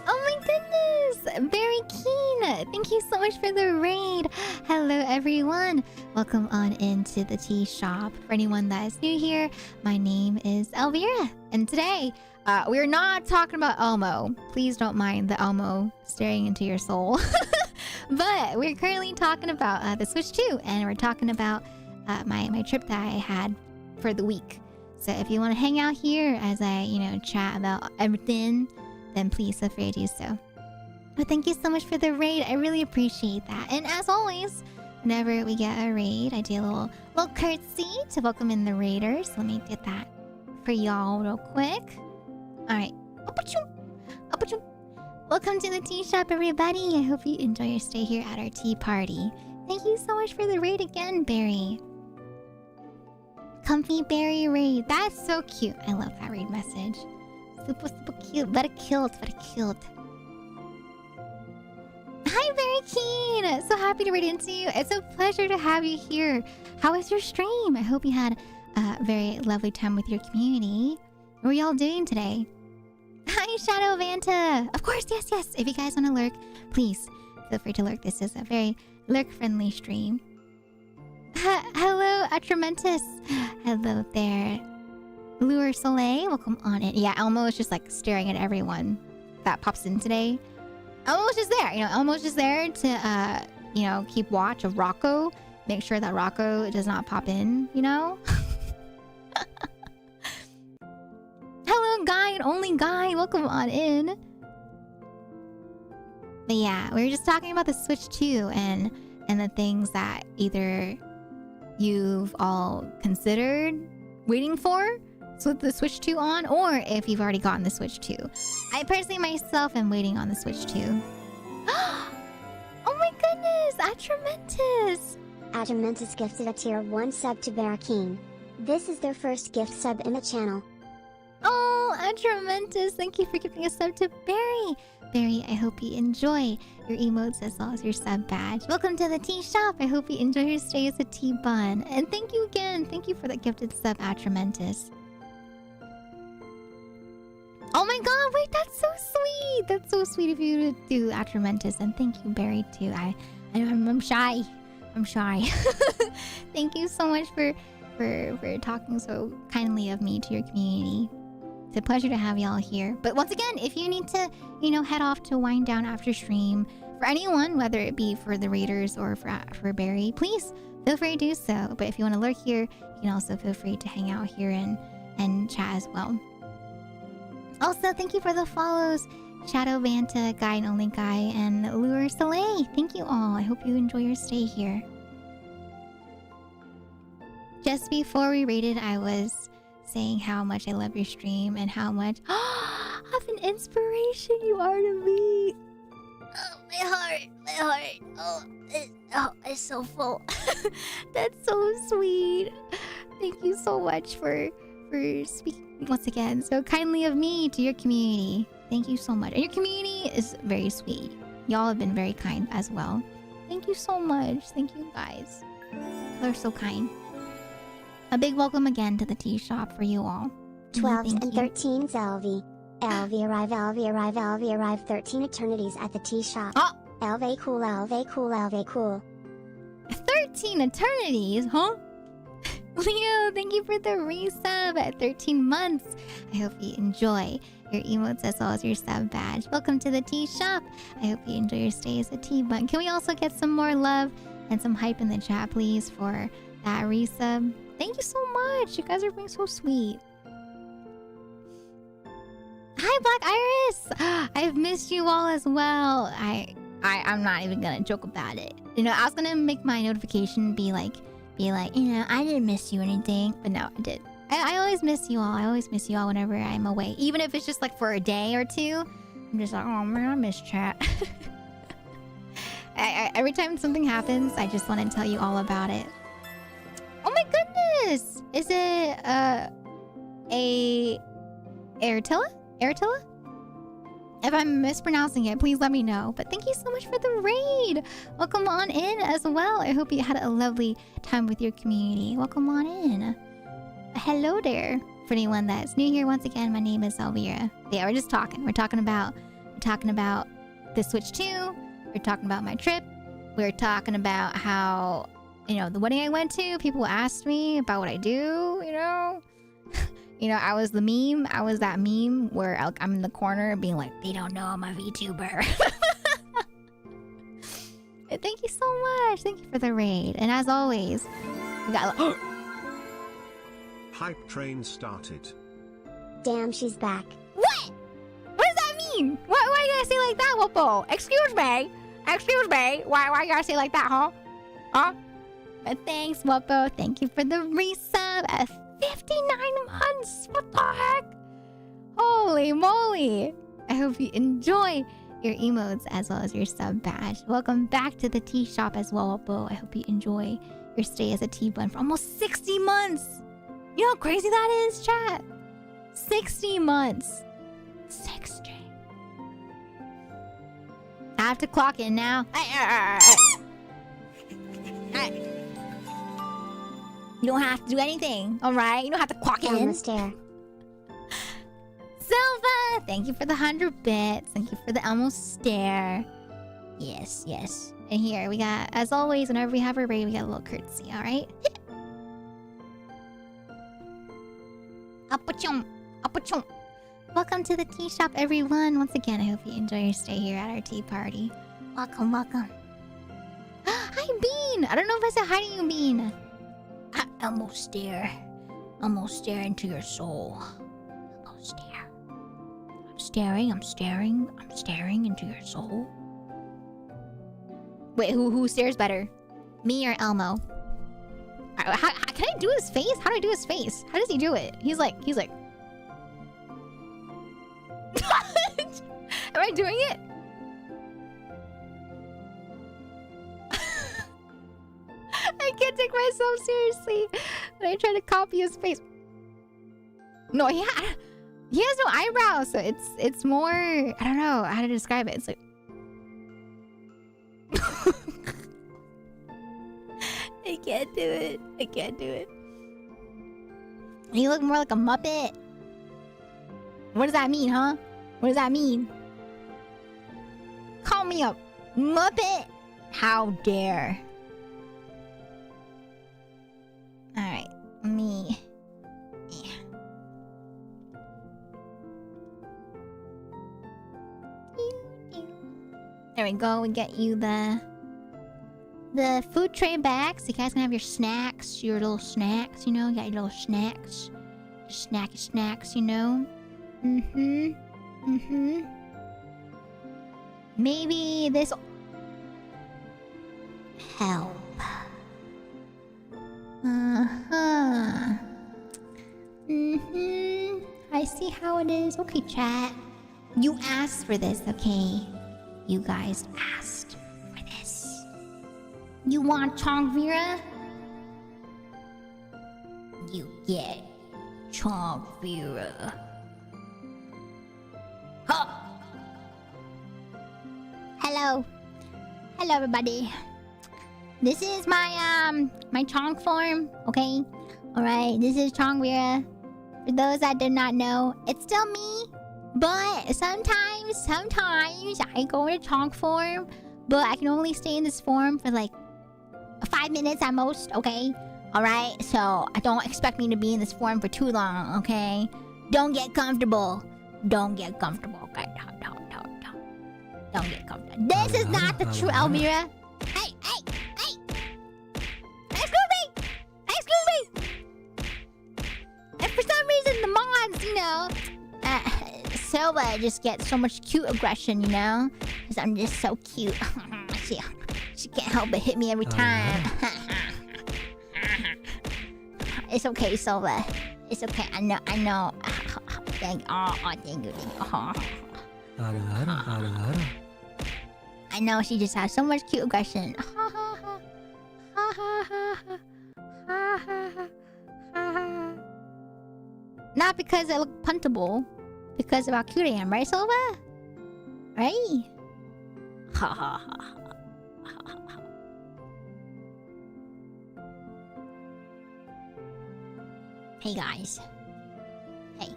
S1: Oh my goodness! Very keen! Thank you so much for the raid! Hello everyone! Welcome on into the tea shop. For anyone that is new here, my name is Elvira. And today, we're not talking about Elmo. Please don't mind the Elmo staring into your soul. But we're currently talking about the Switch 2. And we're talking about my trip that I had for the week. So if you want to hang out here as I, you know, chat about everything, then please feel free to do so. But thank you so much for the raid. I really appreciate that. And as always, whenever we get a raid, I do a little curtsy to welcome in the raiders. Let me get that for y'all real quick. Alright. Welcome to the tea shop, everybody. I hope you enjoy your stay here at our tea party. Thank you so much for the raid again, Barry. Comfy Berry raid. That's so cute. I love that raid message. Super, super cute. Very cute. Very cute. Hi, Very Keen. So happy to raid into you. It's a pleasure to have you here. How was your stream? I hope you had a very lovely time with your community. What are y'all doing today? Hi, Shadow Vanta. Of course, yes, yes. If you guys want to lurk, please feel free to lurk. This is a very lurk-friendly stream. Hello, Atramentus. Hello there. Lure Soleil, welcome on in. Yeah, Elmo is just like staring at everyone that pops in today. Elmo's just there, you know, Elmo's just there to, you know, keep watch of Rocco. Make sure that Rocco does not pop in, you know? Hello, Guy and only Guy, welcome on in. But yeah, we were just talking about the Switch 2 and the things that either you've all considered waiting for with the Switch 2 on, or if you've already gotten the Switch 2. I personally myself am waiting on the Switch 2. Oh my goodness! Atramentus!
S2: Atramentus gifted a tier 1 sub to Barakeen. This is their first gift sub in the channel.
S1: Oh, Atramentus, thank you for giving a sub to Barry. Barry, I hope you enjoy your emotes as well as your sub badge. Welcome to the tea shop. I hope you enjoy your stay as a tea bun. And thank you again. Thank you for that gifted sub, Atramentus. Oh my god, wait, that's so sweet. That's so sweet of you to do, Atramentus. And thank you, Barry, too. I'm shy. I'm shy. Thank you so much for talking so kindly of me to your community. It's a pleasure to have y'all here. But once again, if you need to, you know, head off to wind down after stream, for anyone, whether it be for the raiders or for Barry, please feel free to do so. But if you want to lurk here, you can also feel free to hang out here and chat as well. Also, thank you for the follows, Shadow Vanta, Guy and Only Guy, and Lure Soleil. Thank you all. I hope you enjoy your stay here. Just before we rated, I was saying how much I love your stream and how much of an inspiration you are to me. Oh, my heart. Oh, it's so full. That's so sweet. Thank you so much for speaking once again so kindly of me to your community. Thank you so much. And your community is very sweet. Y'all have been very kind as well. Thank you so much. Thank you guys. You're so kind. A big welcome again to the tea shop for you all.
S2: 12s and
S1: you.
S2: 13s, LV. LV arrive, 13 eternities at the tea shop.
S1: Oh!
S2: LV cool.
S1: 13 eternities, huh? Leo, thank you for the resub at 13 months. I hope you enjoy your emotes as well as your sub badge. Welcome to the tea shop. I hope you enjoy your stay as a tea bun. Can we also get some more love and some hype in the chat, please, for that resub? Thank you so much. You guys are being so sweet. Hi, Black Iris. I've missed you all as well. I'm not even gonna joke about it. You know, I was gonna make my notification be like, you know, I didn't miss you or anything, but no, I did. I always miss you all. I always miss you all whenever I'm away, even if it's just like for a day or two. I'm just like, oh man, I miss chat. Every time something happens, I just want to tell you all about it. Oh my goodness! Is it a Airtilla? If I'm mispronouncing it, please let me know. But thank you so much for the raid. Welcome on in as well. I hope you had a lovely time with your community. Welcome on in. Hello there. For anyone that's new here, once again, my name is Elvira. Yeah, we're just talking. We're talking about the Switch 2. We're talking about my trip. We're talking about how, you know, the wedding I went to, people asked me about what I do, you know. You know, I was the meme. I was that meme where I'm in the corner being like, they don't know I'm a VTuber. Thank you so much. Thank you for the raid. And as always, we got...
S3: Hype train started.
S2: Damn, she's back.
S1: What? What does that mean? Why you gotta say like that, Whoopo? Excuse me. Why you gotta say like that, huh? But thanks, Whoopo. Thank you for the resub at 59 months. What the heck? Holy moly. I hope you enjoy your emotes as well as your sub badge. Welcome back to the tea shop as well, Whoopo. I hope you enjoy your stay as a tea bun for almost 60 months. You know how crazy that is, chat? 60 months. 60. I have to clock in now. You don't have to do anything, alright? You don't have to clock in.
S2: Elmo stare.
S1: Silva, thank you for the 100 bits. Thank you for the Elmo stare. Yes. And here, we got, as always, whenever we have a raid, we got a little courtesy, alright? Apachum. Welcome to the tea shop, everyone. Once again, I hope you enjoy your stay here at our tea party. Welcome. Hi, Bean. I don't know if I said hi to you, Bean. Elmo stare into your soul. Elmo stare. I'm staring into your soul. Wait, who stares better? Me or Elmo? Can I do his face? How do I do his face? How does he do it? He's like... Am I doing it? I can't take myself seriously when I try to copy his face. No, he has no eyebrows, so it's more... I don't know how to describe it. It's like... I can't do it. You look more like a Muppet. What does that mean, huh? What does that mean? Call me a Muppet? How dare. Alright, me. Yeah. There we go, we get you the food tray bags. You guys can have your snacks, your little snacks, you know? You got your little snacks. Your snacky snacks, you know? Maybe this... Help. see how it is. Okay, chat. You asked for this, okay? You guys asked for this. You want Chongvira? You get Chongvira. Huh. Hello. Hello, everybody. This is my my Chong form, okay? Alright, this is Chongvira. For those that do not know, it's still me. But sometimes I go into Chong form. But I can only stay in this form for like 5 minutes at most, okay? Alright, so don't expect me to be in this form for too long, okay? Don't get comfortable. Don't get comfortable, okay? Don't get comfortable. This is not the true Elvira. Hey! Excuse me! And for some reason, the mods, you know, Silva just gets so much cute aggression, you know? Because I'm just so cute. she can't help but hit me every time. It's okay, Silva. It's okay. I know. Thank you. I know she just has so much cute aggression. Not because I look puntable, because of how cute I am, right, Silva? Right? Hey guys. Hey.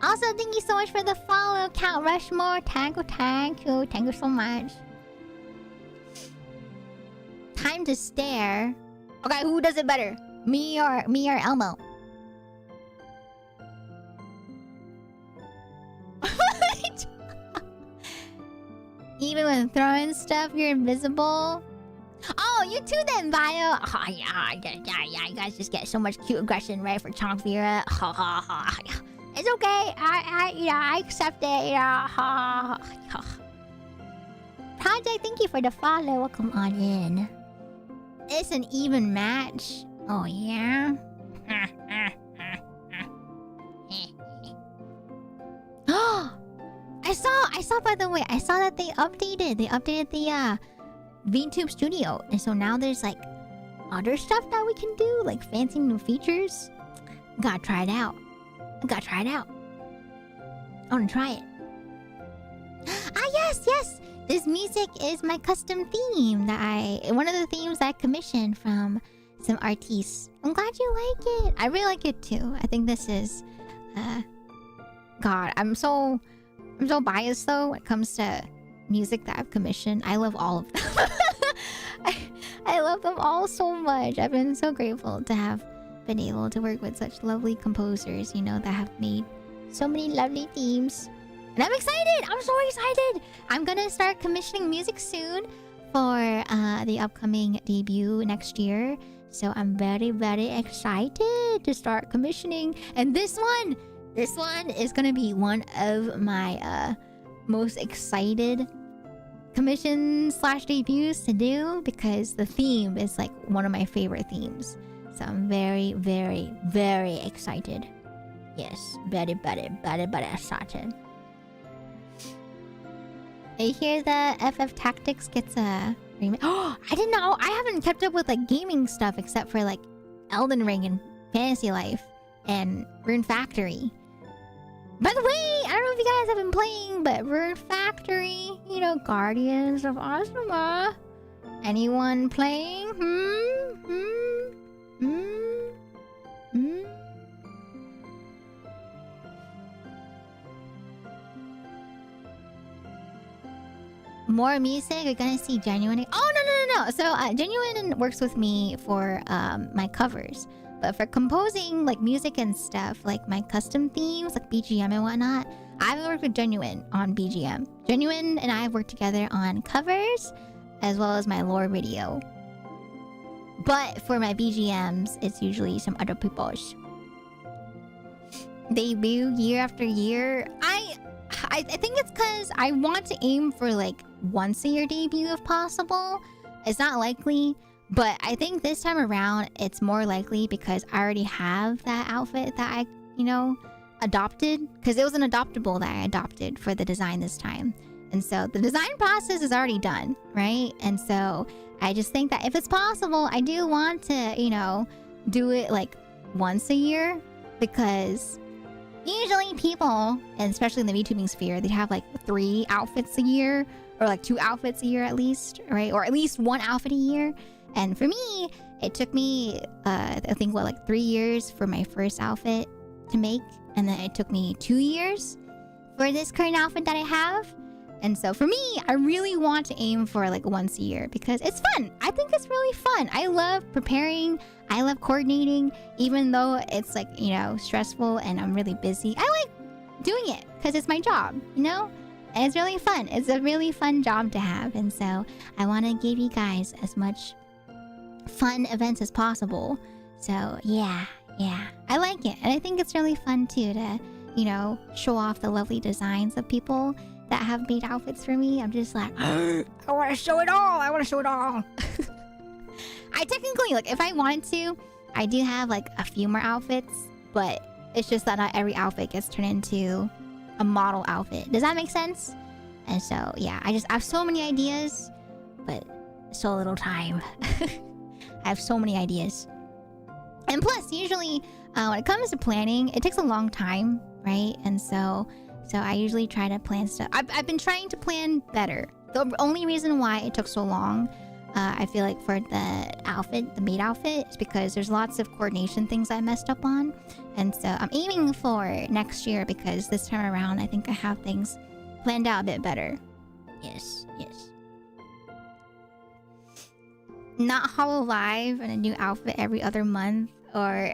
S1: Also, thank you so much for the follow, Count Rushmore. Thank you. Thank you so much. Time to stare. Okay, who does it better? Me or Elmo? Even when throwing stuff, you're invisible. Oh, you too then, Bio. Oh, yeah. You guys just get so much cute aggression, right? For Chongvira. It's okay. I accept it. Project, thank you for the follow. Welcome on in. It's an even match. Oh yeah. I saw by the way, I saw that they updated the VTube Studio. And so now there's like other stuff that we can do, like fancy new features. Gotta try it out. I wanna try it. Yes. This music is my custom theme one of the themes that I commissioned from some artists. I'm glad you like it. I really like it too. I think this is God, I'm so biased though when it comes to music that I've commissioned. I love all of them. I love them all so much. I've been so grateful to have been able to work with such lovely composers, you know, that have made so many lovely themes. And I'm excited! I'm so excited! I'm gonna start commissioning music soon for the upcoming debut next year. So I'm very, very excited to start commissioning. And this one is gonna be one of my most excited commissions / debuts to do, because the theme is like one of my favorite themes. So I'm very, very, very excited. Yes, very excited. I hear the FF Tactics gets a remake. Oh, I didn't know. I haven't kept up with like gaming stuff except for like Elden Ring and Fantasy Life and Rune Factory. By the way, I don't know if you guys have been playing, but Rune Factory, you know, Guardians of Ozma. Anyone playing? More music? We're gonna see Genuine. Oh, no. So Genuine works with me for my covers. But for composing like music and stuff, like my custom themes, like BGM and whatnot, I've worked with Genuine on BGM. Genuine and I have worked together on covers, as well as my lore video. But for my BGMs, it's usually some other people's. Debut year after year. I think it's because I want to aim for like once a year debut if possible. It's not likely, but I think this time around it's more likely because I already have that outfit that adopted, because it was an adoptable that I adopted for the design this time. And so the design process is already done, right? And so I just think that if it's possible, I do want to, you know, do it like once a year, because usually people, and especially in the VTubing sphere, they have like 3 outfits a year, or like 2 outfits a year at least, right? Or at least 1 outfit a year. And for me, it took me, I think, what, like 3 years for my first outfit to make. And then it took me 2 years for this current outfit that I have. And so for me, I really want to aim for like once a year because it's fun. I think it's really fun. I love preparing. I love coordinating, even though it's like, you know, stressful and I'm really busy. I like doing it because it's my job, you know? And it's really fun. It's a really fun job to have. And so I want to give you guys as much fun events as possible. So yeah, I like it. And I think it's really fun too to, you know, show off the lovely designs of people that have made outfits for me. I'm just like, I want to show it all. I technically, like, if I wanted to, I do have like a few more outfits, but it's just that not every outfit gets turned into a model outfit. Does that make sense? And so, yeah, I have so many ideas, but so little time. I have so many ideas. And plus, usually, when it comes to planning, it takes a long time, right? And so I usually try to plan stuff. I've been trying to plan better. The only reason why it took so long, I feel like for the maid outfit, is because there's lots of coordination things I messed up on. And so I'm aiming for next year because this time around, I think I have things planned out a bit better. Yes. Not Hololive and a new outfit every other month, or...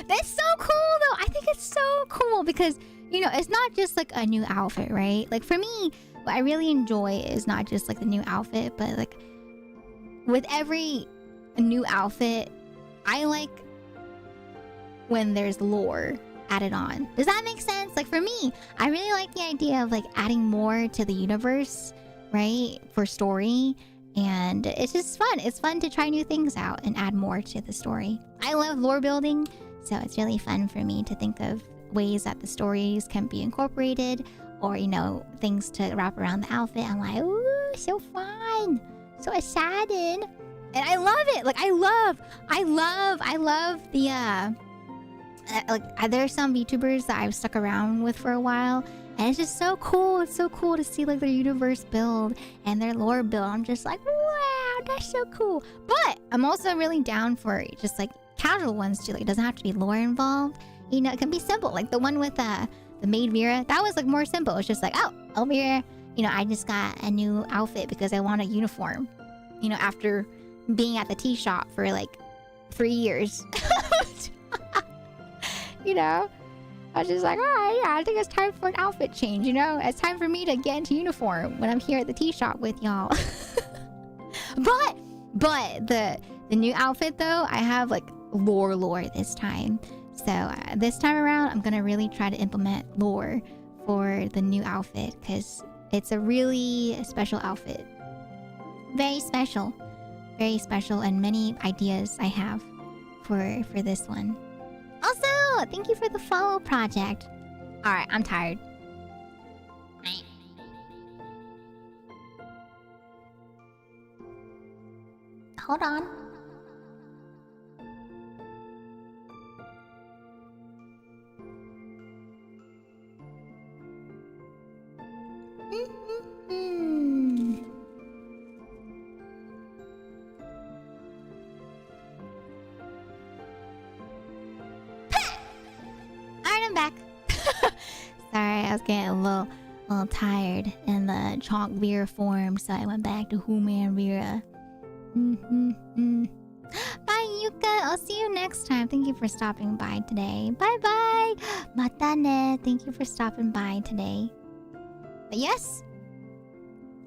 S1: That's so cool though. I think it's so cool because, you know, it's not just like a new outfit, right? Like for me, what I really enjoy is not just like the new outfit, but like with every new outfit, I like when there's lore added on. Does that make sense? Like for me, I really like the idea of like adding more to the universe, right? For story. And it's just fun. It's fun to try new things out and add more to the story. I love lore building, so it's really fun for me to think of ways that the stories can be incorporated, or, you know, things to wrap around the outfit. I'm like, ooh, so fun, so excited. And I love it. Like I love the like there's some VTubers that I've stuck around with for a while, and it's just so cool. It's so cool to see like their universe build and their lore build. I'm just like, wow, that's so cool. But I'm also really down for just like casual ones too. Like it doesn't have to be lore involved. You know, it can be simple. Like the one with the maid Vera, that was like more simple. It's just like, oh, over here, you know, I just got a new outfit because I want a uniform. You know, after being at the tea shop for like 3 years. You know, I was just like, all right, yeah, I think it's time for an outfit change, you know? It's time for me to get into uniform when I'm here at the tea shop with y'all. But the new outfit, though, I have, like, lore this time. So this time around, I'm going to really try to implement lore for the new outfit because it's a really special outfit. Very special. Very special, and many ideas I have for this one. Also, thank you for the follow project. Alright, I'm tired. Hold on. Alright, I'm back. Sorry, I was getting a little tired in the chalk Vera form, so I went back to Human Vera. Bye, Yuka. I'll see you next time. Thank you for stopping by today. Bye bye. Mata ne. Thank you for stopping by today. But yes,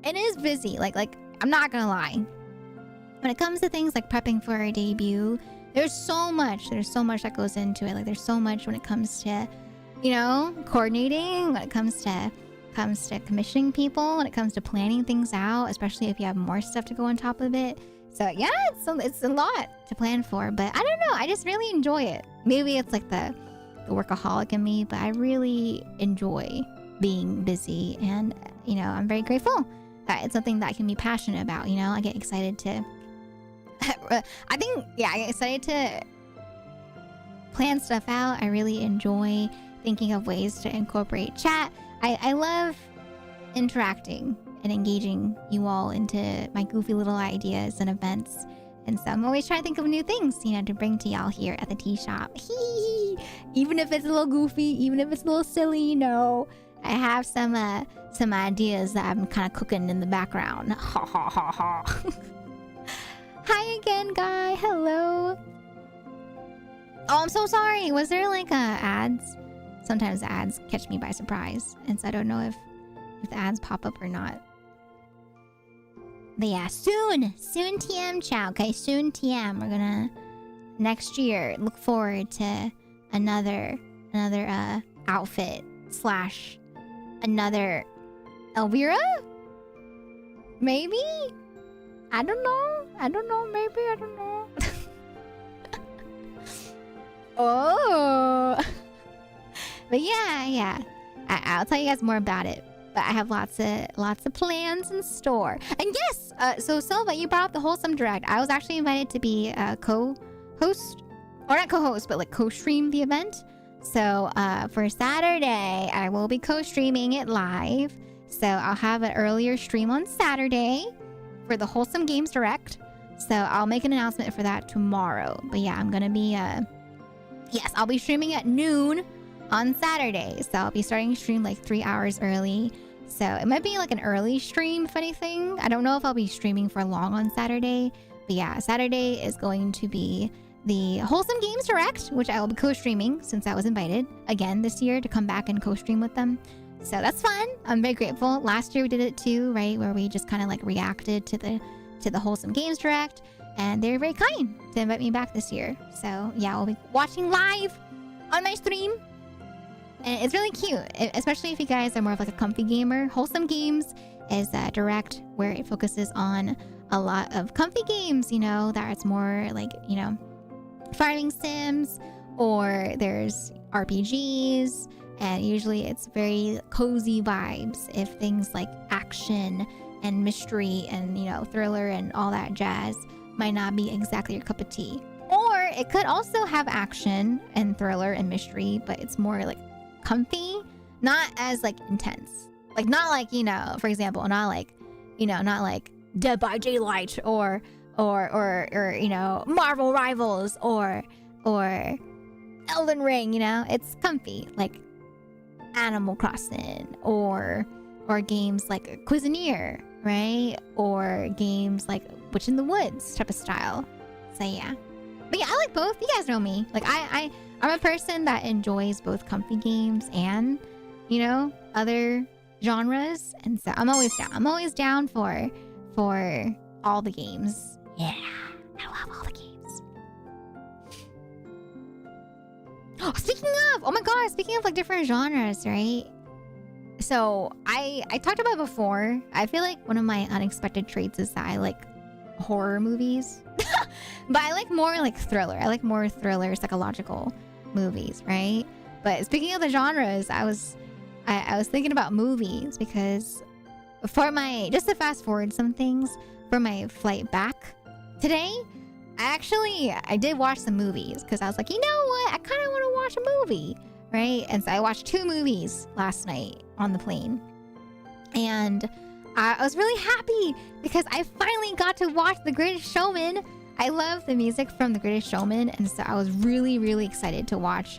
S1: it is busy. Like I'm not gonna lie. When it comes to things like prepping for a debut, there's so much that goes into it. Like there's so much when it comes to, you know, coordinating, when it comes to commissioning people, when it comes to planning things out, especially if you have more stuff to go on top of it. So yeah, it's a lot to plan for, but I don't know, I just really enjoy it. Maybe it's like the the workaholic in me, but I really enjoy being busy, and you know, I'm very grateful that it's something that I can be passionate about. You know, I get excited to I get excited to plan stuff out. I really enjoy thinking of ways to incorporate chat. I love interacting and engaging you all into my goofy little ideas and events. And so I'm always trying to think of new things, you know, to bring to y'all here at the tea shop. Even if it's a little goofy, even if it's a little silly, you know, I have some ideas that I'm kind of cooking in the background. Ha ha ha ha. Hi again, guy. Hello. Oh, I'm so sorry. Was there like ads? Sometimes the ads catch me by surprise, and so I don't know if the ads pop up or not. But yeah, soon TM chow. Okay, soon TM. We're gonna next year look forward to another outfit / another Elvira? Maybe? I don't know. Maybe, I don't know. Oh. But yeah. I'll tell you guys more about it. But I have lots of plans in store. And yes, so Silva, you brought up the Wholesome Direct. I was actually invited to be a co-host, or not co-host, but like co-stream the event. So for Saturday, I will be co-streaming it live. So I'll have an earlier stream on Saturday for the Wholesome Games Direct. So I'll make an announcement for that tomorrow. But yeah, I'm gonna be I'll be streaming at noon on Saturday. So I'll be starting to stream like 3 hours early. So it might be like an early stream, if anything. I don't know if I'll be streaming for long on Saturday. But yeah, Saturday is going to be the Wholesome Games Direct, which I will be co-streaming since I was invited again this year to come back and co-stream with them. So that's fun. I'm very grateful. Last year we did it too, right? Where we just kind of like reacted to the Wholesome Games Direct. And they're very kind to invite me back this year. So yeah, we'll be watching live on my stream. And it's really cute, especially if you guys are more of like a comfy gamer. Wholesome Games is a direct where it focuses on a lot of comfy games, you know, that it's more like, you know, farming sims, or there's RPGs, and usually it's very cozy vibes if things like action and mystery and, you know, thriller and all that jazz might not be exactly your cup of tea. Or it could also have action and thriller and mystery, but it's more like comfy, not as like intense. Like not like, you know, for example, not like Dead by Daylight or you know, Marvel Rivals or Elden Ring, you know. It's comfy, like Animal Crossing or games like Cuisinier, right? Or games like Witch in the Woods type of style. So yeah. But yeah, I like both. You guys know me. Like I'm a person that enjoys both comfy games and, you know, other genres. And so I'm always down. I'm always down for all the games. Yeah. I love all the games. Oh, speaking of like different genres, right? So I talked about it before. I feel like one of my unexpected traits is that I like horror movies. But I like more like thriller. I like more thriller, psychological movies, right? But speaking of the genres, I was thinking about movies because for my, just to fast forward some things, for my flight back today, I did watch some movies because I was like, you know what? I kind of want to watch a movie, right? And so I watched 2 movies last night on the plane. And I was really happy because I finally got to watch The Greatest Showman. I love the music from The Greatest Showman, and so I was really, really excited to watch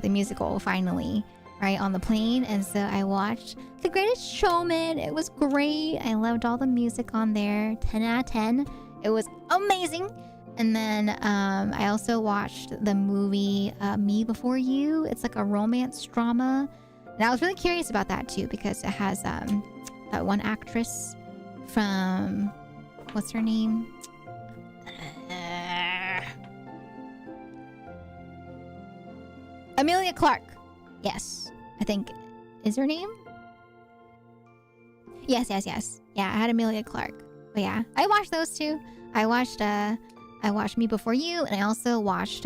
S1: the musical finally, right, on the plane. And so I watched The Greatest Showman. It was great. I loved all the music on there. 10 out of 10. It was amazing. And then I also watched the movie Me Before You. It's like a romance drama. And I was really curious about that too because it has that one actress from, what's her name? Amelia Clark. Yes, I think is her name. Yes. Yeah, I had Amelia Clark. But yeah, I watched those two. I watched Me Before You, and I also watched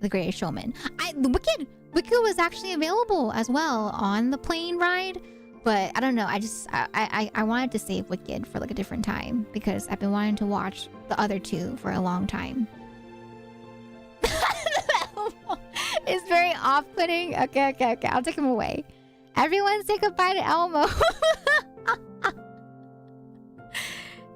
S1: The Greatest Showman. Wicked was actually available as well on the plane ride, but I don't know. I wanted to save Wicked for like a different time because I've been wanting to watch the other two for a long time. It's very off-putting. Okay. I'll take him away. Everyone say goodbye to Elmo.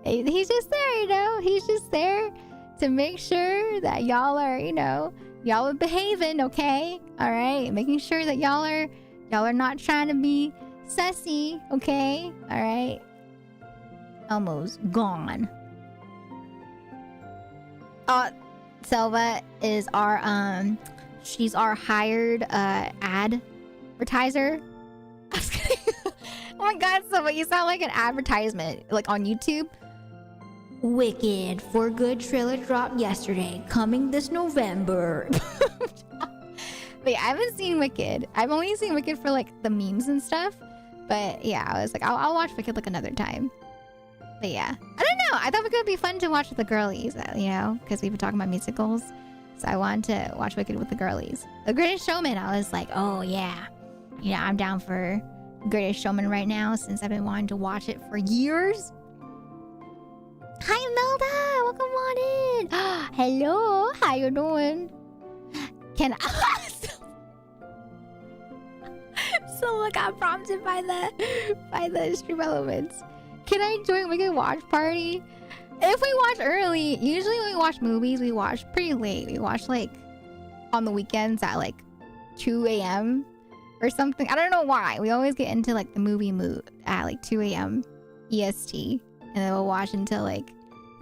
S1: He's just there, you know. He's just there to make sure that y'all are, you know, y'all are behaving, okay? All right, making sure that y'all are not trying to be sussy, okay? All right. Elmo's gone. Selva is our she's our hired advertiser. I was kidding. Oh my god, Selva, you sound like an advertisement, like on YouTube. Wicked for Good trailer dropped yesterday, coming this November. But yeah, I haven't seen Wicked. I've only seen Wicked for like the memes and stuff. But yeah, I was like, I'll watch Wicked like another time. But yeah, I don't know. I thought Wicked would be fun to watch with the girlies, you know, because we've been talking about musicals. So I wanted to watch Wicked with the girlies. The Greatest Showman, I was like, oh yeah, you know, I'm down for Greatest Showman right now since I've been wanting to watch it for years. Hi Melda, welcome on in. Hello, how you doing? Can I? So look, I'm prompted by the stream elements. Can I join Wicked watch party? If we watch early, usually when we watch movies, we watch pretty late. We watch like on the weekends at like 2 a.m. or something. I don't know why. We always get into like the movie mood at like 2 a.m. EST. And then we'll watch until like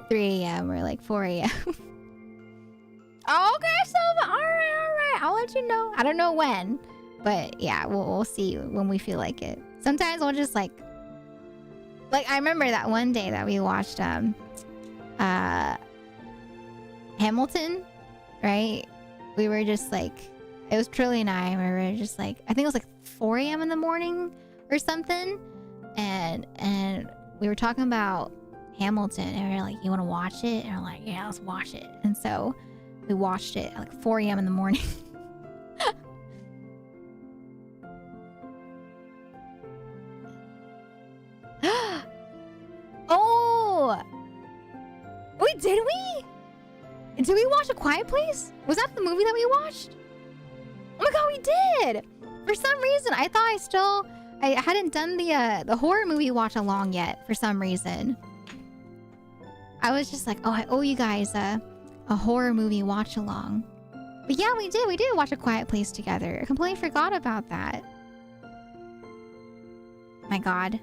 S1: 3 a.m. or like 4 a.m. Okay, Silva. All right. I'll let you know. I don't know when. But yeah, we'll see when we feel like it. Sometimes we'll just like I remember that one day that we watched Hamilton, right? We were just like, it was Trilly and I, and we were just like, I think it was like 4 a.m. in the morning or something. And we were talking about Hamilton, and we were like, you want to watch it? And we're like, yeah, let's watch it. And so we watched it at like 4 a.m. in the morning. Oh! Wait, did we? Did we watch A Quiet Place? Was that the movie that we watched? Oh my god, we did! For some reason, I thought I hadn't done the horror movie watch along yet for some reason. I was just like, oh, I owe you guys a horror movie watch along. But yeah, we did watch A Quiet Place together. I completely forgot about that. My god.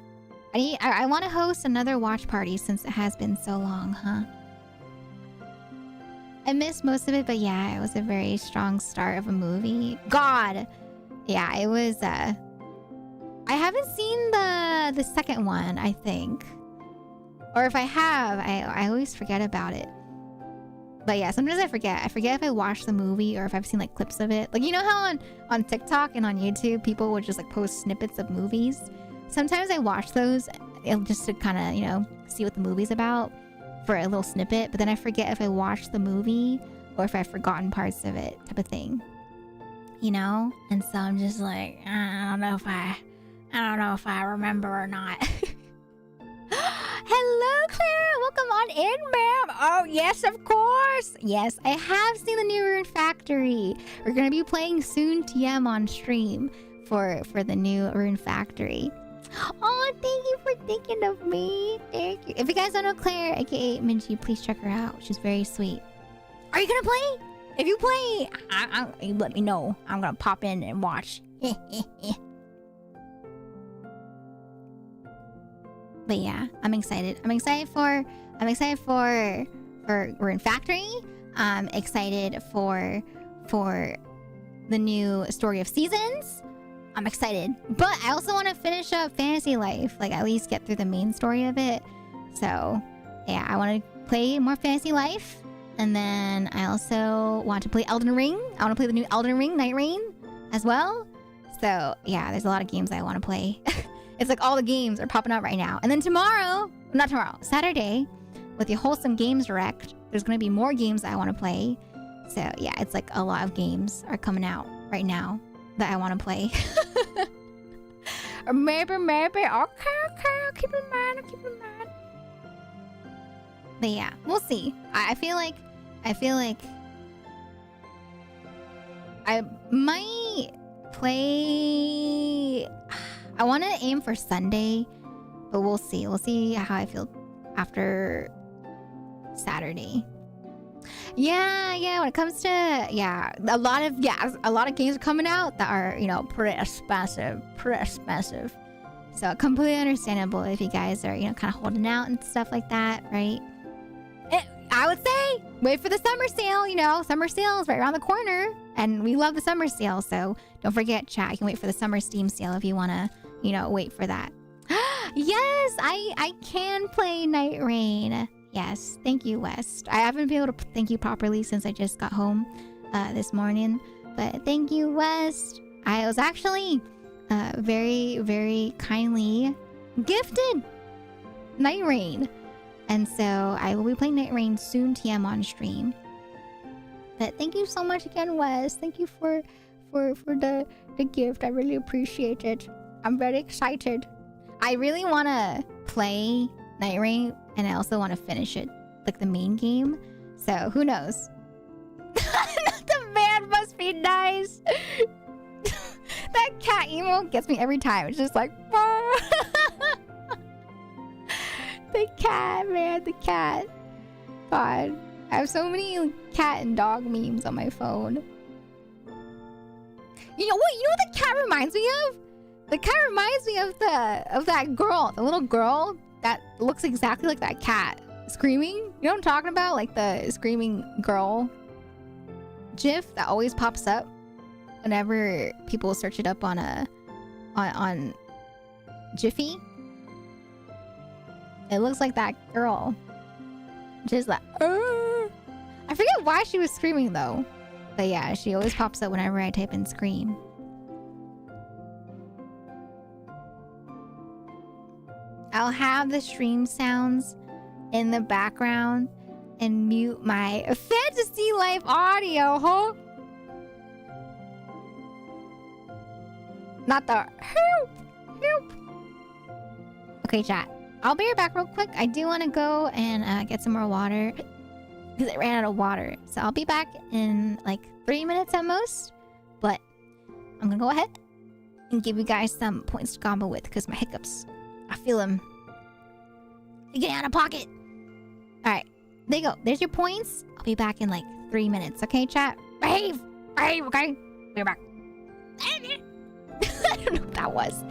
S1: I want to host another watch party since it has been so long, huh? I missed most of it, but yeah, it was a very strong start of a movie. God! Yeah, it was, I haven't seen the second one, I think. Or if I have, I always forget about it. But yeah, sometimes I forget. I forget if I watched the movie or if I've seen like clips of it. Like, you know how on TikTok and on YouTube, people would just like post snippets of movies? Sometimes I watch those just to kind of, you know, see what the movie's about for a little snippet. But then I forget if I watched the movie or if I've forgotten parts of it, type of thing. You know? And so I'm just like, I don't know if I remember or not. Hello, Claire. Welcome on in, ma'am. Oh, yes, of course. Yes, I have seen the new Rune Factory. We're going to be playing soon TM on stream for the new Rune Factory. Oh, thank you for thinking of me. Thank you. If you guys don't know Claire, aka Minji, please check her out. She's very sweet. Are you going to play? If you play, you let me know. I'm going to pop in and watch. But yeah, I'm excited. I'm excited for Rune Factory. I'm excited for the new Story of Seasons. I'm excited. But I also want to finish up Fantasy Life, like at least get through the main story of it. So yeah, I want to play more Fantasy Life. And then I also want to play Elden Ring. I want to play the new Elden Ring, Night Rain, as well. So yeah, there's a lot of games I want to play. It's like all the games are popping up right now. And then Saturday, with the Wholesome Games Direct, there's going to be more games I want to play. So yeah, it's like a lot of games are coming out right now that I want to play. Or maybe, okay, I'll keep in mind, But yeah, we'll see. I feel like I might play. I want to aim for Sunday, but we'll see. We'll see how I feel after Saturday. Yeah. When it comes to a lot of games are coming out that are, you know, pretty expensive. So completely understandable if you guys are, you know, kind of holding out and stuff like that, right? I would say wait for the summer sale. You know, summer sale is right around the corner, and we love the summer sale. So don't forget, chat. You can wait for the summer Steam sale if you want to, you know, wait for that. Yes, I can play Night Rain. Yes, thank you, West. I haven't been able to thank you properly since I just got home this morning. But thank you, West. I was actually very, very kindly gifted Night Rain. And so I will be playing Night Rain soon, TM on stream. But thank you so much again, West. Thank you for the gift. I really appreciate it. I'm very excited. I really want to play Night Rain, and I also want to finish it, like the main game. So who knows? The man must be nice. That cat emo gets me every time. It's just like, the cat, man, the cat. God, I have so many cat and dog memes on my phone. You know what? You know what the cat reminds me of? The cat reminds me of that girl, the little girl that looks exactly like that cat screaming. You know what I'm talking about? Like the screaming girl GIF that always pops up whenever people search it up on Jiffy. It looks like that girl. Just like, I forget why she was screaming though. But yeah, she always pops up whenever I type in scream. I'll have the stream sounds in the background and mute my fantasy life audio, huh? Not the help. Okay, chat. I'll be right back real quick. I do want to go and get some more water because I ran out of water. So I'll be back in like 3 minutes at most. But I'm going to go ahead and give you guys some points to combo with because my hiccups, I feel them. You're getting out of pocket. All right. There you go. There's your points. I'll be back in like 3 minutes. Okay, chat? Behave. Okay? Be back. I don't know what that was.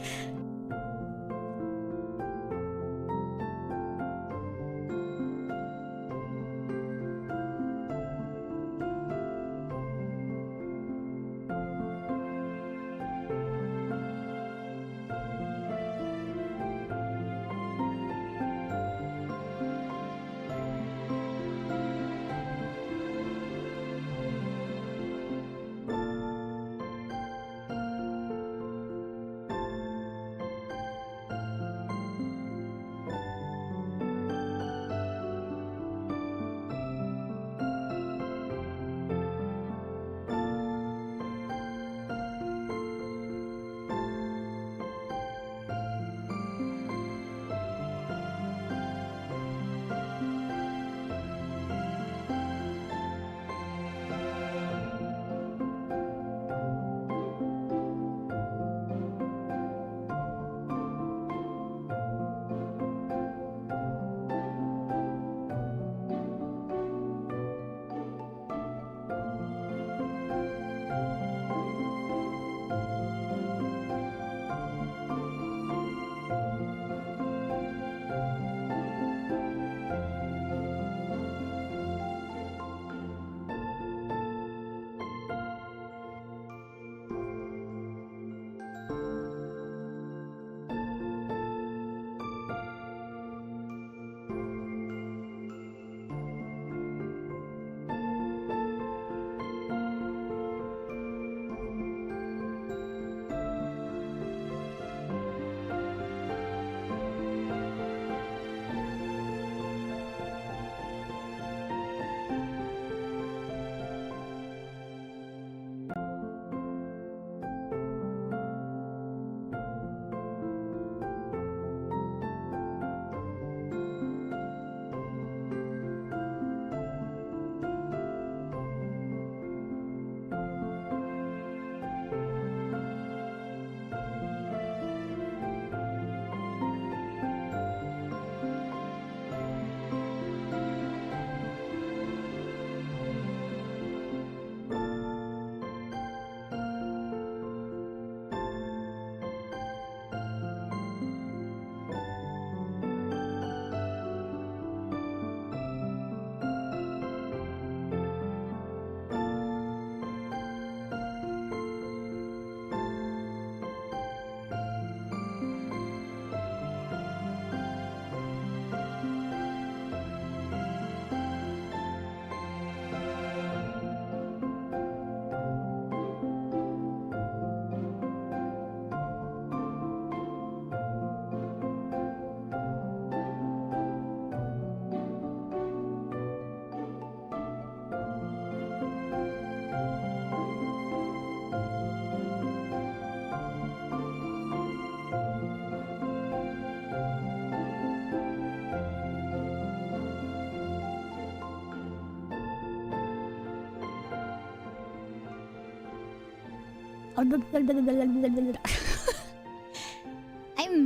S1: I'm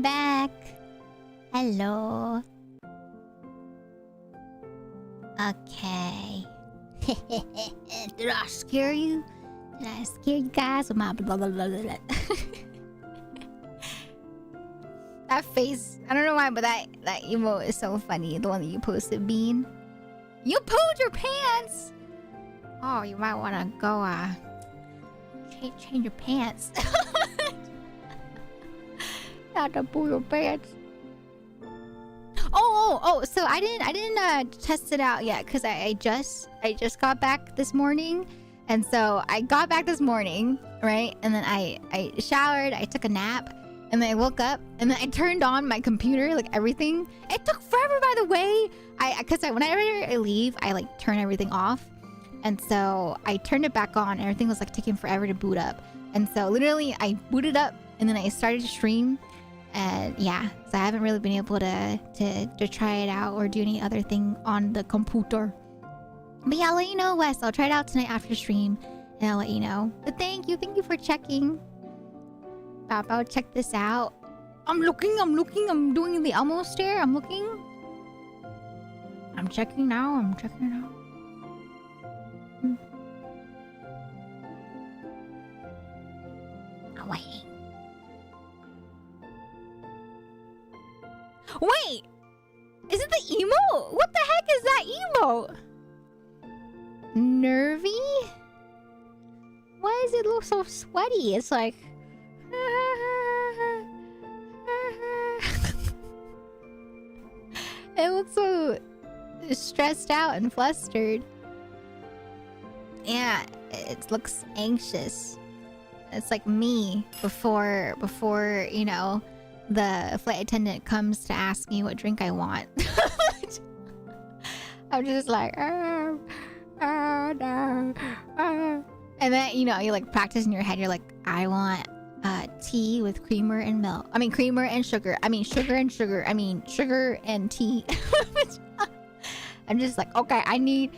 S1: back. Hello. Okay. Did I scare you? Did I scare you guys with my blah blah blah blah blah? That face, I don't know why, but that emote is so funny. The one that you posted, Bean. You pooed your pants! Oh, you might want to go change your pants. Not to poo your pants. Oh, so I didn't test it out yet because I just got back this morning. And so I got back this morning, right? And then I showered, I took a nap, and then I woke up, and then I turned on my computer, like everything. It took forever, by the way. Whenever I leave, I like turn everything off. And so I turned it back on, and everything was like taking forever to boot up. And so literally I booted up, and then I started to stream. And yeah, so I haven't really been able to try it out or do any other thing on the computer. But yeah, I'll let you know, Wes. I'll try it out tonight after stream, and I'll let you know. But thank you for checking. I'll check this out. I'm looking. I'm doing the Elmo stare. I'm looking. I'm checking now. I'm waiting. Wait! Is it the emote? What the heck is that emote? Nervy? Why does it look so sweaty? It's like... It looks so stressed out and flustered. Yeah, it looks anxious. It's like me before, you know, the flight attendant comes to ask me what drink I want. I'm just like, no. And then, you know, you like practice in your head. You're like, I want tea with creamer and milk. I mean, creamer and sugar. I mean, sugar and sugar. I mean, sugar and tea. I'm just like, okay, I need.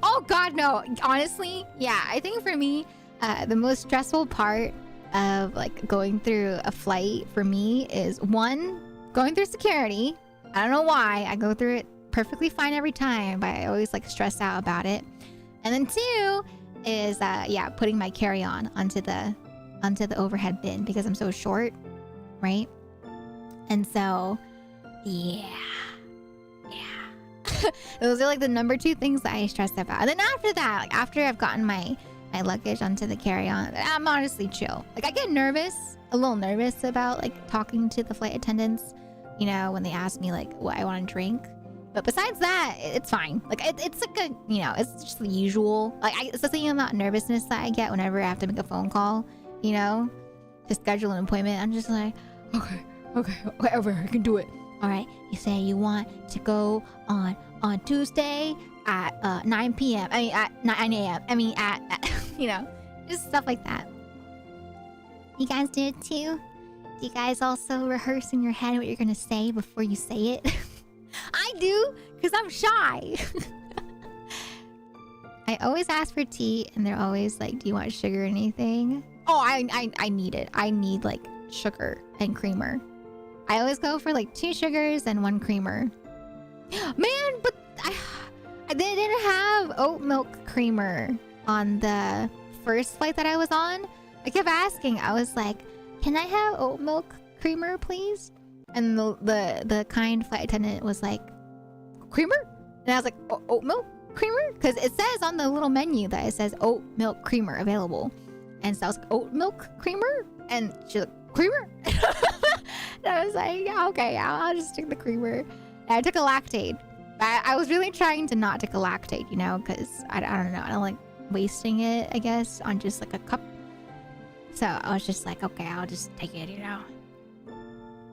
S1: Oh God, no. Honestly, yeah. I think for me, the most stressful part of like going through a flight for me is one, going through security. I don't know why. I go through it perfectly fine every time, but I always like stress out about it. And then two is putting my carry-on onto the overhead bin because I'm so short, right? And so those are like the number two things that I stress about. And then after that, like after I've gotten my luggage onto the carry-on, I'm honestly chill. Like I get a little nervous about like talking to the flight attendants, you know, when they ask me like what I want to drink. But besides that, it's fine. Like it's like a, you know, it's just the usual. Like it's the same amount of nervousness that I get whenever I have to make a phone call, you know, to schedule an appointment. I'm just like, okay, whatever, I can do it. All right, you say you want to go on Tuesday at 9 p.m. I mean, at 9 a.m. I mean, at you know, just stuff like that. You guys do it too? Do you guys also rehearse in your head what you're gonna say before you say it? I do, because I'm shy. I always ask for tea, and they're always like, do you want sugar or anything? Oh, I need it. I need like sugar and creamer. I always go for like 2 sugars and 1 creamer. Man, but they didn't have oat milk creamer on the first flight that I was on. I kept asking. I was like, can I have oat milk creamer, please? And the kind flight attendant was like, creamer? And I was like, oat milk creamer? Because it says on the little menu that it says oat milk creamer available. And so I was like, oat milk creamer? And she's like, creamer? And I was like, yeah, okay, I'll just take the creamer. And I took a lactate. I was really trying to not take a lactate, you know, because I don't know. I don't like wasting it, I guess, on just like a cup. So I was just like, okay, I'll just take it, you know.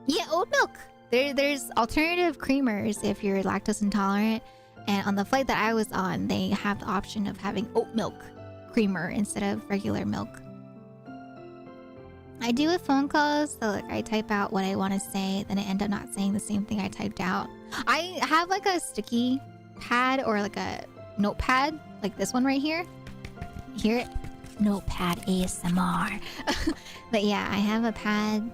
S1: Yeah, oat milk. There's alternative creamers if you're lactose intolerant. And on the flight that I was on, they have the option of having oat milk creamer instead of regular milk. I do with phone calls, so like I type out what I want to say, then I end up not saying the same thing I typed out. I have like a sticky pad or like a notepad, like this one right here. Hear it? notepad ASMR. But yeah, I have a pad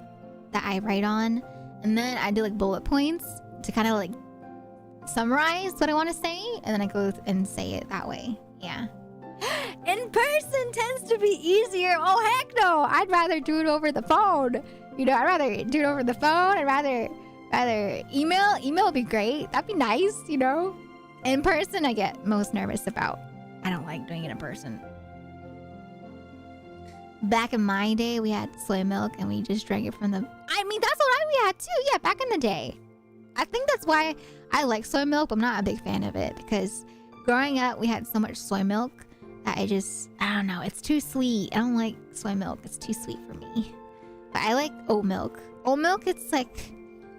S1: that I write on, and then I do like bullet points to kind of like summarize what I want to say, and then I go and say it that way. Yeah. In person tends to be easier. Oh heck no! I'd rather do it over the phone. You know, I'd rather do it over the phone. I'd rather email. Email would be great. That'd be nice. You know, in person I get most nervous about. I don't like doing it in person. Back in my day, we had soy milk and we just drank it from the... I mean, that's what we had too. Yeah, back in the day. I think that's why I like soy milk, but I'm not a big fan of it because growing up, we had so much soy milk that I don't know. It's too sweet. I don't like soy milk. It's too sweet for me. But I like oat milk. Oat milk, it's like...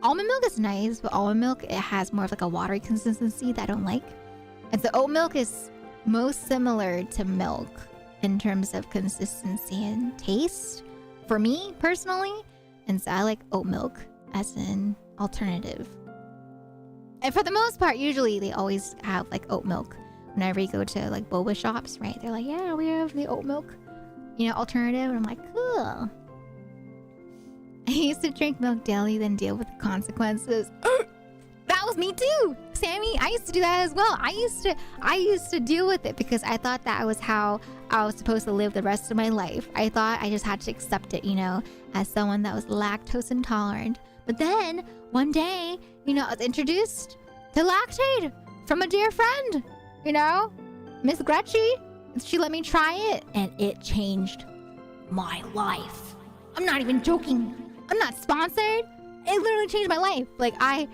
S1: Almond milk is nice, but almond milk, it has more of like a watery consistency that I don't like. And so oat milk is most similar to milk in terms of consistency and taste for me personally. And so I like oat milk as an alternative. And for the most part, usually they always have like oat milk whenever you go to like boba shops, right? They're like, yeah, we have the oat milk, you know, alternative. And I'm like, cool. I used to drink milk daily, then deal with the consequences. That was me too, Sammy. I used to do that as well. I used to deal with it because I thought that was how I was supposed to live the rest of my life. I thought I just had to accept it, you know, as someone that was lactose intolerant. But then one day, you know, I was introduced to Lactaid from a dear friend, you know, Miss Gretchy. She let me try it and it changed my life. I'm not even joking. I'm not sponsored. It literally changed my life. Like I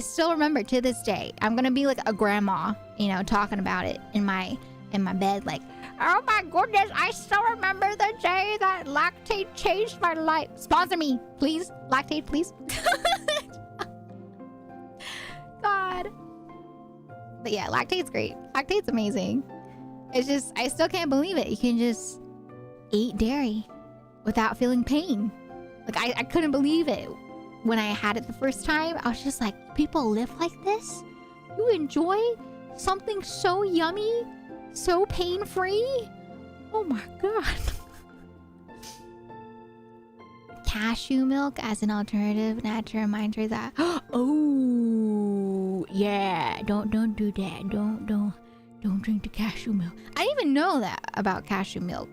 S1: still remember to this day. I'm gonna be like a grandma, you know, talking about it in my bed, like, oh my goodness, I still remember the day that Lactaid changed my life. Sponsor me, please. Lactaid, please. God. But yeah, Lactaid's great. Lactaid's amazing. It's just, I still can't believe it. You can just eat dairy without feeling pain. Like I couldn't believe it. When I had it the first time, I was just like, people live like this? You enjoy something so yummy, so pain-free? Oh my god. Cashew milk as an alternative, and I had to remind her that, oh, yeah, don't do that. Don't drink the cashew milk. I didn't even know that about cashew milk.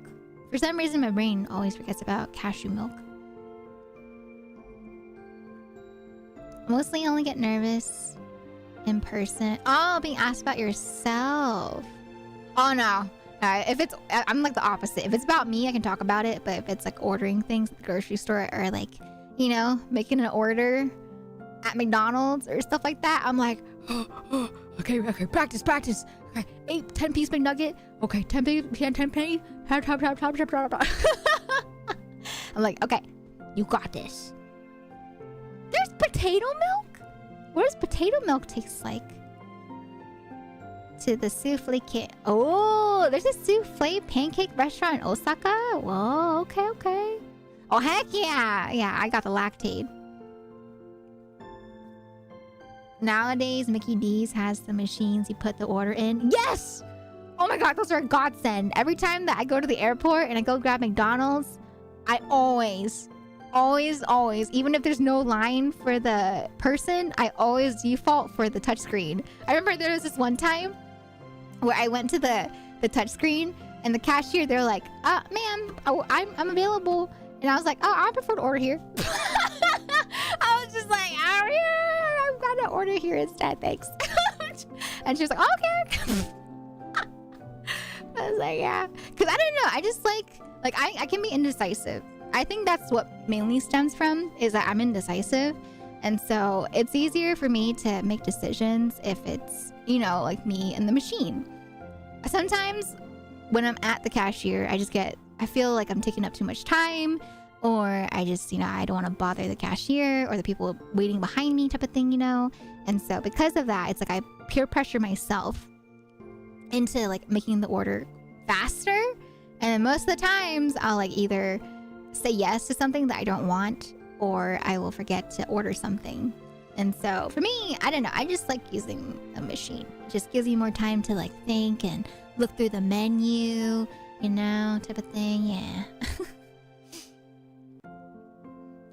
S1: For some reason, my brain always forgets about cashew milk. Mostly only get nervous in person. Oh, being asked about yourself. Oh no. If it's, I'm like the opposite. If it's about me, I can talk about it. But if it's like ordering things at the grocery store or like, you know, making an order at McDonald's or stuff like that, I'm like, okay, practice. Okay, 10-piece McNugget. Okay, 10 penny. I'm like, okay, you got this. There's potato milk? What does potato milk taste like? To the souffle kit. Oh, there's a souffle pancake restaurant in Osaka? Whoa, okay. Oh, heck yeah. Yeah, I got the Lactaid. Nowadays, Mickey D's has the machines you put the order in. Yes! Oh my god, those are a godsend. Every time that I go to the airport and I go grab McDonald's, I always, even if there's no line for the person, I always default for the touchscreen. I remember there was this one time where I went to the touchscreen and the cashier, they're like, ma'am, I'm available. And I was like, oh, I prefer to order here. I was just like, oh yeah, I'm gonna order here instead, thanks. And she was like, okay. I was like, yeah. Because I don't know, I just like I can be indecisive. I think that's what mainly stems from, is that I'm indecisive. And so it's easier for me to make decisions if it's, you know, like me and the machine. Sometimes when I'm at the cashier, I feel like I'm taking up too much time, or I just, you know, I don't want to bother the cashier or the people waiting behind me type of thing, you know? And so because of that, it's like I peer pressure myself into like making the order faster. And most of the times I'll like either say yes to something that I don't want, or I will forget to order something. And so for me, I don't know, I just like using a machine. It just gives you more time to like think and look through the menu you know, type of thing. Yeah.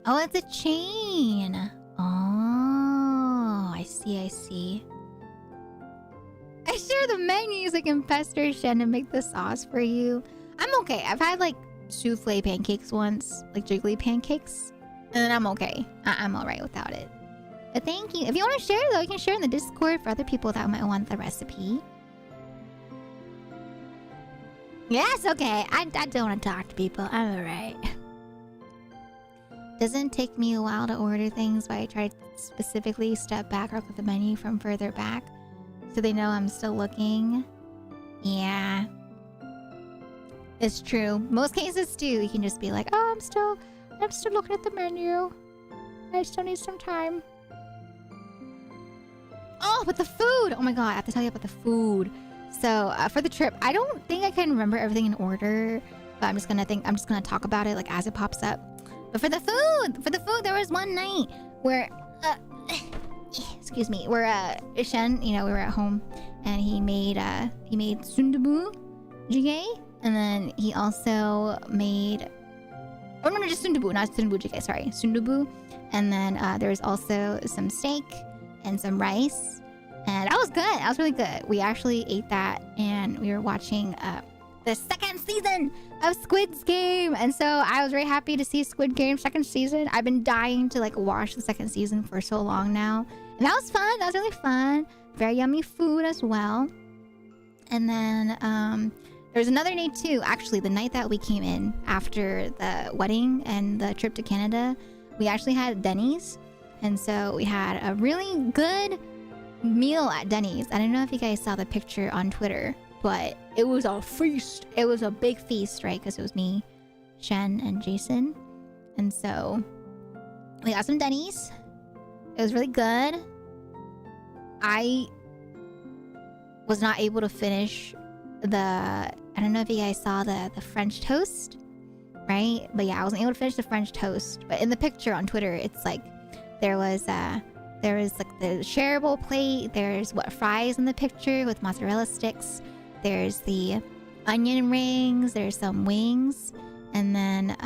S1: Oh, it's a chain. Oh, I see, I see. I share the menu so I can pester Shen to make the sauce for you. I'm okay. I've had like souffle pancakes once, like jiggly pancakes, and then I'm okay. I'm alright without it. But thank you. If you want to share though, you can share in the Discord for other people that might want the recipe. Yes, okay. I don't want to talk to people. I'm alright. Doesn't take me a while to order things, but I try to specifically step back or look at the menu from further back so they know I'm still looking. Yeah. It's true. Most cases too, you can just be like, oh, I'm still looking at the menu. I still need some time. Oh, but the food! Oh my god, I have to tell you about the food. So for the trip, I don't think I can remember everything in order, but I'm just gonna talk about it like as it pops up. But for the food, there was one night where, excuse me, where Shen, you know, we were at home, and he made sundubu jjigae, and then he also made, oh no, just sundubu, not sundubu jjigae, sorry, sundubu, and then there was also some steak and some rice, and that was good. That was really good. We actually ate that, and we were watching the second season of Squid Game, and so I was very happy to see Squid Game second season. I've been dying to like watch the second season for so long now, and that was fun. That was really fun. Very yummy food as well. And then there was another night too. Actually, the night that we came in after the wedding and the trip to Canada, we actually had Denny's, and so we had a really good meal at Denny's. I don't know if you guys saw the picture on Twitter, but it was a feast. It was a big feast, right? Because it was me, Shen, and Jason. And so we got some Denny's. It was really good. I was not able to finish I don't know if you guys saw the French toast, right? But yeah, I wasn't able to finish the French toast. But in the picture on Twitter, it's like there was like the shareable plate. There's fries in the picture with mozzarella sticks. There's the onion rings, there's some wings, and then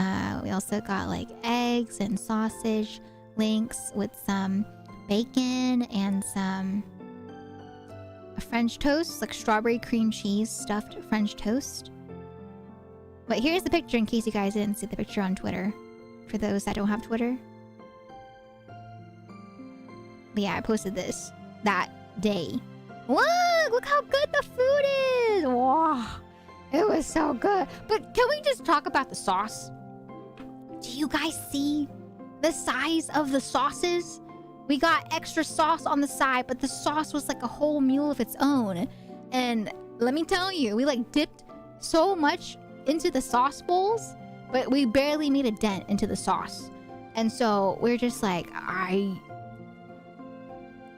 S1: we also got like eggs and sausage links with some bacon and some French toast, like strawberry cream cheese stuffed French toast. But here's the picture in case you guys didn't see the picture on Twitter, for those that don't have Twitter. But yeah, I posted this that day. Look how good the food is! Wow, it was so good. But can we just talk about the sauce? Do you guys see the size of the sauces? We got extra sauce on the side, but the sauce was like a whole meal of its own. And let me tell you, we like dipped so much into the sauce bowls, but we barely made a dent into the sauce. And so we're just like,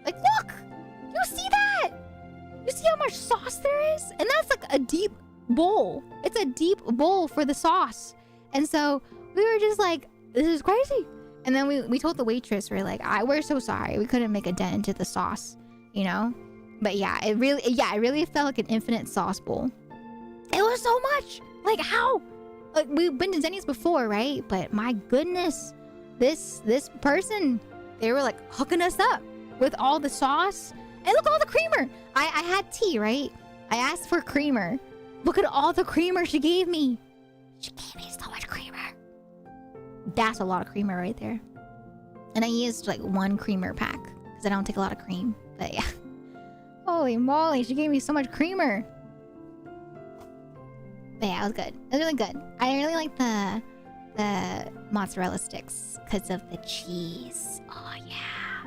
S1: look! You see that? You see how much sauce there is? And that's like a deep bowl. It's a deep bowl for the sauce. And so we were just like, this is crazy. And then we told the waitress, we're like, we're so sorry. We couldn't make a dent into the sauce, you know? But yeah, it really felt like an infinite sauce bowl. It was so much. Like how? Like we've been to Denny's before, right? But my goodness, this person, they were like hooking us up with all the sauce. And look, all the creamer. I had tea, right? I asked for creamer. Look at all the creamer she gave me. She gave me so much creamer. That's a lot of creamer right there. And I used like one creamer pack because I don't take a lot of cream. But yeah. Holy moly, she gave me so much creamer. But yeah, it was good. It was really good. I really like the mozzarella sticks because of the cheese. Oh yeah.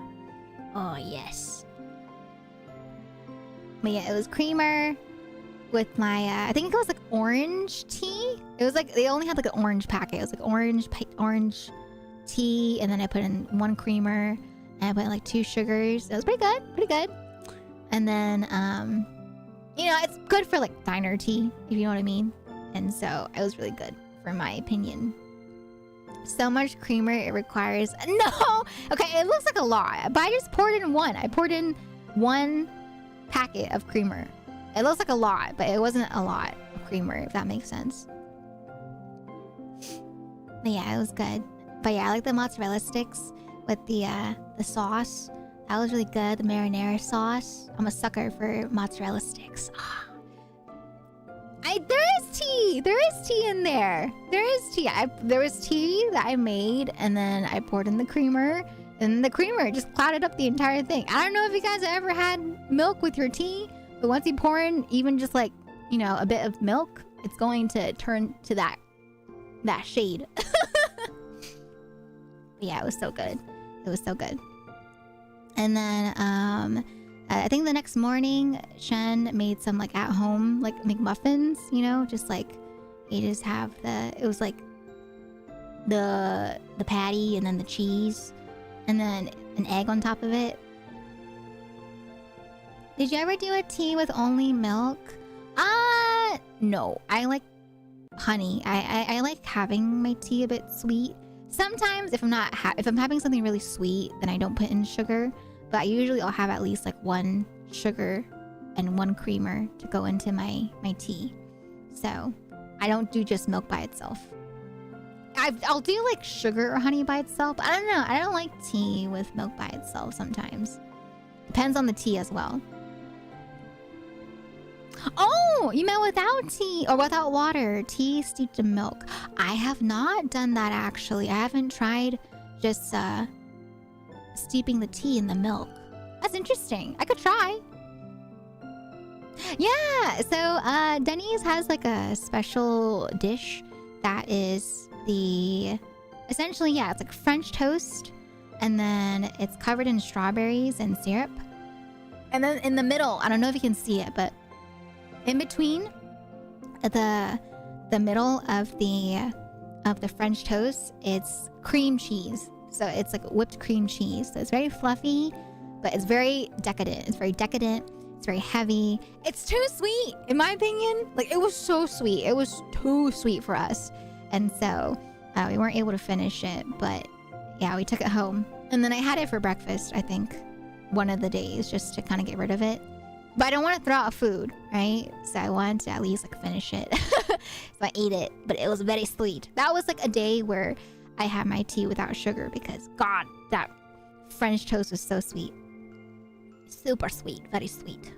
S1: Oh yes. But yeah, it was creamer with my I think it was like orange tea. It was like they only had like an orange packet. It was like orange tea, and then I put in one creamer and I put in like 2 sugars. It was pretty good. And then you know, it's good for like diner tea, if you know what I mean. And so it was really good for my opinion. So much creamer it requires. No! Okay, it looks like a lot, but I just poured in one. I poured in 1 packet of creamer. It looks like a lot, but it wasn't a lot of creamer, if that makes sense. But yeah, it was good. But yeah, I like the mozzarella sticks with the sauce. That was really good. The marinara sauce. I'm a sucker for mozzarella sticks. There is tea. There is tea in there. There is tea. There was tea that I made, and then I poured in the creamer, and the creamer just clouded up the entire thing. I don't know if you guys have ever had milk with your tea, but once you pour in even just like, you know, a bit of milk, it's going to turn to that shade. Yeah, it was so good. It was so good. And then I think the next morning Shen made some like at home like McMuffins, you know, just like you just have it was like the patty and then the cheese and then an egg on top of it. Did you ever do a tea with only milk? No. I like honey. I like having my tea a bit sweet. Sometimes if I'm having something really sweet, then I don't put in sugar. But usually I'll have at least like 1 sugar and 1 creamer to go into my tea. So I don't do just milk by itself. I'll do like sugar or honey by itself. But I don't know. I don't like tea with milk by itself sometimes. Depends on the tea as well. Oh, you meant without tea or without water. Tea steeped in milk. I have not done that actually. I haven't tried just steeping the tea in the milk. That's interesting. I could try. Yeah, so Denny's has like a special dish that is essentially, yeah, it's like French toast, and then it's covered in strawberries and syrup. And then in the middle, I don't know if you can see it, but in between the middle of the French toast, it's cream cheese. So it's like whipped cream cheese. So it's very fluffy, but it's very decadent. It's very decadent. It's very heavy. It's too sweet, in my opinion. Like, it was so sweet. It was too sweet for us. And so we weren't able to finish it. But yeah, we took it home. And then I had it for breakfast, I think, one of the days, just to kind of get rid of it. But I don't want to throw out food, right? So I wanted to at least like finish it. So I ate it, but it was very sweet. That was like a day where I had my tea without sugar because God, that French toast was so sweet. Super sweet, very sweet.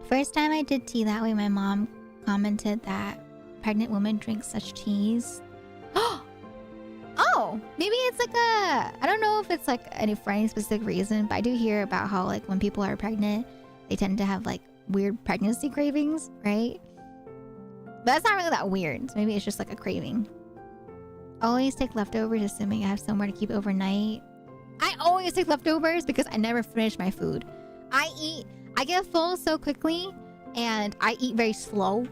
S1: First time I did tea that way, my mom commented that pregnant women drink such teas. Oh, maybe it's like I don't know if it's like for any specific reason, but I do hear about how like when people are pregnant, they tend to have like weird pregnancy cravings, right? But that's not really that weird. So maybe it's just like a craving. Always take leftovers, assuming I have somewhere to keep overnight. I always take leftovers because I never finish my food. I get full so quickly and I eat very slow.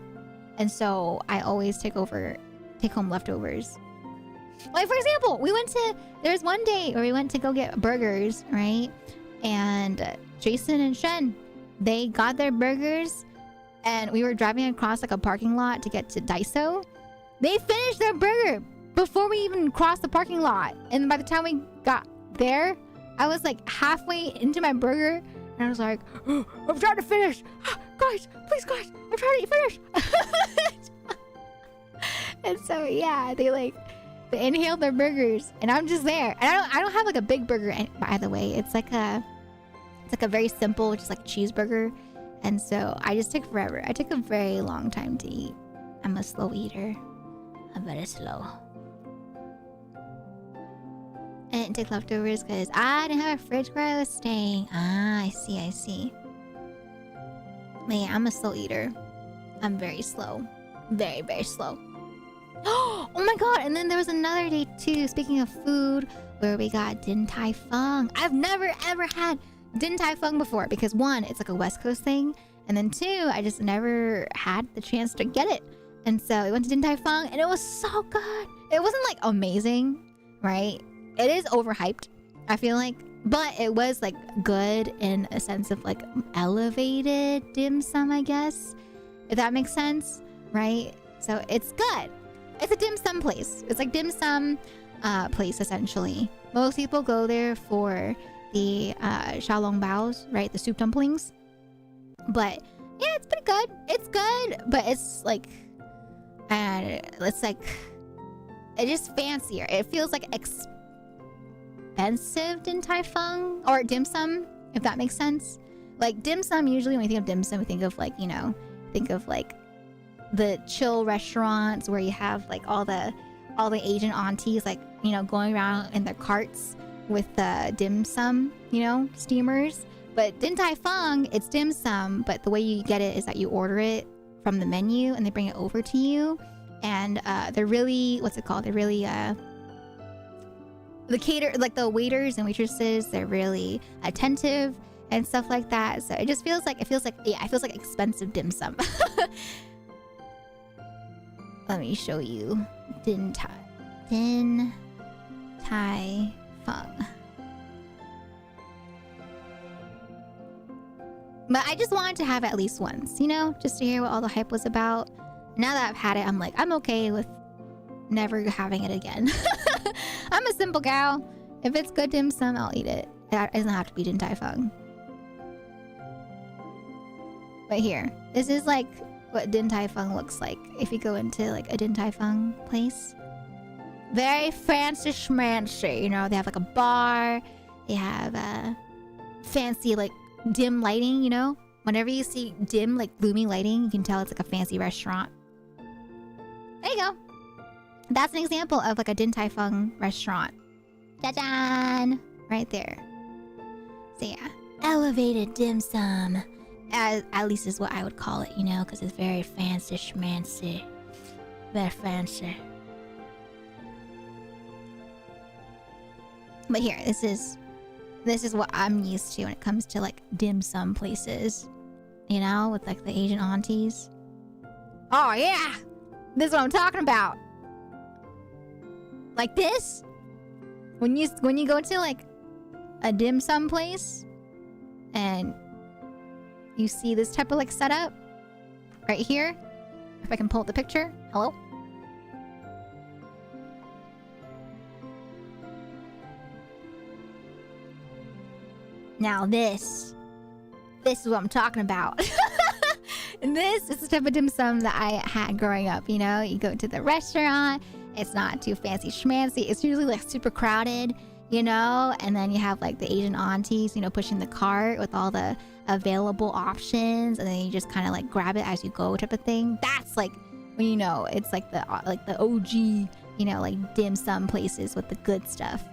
S1: And so I always take home leftovers. Like, for example, there's one day where we went to go get burgers, right? And Jason and Shen, they got their burgers and we were driving across like a parking lot to get to Daiso. They finished their burger before we even crossed the parking lot. And by the time we got there, I was like halfway into my burger and I was like, oh, I'm trying to finish. Guys, please guys, I'm trying to finish. And so yeah, they inhaled their burgers and I'm just there. And I don't have like a big burger, by the way. It's like a very simple, just like cheeseburger. And so I just took forever. I took a very long time to eat. I'm a slow eater. I'm very slow. I didn't take leftovers because I didn't have a fridge where I was staying. I see. But yeah, I'm a slow eater. I'm very slow. Very, very slow. Oh my god, and then there was another day too, speaking of food, where we got Din Tai Fung. I've never ever had Din Tai Fung before because 1, it's like a West Coast thing, and then 2, I just never had the chance to get it. And so we went to Din Tai Fung and it was so good. It wasn't like amazing, right? It is overhyped, I feel like, but it was like good in a sense of like elevated dim sum, I guess, if that makes sense, right? So it's good. It's a dim sum place. It's like dim sum place, essentially. Most people go there for the xiaolong baos, right? The soup dumplings. But Yeah, it's pretty good. It's good, but it's like, it's just fancier. It feels like expensive Din Tai Fung or dim sum, if that makes sense. Like dim sum, usually when we think of dim sum, we think of like, you know, the chill restaurants where you have like all the Asian aunties, like, you know, going around in their carts with dim sum, you know, steamers. But Din Tai Fung, it's dim sum, but the way you get it is that you order it from the menu and they bring it over to you. And they're really, what's it called? They're really the waiters and waitresses, they're really attentive and stuff like that. So it just feels like expensive dim sum. Let me show you Din Tai Fung. But I just wanted to have it at least once, you know, just to hear what all the hype was about. Now that I've had it, I'm like, I'm okay with never having it again. I'm a simple gal. If it's good dim sum, I'll eat it. It doesn't have to be Din Tai Fung. But here, this is like what Din Tai Fung looks like if you go into like a Din Tai Fung place. Very fancy schmancy, you know, they have like a bar, they have fancy like dim lighting, you know? Whenever you see dim, like gloomy lighting, you can tell it's like a fancy restaurant. There you go. That's an example of like a Din Tai Fung restaurant. Jajan! Right there. So yeah, elevated dim sum. At least is what I would call it, you know? Because it's very fancy schmancy. Very fancy. But here, this is what I'm used to when it comes to like dim sum places, you know, with like the Asian aunties. Oh yeah, this is what I'm talking about. Like this, when you go to like a dim sum place, and you see this type of like setup right here. If I can pull up the picture, hello. Now this is what I'm talking about. This is the type of dim sum that I had growing up, you know? You go to the restaurant, it's not too fancy schmancy. It's usually like super crowded, you know? And then you have like the Asian aunties, you know, pushing the cart with all the available options. And then you just kind of like grab it as you go type of thing. That's like, when you know, it's like the OG, you know, like dim sum places with the good stuff.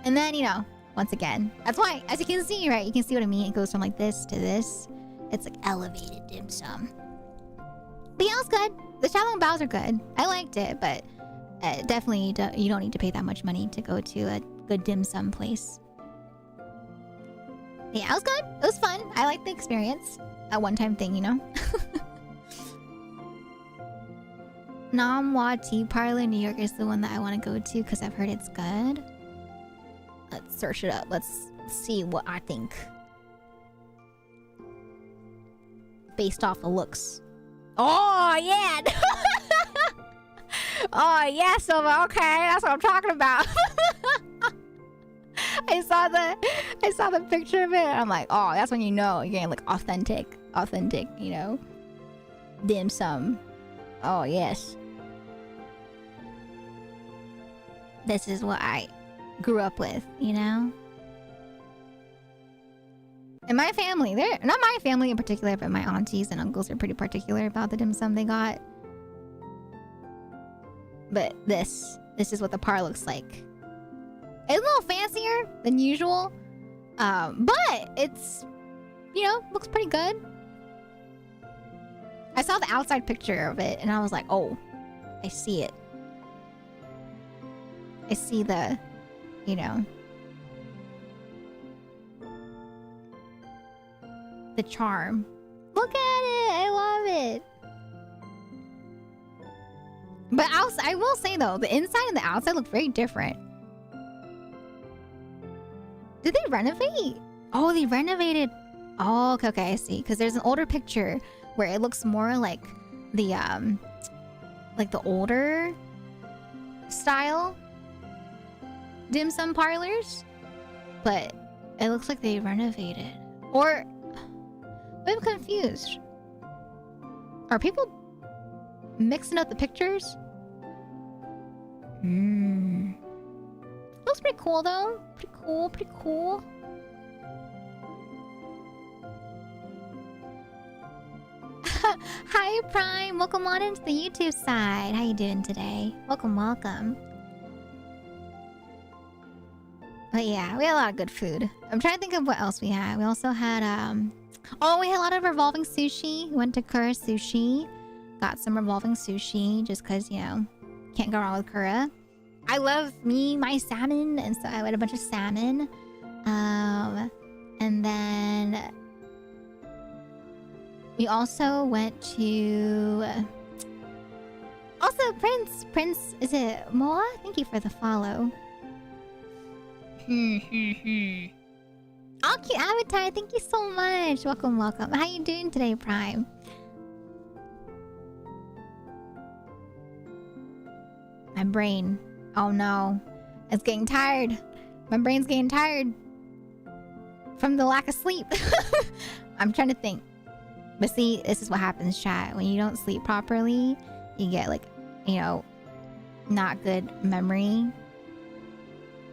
S1: And then, you know, once again, that's why, as you can see, right? You can see what I mean. It goes from like this to this. It's like elevated dim sum. But yeah, it was good. The Shalom Baos are good. I liked it, but definitely you don't need to pay that much money to go to a good dim sum place. But yeah, it was good. It was fun. I liked the experience. A one-time thing, you know? Nam Hua Tea Parlor in New York is the one that I want to go to because I've heard it's good. Let's search it up. Let's see what I think. Based off the looks. Oh, yeah! Oh, yeah, Silva. Okay, that's what I'm talking about. I saw the picture of it. And I'm like, oh, that's when you know you're getting like authentic, you know, dim sum. Oh, yes. This is what I grew up with, you know? And my family, they're not my family in particular, but my aunties and uncles are pretty particular about the dim sum they got. But this is what the par looks like. It's a little fancier than usual, but it's, you know, looks pretty good. I saw the outside picture of it and I was like, oh, I see it. I see the, you know, the charm. Look at it! I love it! But I will say though, the inside and the outside look very different. Did they renovate? Oh, they renovated. Oh, okay, I see. Because there's an older picture where it looks more like the older style dim sum parlors. But it looks like they renovated. Or I'm confused. Are people mixing up the pictures? Looks pretty cool though. Pretty cool, pretty cool. Hi Prime, welcome on into the YouTube side. How you doing today? Welcome, welcome. But yeah, we had a lot of good food. I'm trying to think of what else we had. We also had oh, we had a lot of revolving sushi. We went to Kura Sushi. Got some revolving sushi just because, you know, can't go wrong with Kura. I love my salmon, and so I had a bunch of salmon. And then we also went to also Prince, is it Moa? Thank you for the follow. Oh, cute avatar, thank you so much. Welcome, welcome. How you doing today, Prime? My brain. Oh no. It's getting tired. My brain's getting tired. From the lack of sleep. I'm trying to think. But see, this is what happens, chat. When you don't sleep properly, you get like, you know, not good memory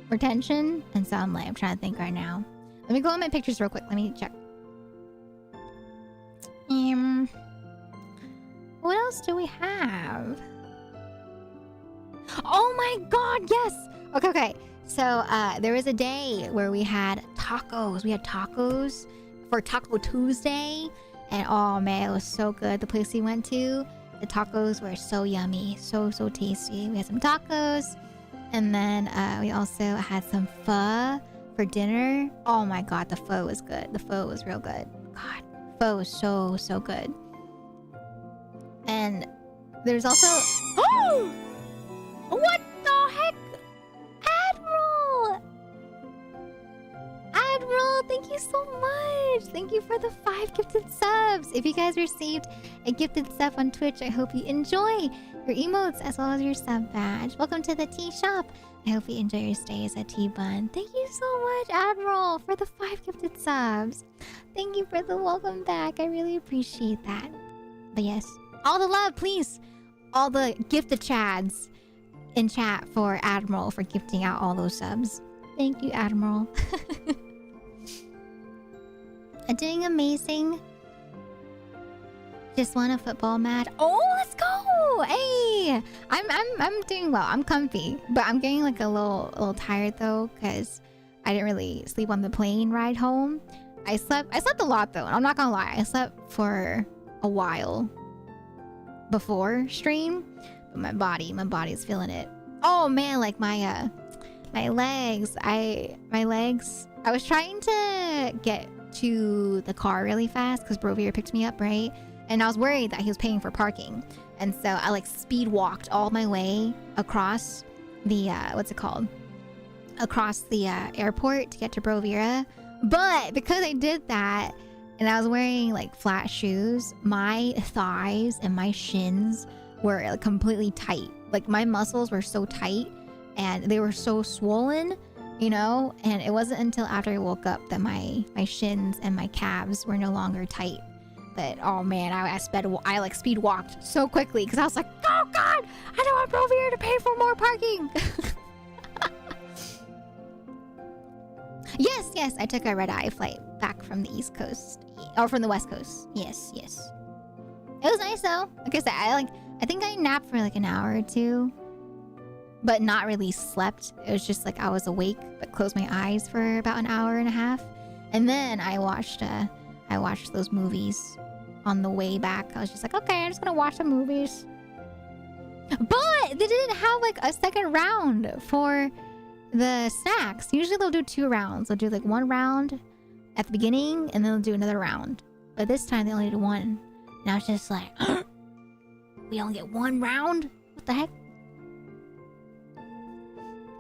S1: retention. And so I'm trying to think right now. Let me go on my pictures real quick. Let me check. What else do we have? Oh my god, yes! Okay. So, there was a day where we had tacos. We had tacos for Taco Tuesday. And oh man, it was so good. The place we went to, the tacos were so yummy. So tasty. We had some tacos. And then we also had some pho for dinner. Oh my god, the pho was good. The pho was real good. God, pho was so good. And there's also... Oh! What the heck? Admiral, thank you so much. Thank you for the 5 gifted subs. If you guys received a gifted sub on Twitch, I hope you enjoy your emotes as well as your sub badge. Welcome to the tea shop. I hope you enjoy your stays at T-Bun. Thank you so much, Admiral, for the 5 gifted subs. Thank you for the welcome back. I really appreciate that. But yes, all the love, please. All the gifted chads in chat for Admiral for gifting out all those subs. Thank you, Admiral. I'm doing amazing. Just won a football match. Oh, let's go! Hey, I'm doing well. I'm comfy, but I'm getting like a little tired though because I didn't really sleep on the plane ride home. I slept a lot though. I'm not gonna lie. I slept for a while before stream, but my body's feeling it. Oh man, like my legs. I was trying to get to the car really fast because Brovier picked me up, right? And I was worried that he was paying for parking. And so I like speed walked all my way across the, what's it called? Across the airport to get to Brovira. But because I did that and I was wearing like flat shoes, my thighs and my shins were like, completely tight. Like my muscles were so tight and they were so swollen, you know? And it wasn't until after I woke up that my shins and my calves were no longer tight. But oh man, I like speed walked so quickly because I was like, oh god, I don't want Brovir to pay for more parking. Yes, I took a red-eye flight back from the East Coast or from the West Coast. Yes. It was nice though. Like I said, I think I napped for like an hour or two, but not really slept. It was just like I was awake but closed my eyes for about an hour and a half, and then I watched those movies on the way back. I was just like, okay, I'm just gonna watch the movies. But they didn't have like a second round for the snacks. Usually they'll do 2 rounds. They'll do like 1 round at the beginning and then they'll do another round. But this time they only did 1. And I was just like, we only get 1 round? What the heck?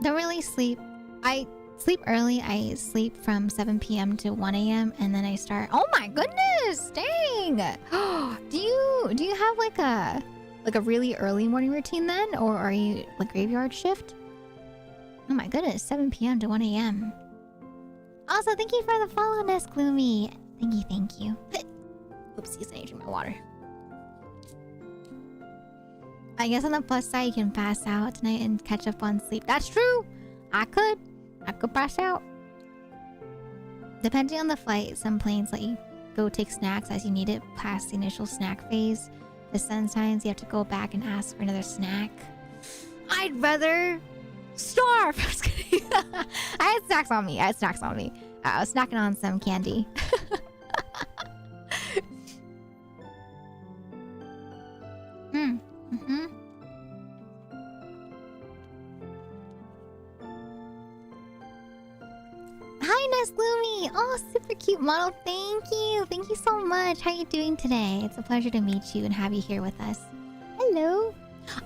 S1: Don't really sleep. I sleep early. I sleep from 7 p.m. to 1 a.m. and then I start. Oh my goodness! Dang! Do you have like a really early morning routine then, or are you like graveyard shift? Oh my goodness! 7 p.m. to 1 a.m. Also, thank you for the follow, Nest Gloomy. Thank you. Oopsies, I need to drink my water. I guess on the plus side, you can pass out tonight and catch up on sleep. That's true. I could pass out. Depending on the flight, some planes let you go take snacks as you need it past the initial snack phase. But sometimes you have to go back and ask for another snack. I'd rather starve. I was kidding. I had snacks on me. I was snacking on some candy. Hi, Neslumi. Oh, super cute model. Thank you. Thank you so much. How are you doing today? It's a pleasure to meet you and have you here with us. Hello.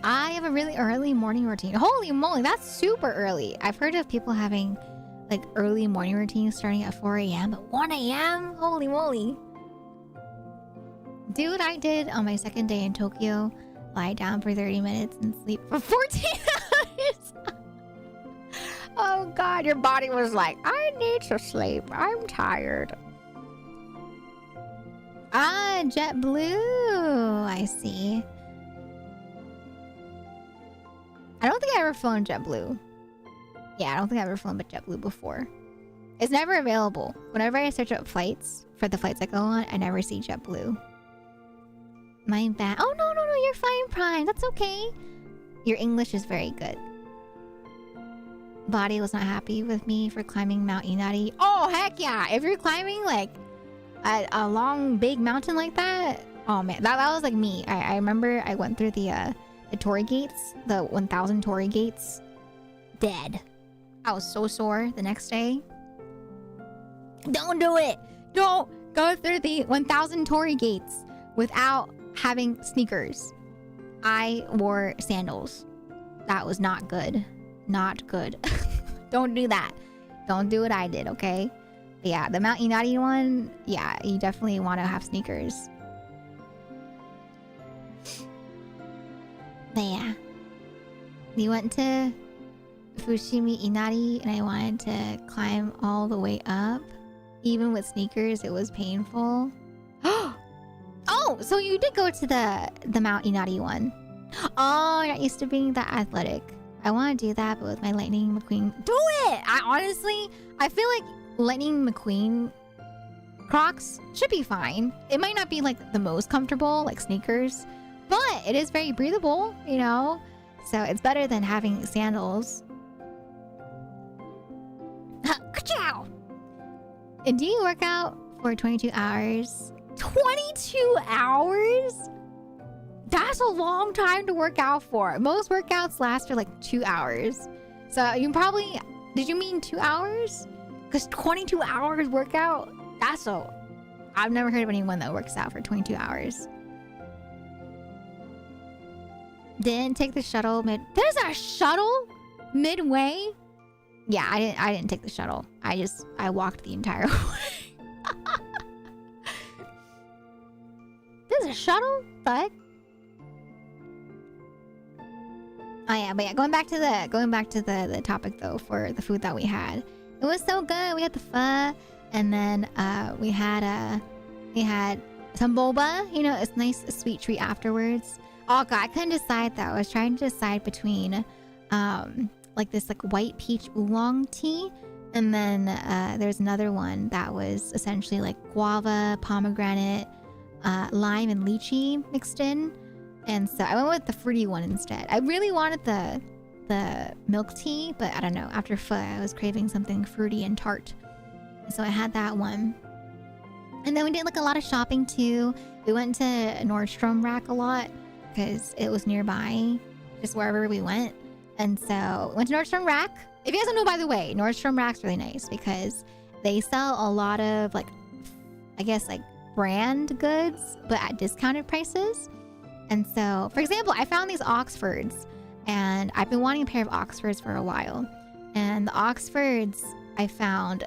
S1: I have a really early morning routine. Holy moly, that's super early. I've heard of people having like early morning routines starting at 4 a.m. But 1 a.m.? Holy moly. Do what I did on my second day in Tokyo. Lie down for 30 minutes and sleep for 14 hours. Oh god, your body was like, I need to sleep. I'm tired. Ah, JetBlue. I see. I don't think I ever flown JetBlue. Yeah, I don't think I've ever flown JetBlue before. It's never available. Whenever I search up flights for the flights I go on, I never see JetBlue. My bad. Oh, no, you're fine, Prime. That's okay. Your English is very good. Body was not happy with me for climbing Mount Inari. Oh, heck yeah. If you're climbing, like, a long, big mountain like that, oh, man. That was, like, me. I remember I went through the Torii gates, the 1,000 Torii gates. Dead. I was so sore the next day. Don't do it. Don't go through the 1,000 Torii gates without having sneakers. I wore sandals. That was not good. Not good. Don't do that. Don't do what I did, okay? But yeah, the Mount Inari one, yeah, you definitely want to have sneakers. But yeah. We went to Fushimi Inari and I wanted to climb all the way up. Even with sneakers, it was painful. Oh, so you did go to the Mount Inari one. Oh, you're not used to being that athletic. I want to do that, but with my Lightning McQueen... Do it! I feel like Lightning McQueen Crocs should be fine. It might not be like the most comfortable, like sneakers, but it is very breathable, you know? So it's better than having sandals. Ka-chow! And do you work out for 22 hours? 22 hours? That's a long time to work out for. Most workouts last for like 2 hours. So you probably... Did you mean 2 hours? Because 22 hours workout? I've never heard of anyone that works out for 22 hours. Didn't take the shuttle There's a shuttle midway? Yeah, I didn't take the shuttle. I walked the entire way. There's a shuttle? But oh yeah, but yeah, going back to the topic though for the food that we had. It was so good. We had the pho, and then we had some boba. You know, it's nice, a sweet treat afterwards. Oh god, I couldn't decide though. I was trying to decide between like this like white peach oolong tea, and then there's another one that was essentially like guava, pomegranate, lime, and lychee mixed in. And so I went with the fruity one instead. I really wanted the milk tea, but I don't know. After pho, I was craving something fruity and tart. So I had that one. And then we did like a lot of shopping too. We went to Nordstrom Rack a lot because it was nearby, just wherever we went. And so we went to Nordstrom Rack. If you guys don't know, by the way, Nordstrom Rack's really nice because they sell a lot of like, I guess like brand goods, but at discounted prices. And so, for example, I found these Oxfords, and I've been wanting a pair of Oxfords for a while. And the Oxfords I found,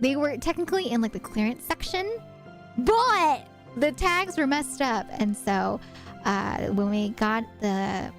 S1: they were technically in like the clearance section, but the tags were messed up. And so when we got the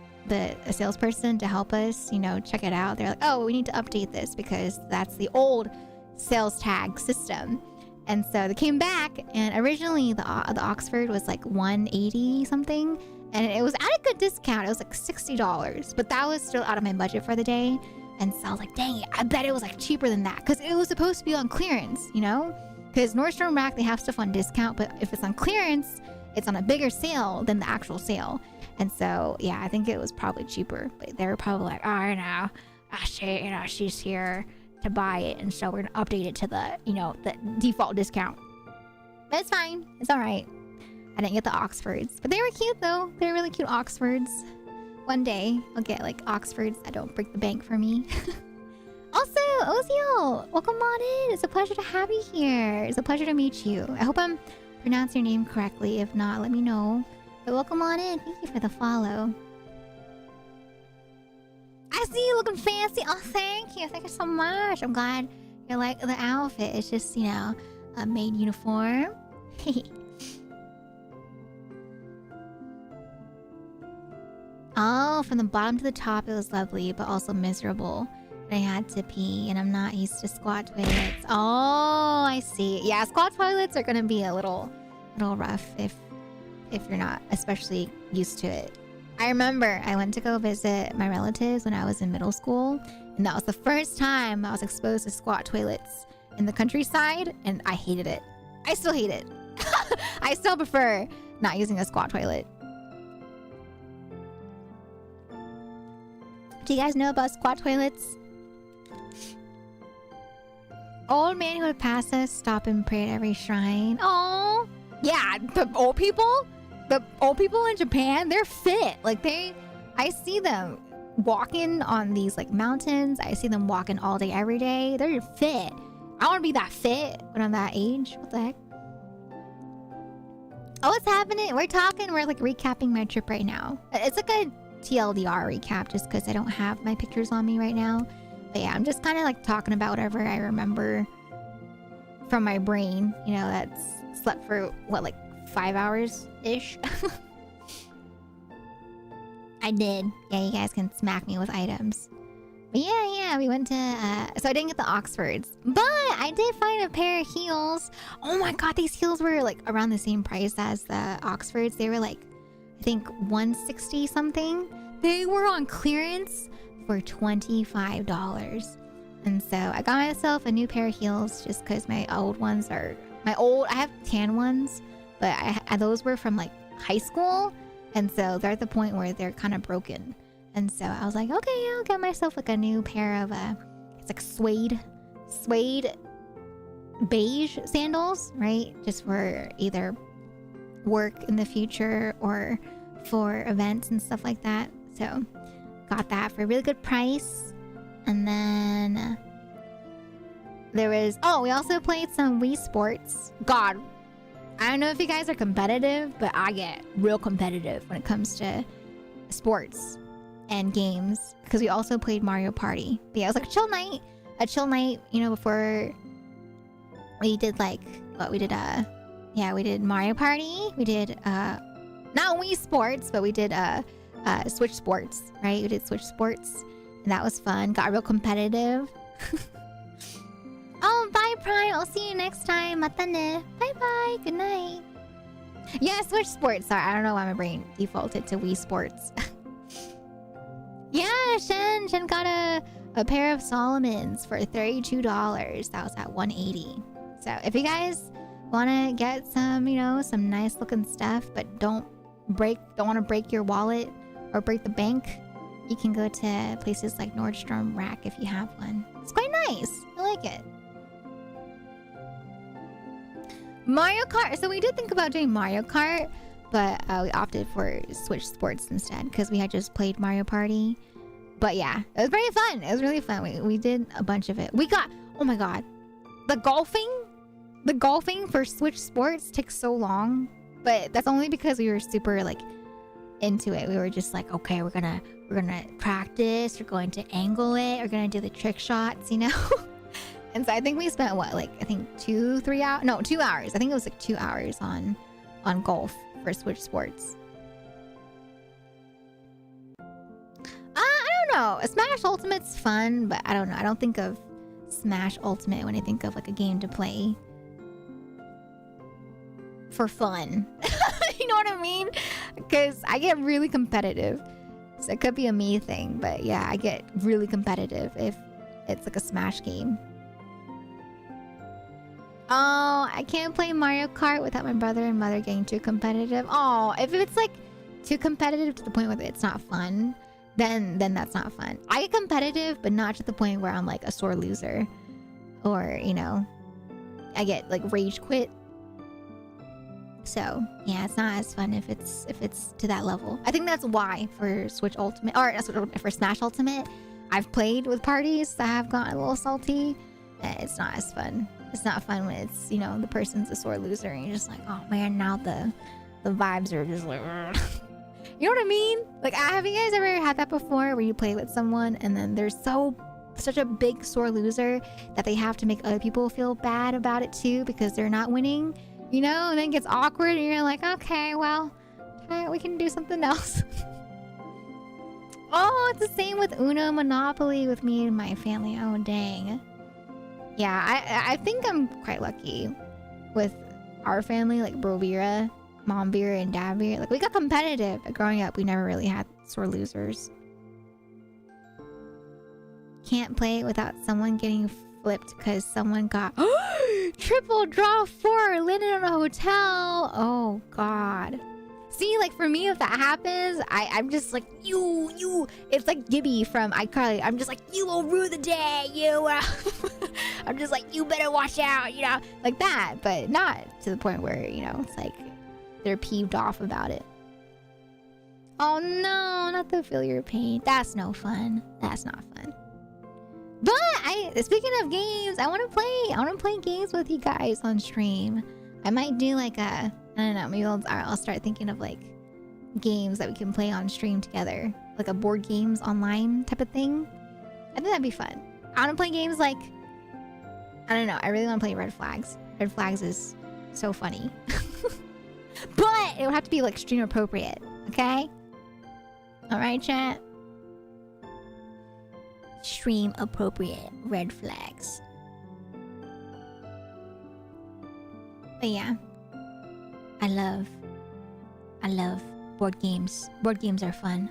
S1: salesperson to help us, you know, check it out, they're like, oh, we need to update this because that's the old sales tag system. And so they came back, and originally the Oxford was like $180 something, And it was at a good discount. It was like $60, but that was still out of my budget for the day. And so I was like, dang it, I bet it was like cheaper than that because it was supposed to be on clearance, you know? Because Nordstrom Rack, they have stuff on discount, but if it's on clearance, it's on a bigger sale than the actual sale. And so, yeah, I think it was probably cheaper. But they were probably like, oh, you know, she's here to buy it. And so we're going to update it to the, you know, the default discount. But it's fine. It's all right. I didn't get the Oxfords. But they were cute, though. They were really cute Oxfords. One day, I'll get, like, Oxfords that don't break the bank for me. Also, Oziel, welcome on in. It's a pleasure to have you here. It's a pleasure to meet you. I hope I'm pronouncing your name correctly. If not, let me know. But welcome on in. Thank you for the follow. I see you looking fancy. Oh, thank you. Thank you so much. I'm glad you like the outfit. It's just, you know, a maid uniform. Oh, from the bottom to the top, it was lovely, but also miserable. I had to pee, and I'm not used to squat toilets. Oh, I see. Yeah, squat toilets are gonna be a little rough if you're not especially used to it. I remember I went to go visit my relatives when I was in middle school, and that was the first time I was exposed to squat toilets in the countryside, and I hated it. I still hate it. I still prefer not using a squat toilet. Do you guys know about squat toilets? Old man who would pass us, stop and pray at every shrine. Oh, yeah, the old people in Japan, they're fit. Like I see them walking on these like mountains. I see them walking all day, every day. They're fit. I want to be that fit when I'm that age. What the heck? Oh, what's happening? We're like recapping my trip right now. It's like a TLDR recap just because I don't have my pictures on me right now. But yeah, I'm just kind of like talking about whatever I remember from my brain. You know, that's slept for what, like 5 hours-ish? I did. Yeah, you guys can smack me with items. But yeah, we went to, so I didn't get the Oxfords. But I did find a pair of heels. Oh my god, these heels were like around the same price as the Oxfords. They were like, I think 160 something. They were on clearance for $25. And so I got myself a new pair of heels just because my old ones are, I have tan ones, but those were from like high school. And so they're at the point where they're kind of broken. And so I was like, okay, I'll get myself like a new pair of, it's like suede beige sandals, right? Just for either work in the future or for events and stuff like that. So got that for a really good price. And then there was, we also played some Wii Sports. God, I don't know if you guys are competitive, but I get real competitive when it comes to sports and games, because we also played Mario Party. But yeah, it was like a chill night, you know, before we did like, we did Mario Party. We did, not Wii Sports, but we did, Switch Sports, right? We did Switch Sports, and that was fun. Got real competitive. Oh, bye, Prime. I'll see you next time. Matane. Bye-bye. Good night. Yeah, Switch Sports. Sorry, I don't know why my brain defaulted to Wii Sports. Yeah, Shen got a pair of Solomons for $32. That was at $180. So if you guys want to get some, you know, some nice looking stuff, but don't want to break your wallet or break the bank, you can go to places like Nordstrom Rack if you have one. It's quite nice. I like it. Mario Kart. So we did think about doing Mario Kart, but we opted for Switch Sports instead because we had just played Mario Party. But yeah, it was very fun. It was really fun. We did a bunch of it. We got, oh my god, the golfing for Switch Sports takes so long, but that's only because we were super like into it. We were just like, okay, we're gonna practice. We're going to angle it. We're gonna do the trick shots, you know. And so I think we spent 2 hours. I think it was like 2 hours on golf for Switch Sports. I don't know. Smash Ultimate's fun, but I don't know. I don't think of Smash Ultimate when I think of like a game to play for fun. You know what I mean? Because I get really competitive. So it could be a me thing, but yeah, I get really competitive if it's like a Smash game. Oh, I can't play Mario Kart without my brother and mother getting too competitive. Oh, if it's like too competitive to the point where it's not fun, then that's not fun. I get competitive, but not to the point where I'm like a sore loser. Or, you know, I get like rage quit. So yeah, it's not as fun if it's to that level. I think that's why for Switch Ultimate or for Smash Ultimate, I've played with parties that have gotten a little salty. It's not as fun. It's not fun when it's, you know, the person's a sore loser and you're just like, oh man, now the vibes are just like, you know what I mean? Like, have you guys ever had that before where you play with someone and then they're such a big sore loser that they have to make other people feel bad about it too because they're not winning? You know, and then it gets awkward and you're like, okay, well, we can do something else. Oh, it's the same with Uno Monopoly with me and my family. Oh, dang. Yeah, I think I'm quite lucky with our family, like Bro Beera, Mom Beera, and Dad Beera. Like, we got competitive, but growing up, we never really had sore losers. Can't play without someone getting flipped because someone got triple draw 4 landed on a hotel. Oh god. See, like for me, if that happens, I'm just like, you it's like Gibby from iCarly. I'm just like, you will rue the day, you I'm just like, you better watch out, you know, like that, but not to the point where, you know, it's like they're peeved off about it. Oh no, not to feel your pain. That's no fun. That's not fun. But speaking of games, I want to play games with you guys on stream. I might do like I don't know, maybe I'll start thinking of like games that we can play on stream together, like a board games online type of thing. I think that'd be fun. I want to play games like, I don't know, I really want to play Red Flags. Red Flags is so funny. But it would have to be like stream appropriate, okay? All right, chat. Stream appropriate Red Flags. But yeah, I love board games. Board games are fun.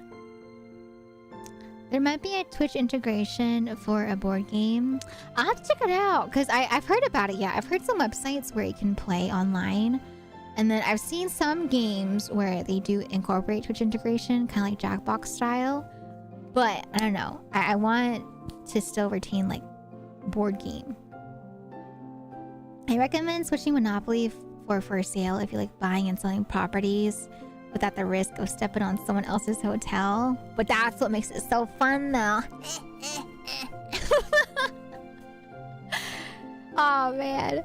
S1: There might be a Twitch integration for a board game. I'll have to check it out because I've heard about it. Yeah, I've heard some websites where you can play online, and then I've seen some games where they do incorporate Twitch integration, kind of like Jackbox style. But I don't know. I want to still retain like board game. I recommend switching Monopoly for sale if you like buying and selling properties without the risk of stepping on someone else's hotel. But that's what makes it so fun though. Oh man.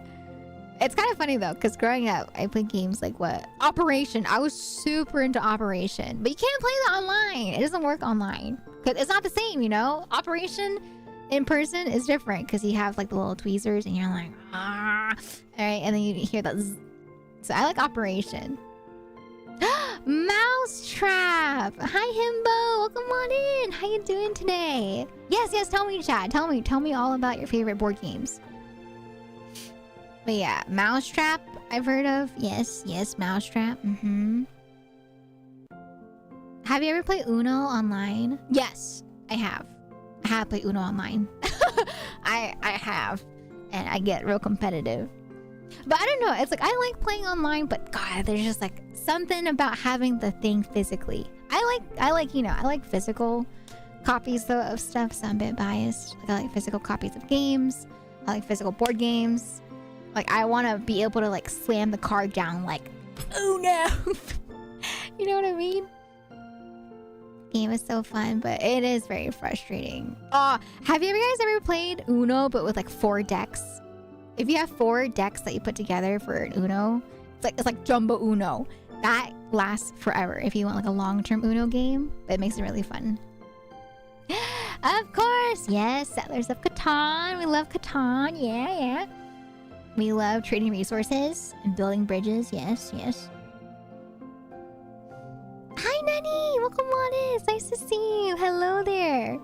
S1: It's kind of funny though, because growing up, I played games like what? Operation. I was super into Operation. But you can't play that online. It doesn't work online. Because it's not the same, you know? Operation in person is different because you have like the little tweezers and you're like, ah. Alright, and then you hear that zzz. So I like Operation. Mousetrap! Hi Himbo! Welcome on in! How you doing today? Yes, tell me, chat. Tell me all about your favorite board games. But yeah, Mousetrap I've heard of. Yes, Mousetrap. Have you ever played Uno online? Yes, I have. I have played Uno online. I have. And I get real competitive. But I don't know, it's like I like playing online, but god, there's just like something about having the thing physically. I like physical copies though of stuff, so I'm a bit biased. Like I like physical copies of games. I like physical board games. Like I want to be able to like slam the card down like, oh no. You know what I mean? Game is so fun, but it is very frustrating. Oh, have you guys ever played Uno but with like 4 decks? If you have 4 decks that you put together for an Uno, it's like jumbo Uno. That lasts forever if you want like a long-term Uno game. But it makes it really fun. Of course, yes, Settlers of Catan. We love Catan. Yeah. We love trading resources and building bridges. Yes. Hi, Nani. Welcome on in. It's nice to see you. Hello there.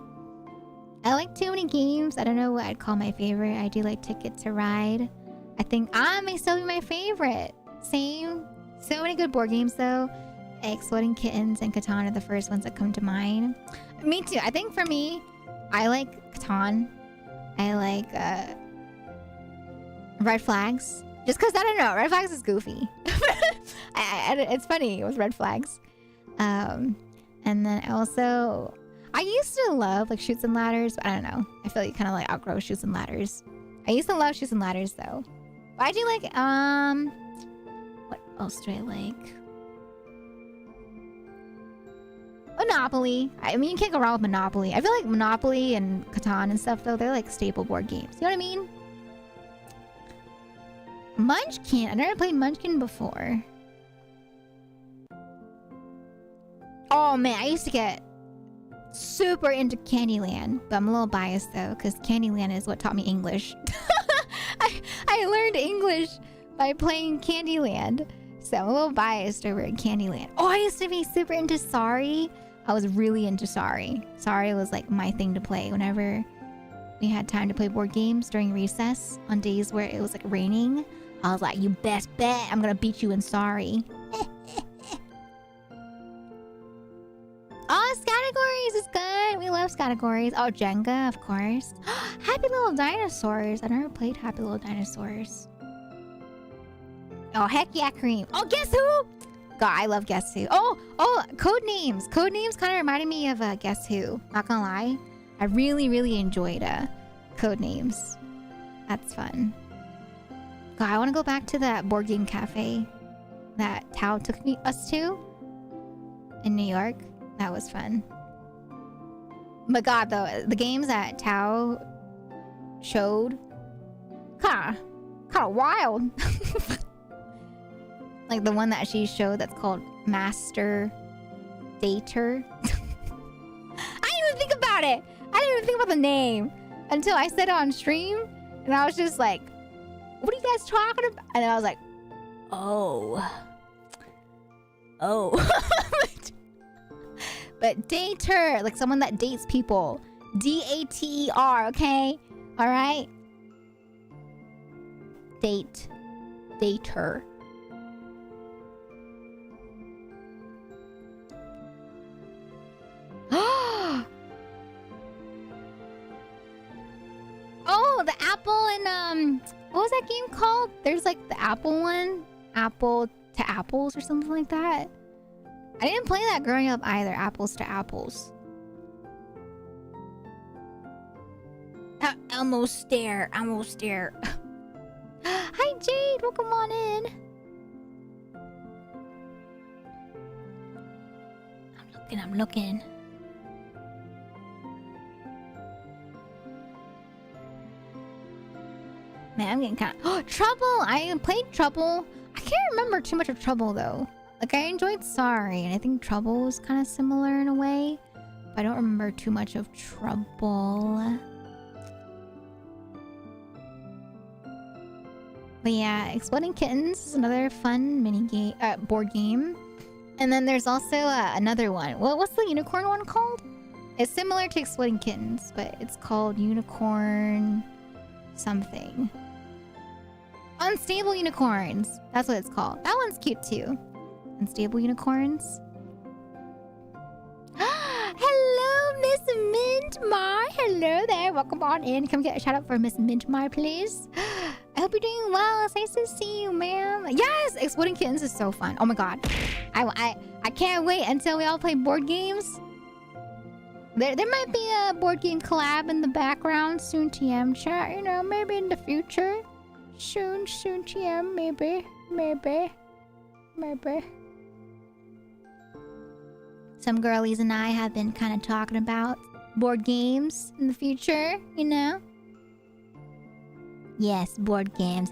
S1: I like too many games. I don't know what I'd call my favorite. I do like Ticket to Ride. I think may still be my favorite. Same So many good board games though. Exploding Kittens and Catan are the first ones that come to mind. Me too. I think for me, I like Catan. I like Red Flags. Just because, I don't know, Red Flags is goofy. It's funny with Red Flags. And then I used to love like Chutes and Ladders, but I don't know. I feel like you kind of like outgrow Chutes and Ladders. I used to love Chutes and Ladders though. But I do like, what else do I like? Monopoly. I mean, you can't go wrong with Monopoly. I feel like Monopoly and Catan and stuff though, they're like staple board games. You know what I mean? Munchkin. I've never played Munchkin before. Oh man, I used to get super into Candyland, but I'm a little biased though, because Candyland is what taught me English. I learned English by playing Candyland, so I'm a little biased over at Candyland. Oh, I used to be super into Sorry. I was really into Sorry. Sorry was like my thing to play whenever we had time to play board games during recess on days where it was like raining. I was like, you best bet I'm gonna beat you in Sorry. Oh, Categories is good. We love Categories. Oh, Jenga, of course. Happy Little Dinosaurs. I never played Happy Little Dinosaurs. Oh, heck yeah, Cream. Oh, Guess Who? God, I love Guess Who. Oh, Codenames. Codenames kind of reminded me of Guess Who. Not gonna lie. I really, really enjoyed Codenames. That's fun. God, I want to go back to that board game cafe that Tao took us to in New York. That was fun. But God, though, the games that Tao showed, kind of wild. Like the one that she showed that's called Master Dater. I didn't even think about it. I didn't even think about the name until I said it on stream, and I was just like, "What are you guys talking about?" And then I was like, "Oh." But dater, like someone that dates people. D-A-T-E-R, okay? Alright? Dater. Oh, the Apple and what was that game called? There's like the Apple one. Apple to Apples or something like that. I didn't play that growing up either. Apples to Apples. Almost there. Hi Jade, welcome on in. I'm looking. Man, I'm getting kind of... Oh, Trouble! I played Trouble. I can't remember too much of Trouble though. Like, I enjoyed Sorry, and I think Trouble was kind of similar in a way. But I don't remember too much of Trouble. But yeah, Exploding Kittens is another fun board game. And then there's also another one. Well, what's the unicorn one called? It's similar to Exploding Kittens, but it's called Unicorn something. Unstable Unicorns. That's what it's called. That one's cute too. Unstable Unicorns. Hello, Miss Mintmar. Hello there. Welcome on in. Come get a shout out for Miss Mintmar, please. I hope you're doing well. It's nice to see you, ma'am. Yes, Exploding Kittens is so fun. Oh my god. I can't wait until we all play board games. There might be a board game collab in the background soon, TM chat. You know, maybe in the future. Soon, TM, maybe. Some girlies and I have been kind of talking about board games in the future, you know? Yes, board games.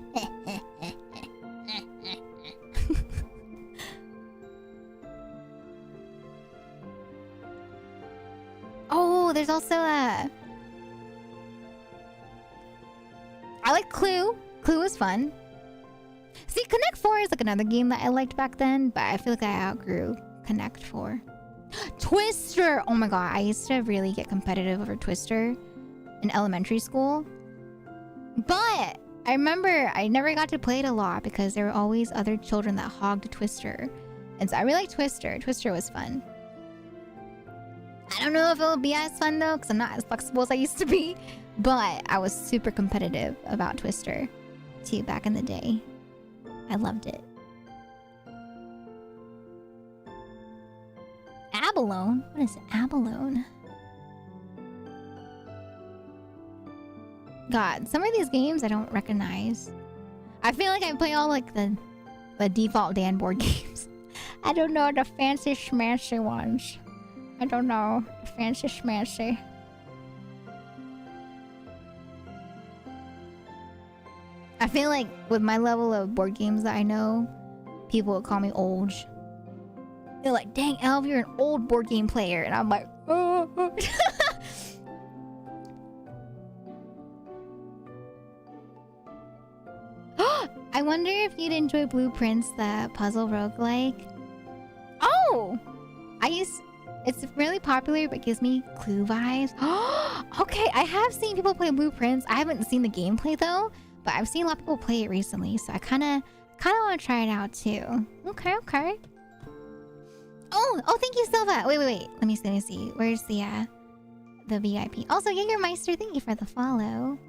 S1: Oh, there's also I like Clue. Clue was fun. See, Connect 4 is like another game that I liked back then, but I feel like I outgrew Connect 4. Twister! Oh my god, I used to really get competitive over Twister in elementary school. But I remember I never got to play it a lot because there were always other children that hogged Twister. And so I really like Twister. Twister was fun. I don't know if it'll be as fun though, because I'm not as flexible as I used to be. But I was super competitive about Twister too back in the day. I loved it. Abalone? What is abalone? God, some of these games I don't recognize. I feel like I play all like the default Dan board games. I don't know the fancy schmancy ones. I don't know. The fancy schmancy. I feel like with my level of board games that I know, people would call me old. They're like, dang, Elv, you're an old board game player. And I'm like, oh. I wonder if you'd enjoy Blueprints, the puzzle roguelike. Oh! It's really popular, but gives me Clue vibes. Okay, I have seen people play Blueprints. I haven't seen the gameplay though, but I've seen a lot of people play it recently, so I kind of want to try it out too. Okay. Oh, thank you, Silva. Wait. Let me see. Where's the VIP? Also, Jägermeister, thank you for the follow.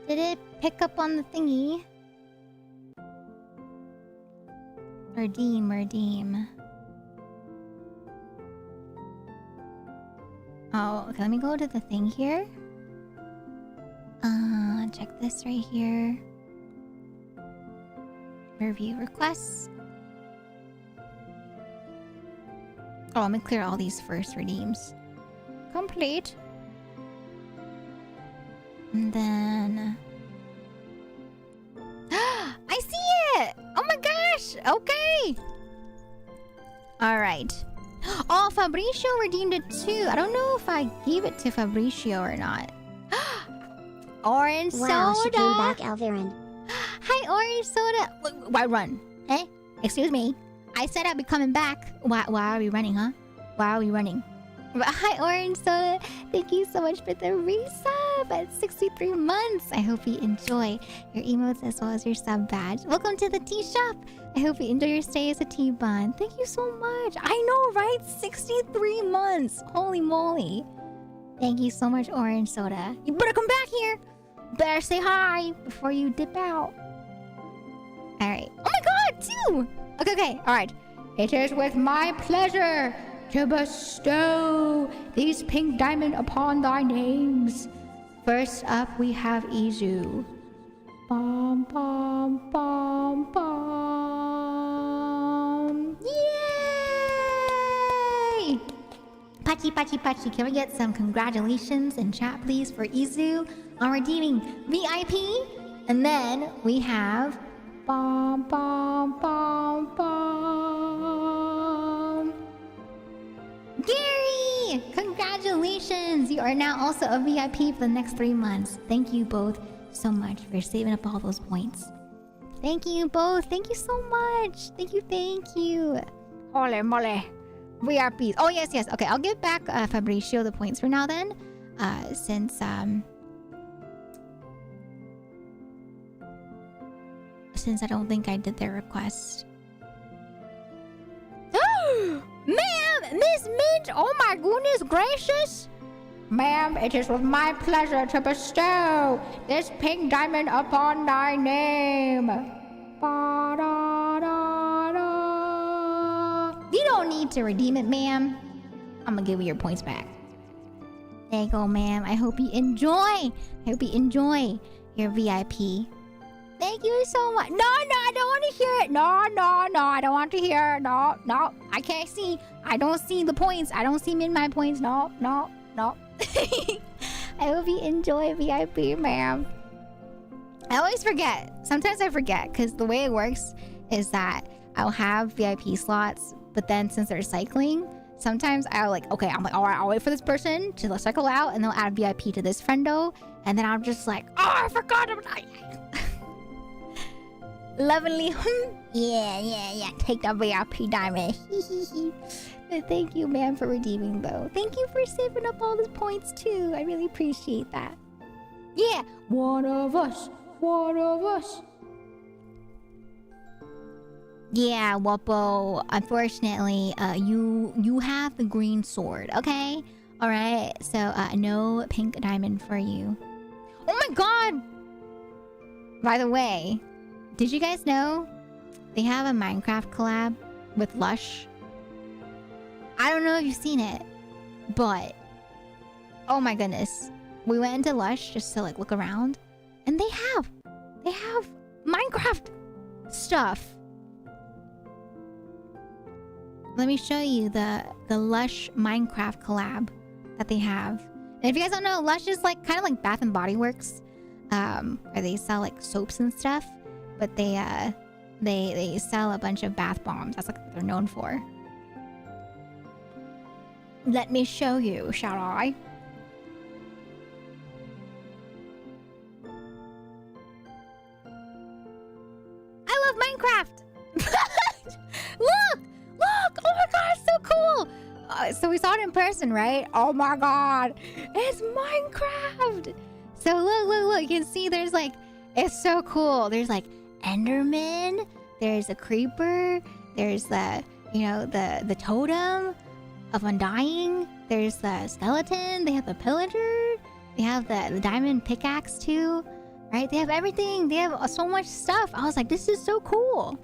S1: Did it pick up on the thingy? Redeem. Oh, okay, let me go to the thing here. Check this right here. Review requests. Oh, I'm gonna clear all these first redeems. Complete. And then... I see it! Oh my gosh! Okay! Alright. Oh, Fabricio redeemed it too. I don't know if I gave it to Fabricio or not. Orange
S2: wow,
S1: soda!
S2: She came back, Elvirin.
S1: Hi, Orange soda! Why run? Eh? Excuse me. I said I'd be coming back. Why are we running, huh? Why are we running? Hi, Orange soda! Thank you so much for the resub at 63 months. I hope you enjoy your emotes as well as your sub badge. Welcome to the tea shop. I hope you enjoy your stay as a tea bond. Thank you so much. I know, right? 63 months. Holy moly. Thank you so much, Orange soda. You better come back here. Better say hi before you dip out. Alright. Oh my god, two! Okay, alright. It is with my pleasure to bestow these pink diamond upon thy names. First up, we have Izu. Bum, bum, bum, bum. Yay! Pachi. Can we get some congratulations in chat, please, for Izu on redeeming VIP? And then we have... Bum, bum, bum, bum. Gary! Congratulations! You are now also a VIP for the next 3 months. Thank you both so much for saving up all those points. Thank you both. Thank you so much. Thank you. Holy moly. VIPs. Oh, yes. Okay, I'll give back Fabricio the points for now then. Since I don't think I did their request. Ma'am! Miss Mint! Oh my goodness gracious! Ma'am, it is with my pleasure to bestow this pink diamond upon thy name. Ba-da-da-da. You don't need to redeem it, ma'am. I'm gonna give you your points back. There you go, ma'am. I hope you enjoy your VIP. Thank you so much. No, I don't want to hear it. No, I don't want to hear it. No, I can't see. I don't see the points. I don't see my points. No. I hope you enjoy VIP, ma'am. I always forget. Sometimes I forget because the way it works is that I'll have VIP slots, but then since they're cycling, sometimes I'm like, all right, I'll wait for this person to cycle out and they'll add VIP to this friendo. And then I'm just like, oh, I forgot. Lovely. Yeah. Take the VIP diamond. But thank you, man, for redeeming, though. Thank you for saving up all those points, too. I really appreciate that. Yeah. One of us. Yeah, Woppo. Unfortunately, you have the green sword, okay? Alright, so no pink diamond for you. Oh my god! By the way, did you guys know they have a Minecraft collab with Lush? I don't know if you've seen it, but oh my goodness. We went into Lush just to like look around, and they have Minecraft stuff. Let me show you the Lush Minecraft collab that they have. And if you guys don't know, Lush is like kind of like Bath and Body Works, where they sell like soaps and stuff, but they sell a bunch of bath bombs. That's like what they're known for. Let me show you, shall I? I love Minecraft. Look! Oh my god, it's so cool! So we saw it in person, right? Oh my god, it's Minecraft! So look, you can see there's like, it's so cool. There's like Enderman, there's a creeper, there's the, the totem of Undying, there's the skeleton, they have the pillager, they have the diamond pickaxe too, right? They have everything, they have so much stuff. I was like, this is so cool.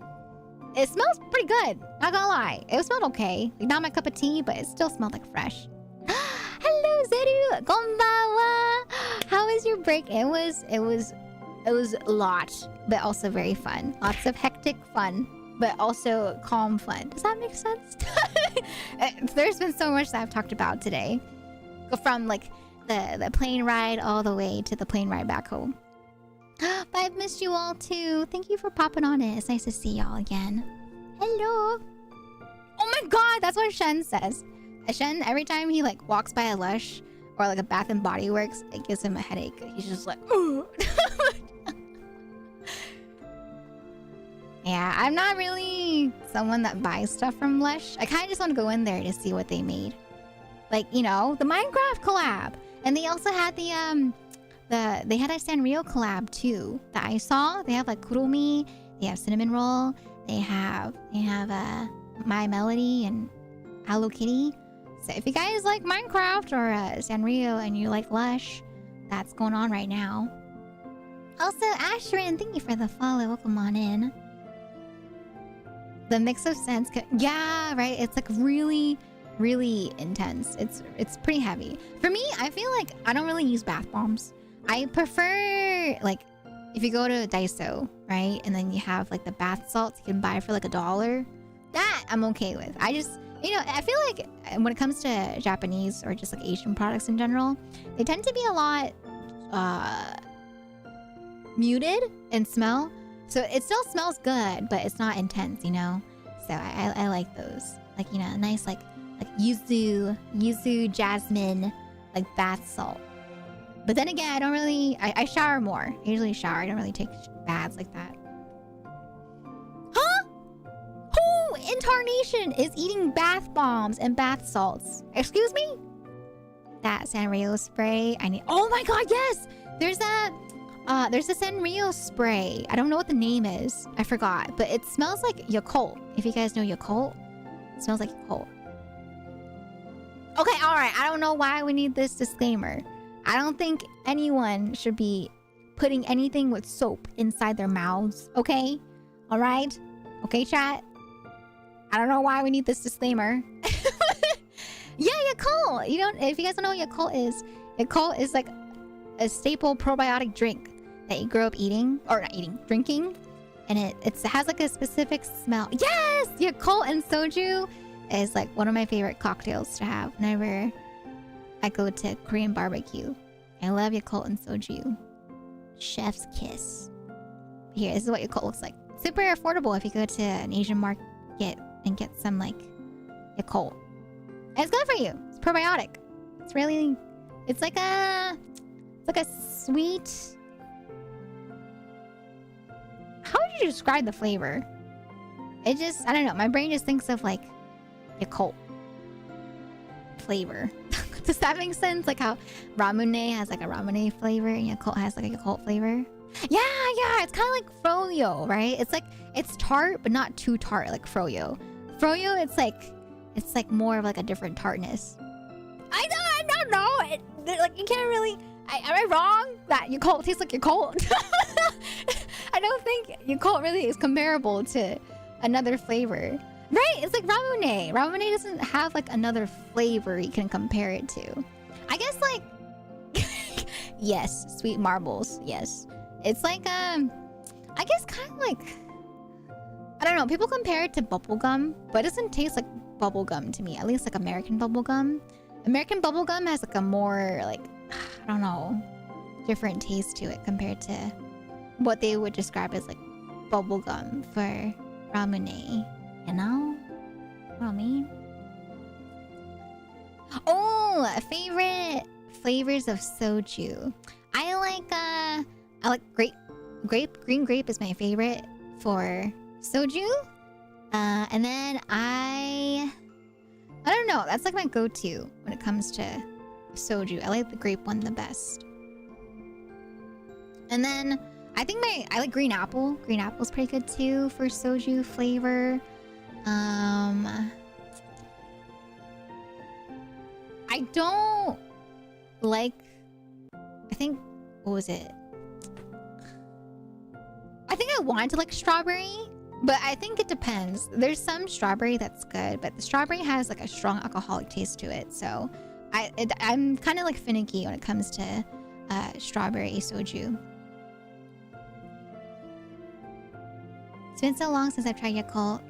S1: It smells pretty good, not gonna lie. It smelled okay. Like, not my cup of tea, but it still smelled like fresh. Hello, Zeru! Konbanwa! How was your break? It was a lot, but also very fun. Lots of hectic fun, but also calm fun. Does that make sense? There's been so much that I've talked about today. From like the plane ride all the way to the plane ride back home. But I've missed you all too. Thank you for popping on it. It's nice to see y'all again. Hello. Oh my god, that's what Shen says. Shen, every time he like walks by a Lush or like a Bath and Body Works, it gives him a headache. He's just like, ooh. Yeah, I'm not really someone that buys stuff from Lush. I kind of just want to go in there to see what they made. Like, the Minecraft collab. And they also had they had a Sanrio collab too that I saw. They have like Kuromi, they have Cinnamon Roll, they have My Melody and Hello Kitty. So if you guys like Minecraft or Sanrio and you like Lush, that's going on right now. Also, Ashrin, thank you for the follow. Welcome on in. The mix of scents, yeah, right. It's like really intense. It's pretty heavy. For me, I feel like I don't really use bath bombs. I prefer, like, if you go to Daiso, right? And then you have, like, the bath salts you can buy for, like, $1. That I'm okay with. I just, I feel like when it comes to Japanese or just, like, Asian products in general, they tend to be a lot muted in smell. So it still smells good, but it's not intense, So I like those. Like, nice, like yuzu, jasmine, like, bath salt. But then again, I don't really... I shower more. I usually shower. I don't really take baths like that. Huh? Who in tarnation is eating bath bombs and bath salts? Excuse me? That Sanrio spray. I need... Oh my god, yes! There's a Sanrio spray. I don't know what the name is. I forgot. But it smells like Yakult. If you guys know Yakult. It smells like Yakult. Okay, alright. I don't know why we need this disclaimer. I don't think anyone should be putting anything with soap inside their mouths, okay? Alright? Okay, chat? I don't know why we need this disclaimer. Yeah, Yakult! If you guys don't know what Yakult is like a staple probiotic drink that you grow up eating, or not eating, drinking. And it has like a specific smell. Yes! Yakult and soju is like one of my favorite cocktails to have whenever I go to Korean barbecue. I love Yakult and soju. Chef's kiss. Here, this is what Yakult looks like. Super affordable if you go to an Asian market and get some like Yakult. And it's good for you. It's probiotic. It's really... It's like a sweet... How would you you describe the flavor? It just, I don't know. My brain just thinks of like Yakult flavor. Does that make sense? Like how Ramune has like a Ramune flavor and Yakult has like a Yakult flavor. Yeah. It's kind of like Froyo, right? It's like, it's tart, but not too tart like Froyo. Froyo, it's like more of like a different tartness. I don't know. Like you can't really. Am I wrong that Yakult tastes like Yakult? I don't think Yakult really is comparable to another flavor. Right? It's like Ramune. Ramune doesn't have like another flavor you can compare it to. I guess like yes, sweet marbles. Yes. It's like I guess kind of like, I don't know, people compare it to bubblegum, but it doesn't taste like bubblegum to me. At least like American bubblegum. American bubblegum has like a more like, I don't know, different taste to it compared to what they would describe as like bubblegum for Ramune. You know what I mean? Oh, favorite flavors of soju. I like green grape is my favorite for soju. And then I don't know. That's like my go-to when it comes to soju. I like the grape one the best. And then I think I like green apple. Green apple's pretty good too for soju flavor. I don't like, I think, what was it? I think I wanted to like strawberry, but I think it depends. There's some strawberry that's good, but the strawberry has like a strong alcoholic taste to it. So I'm kind of like finicky when it comes to strawberry soju. It's been so long since I've tried Yakult.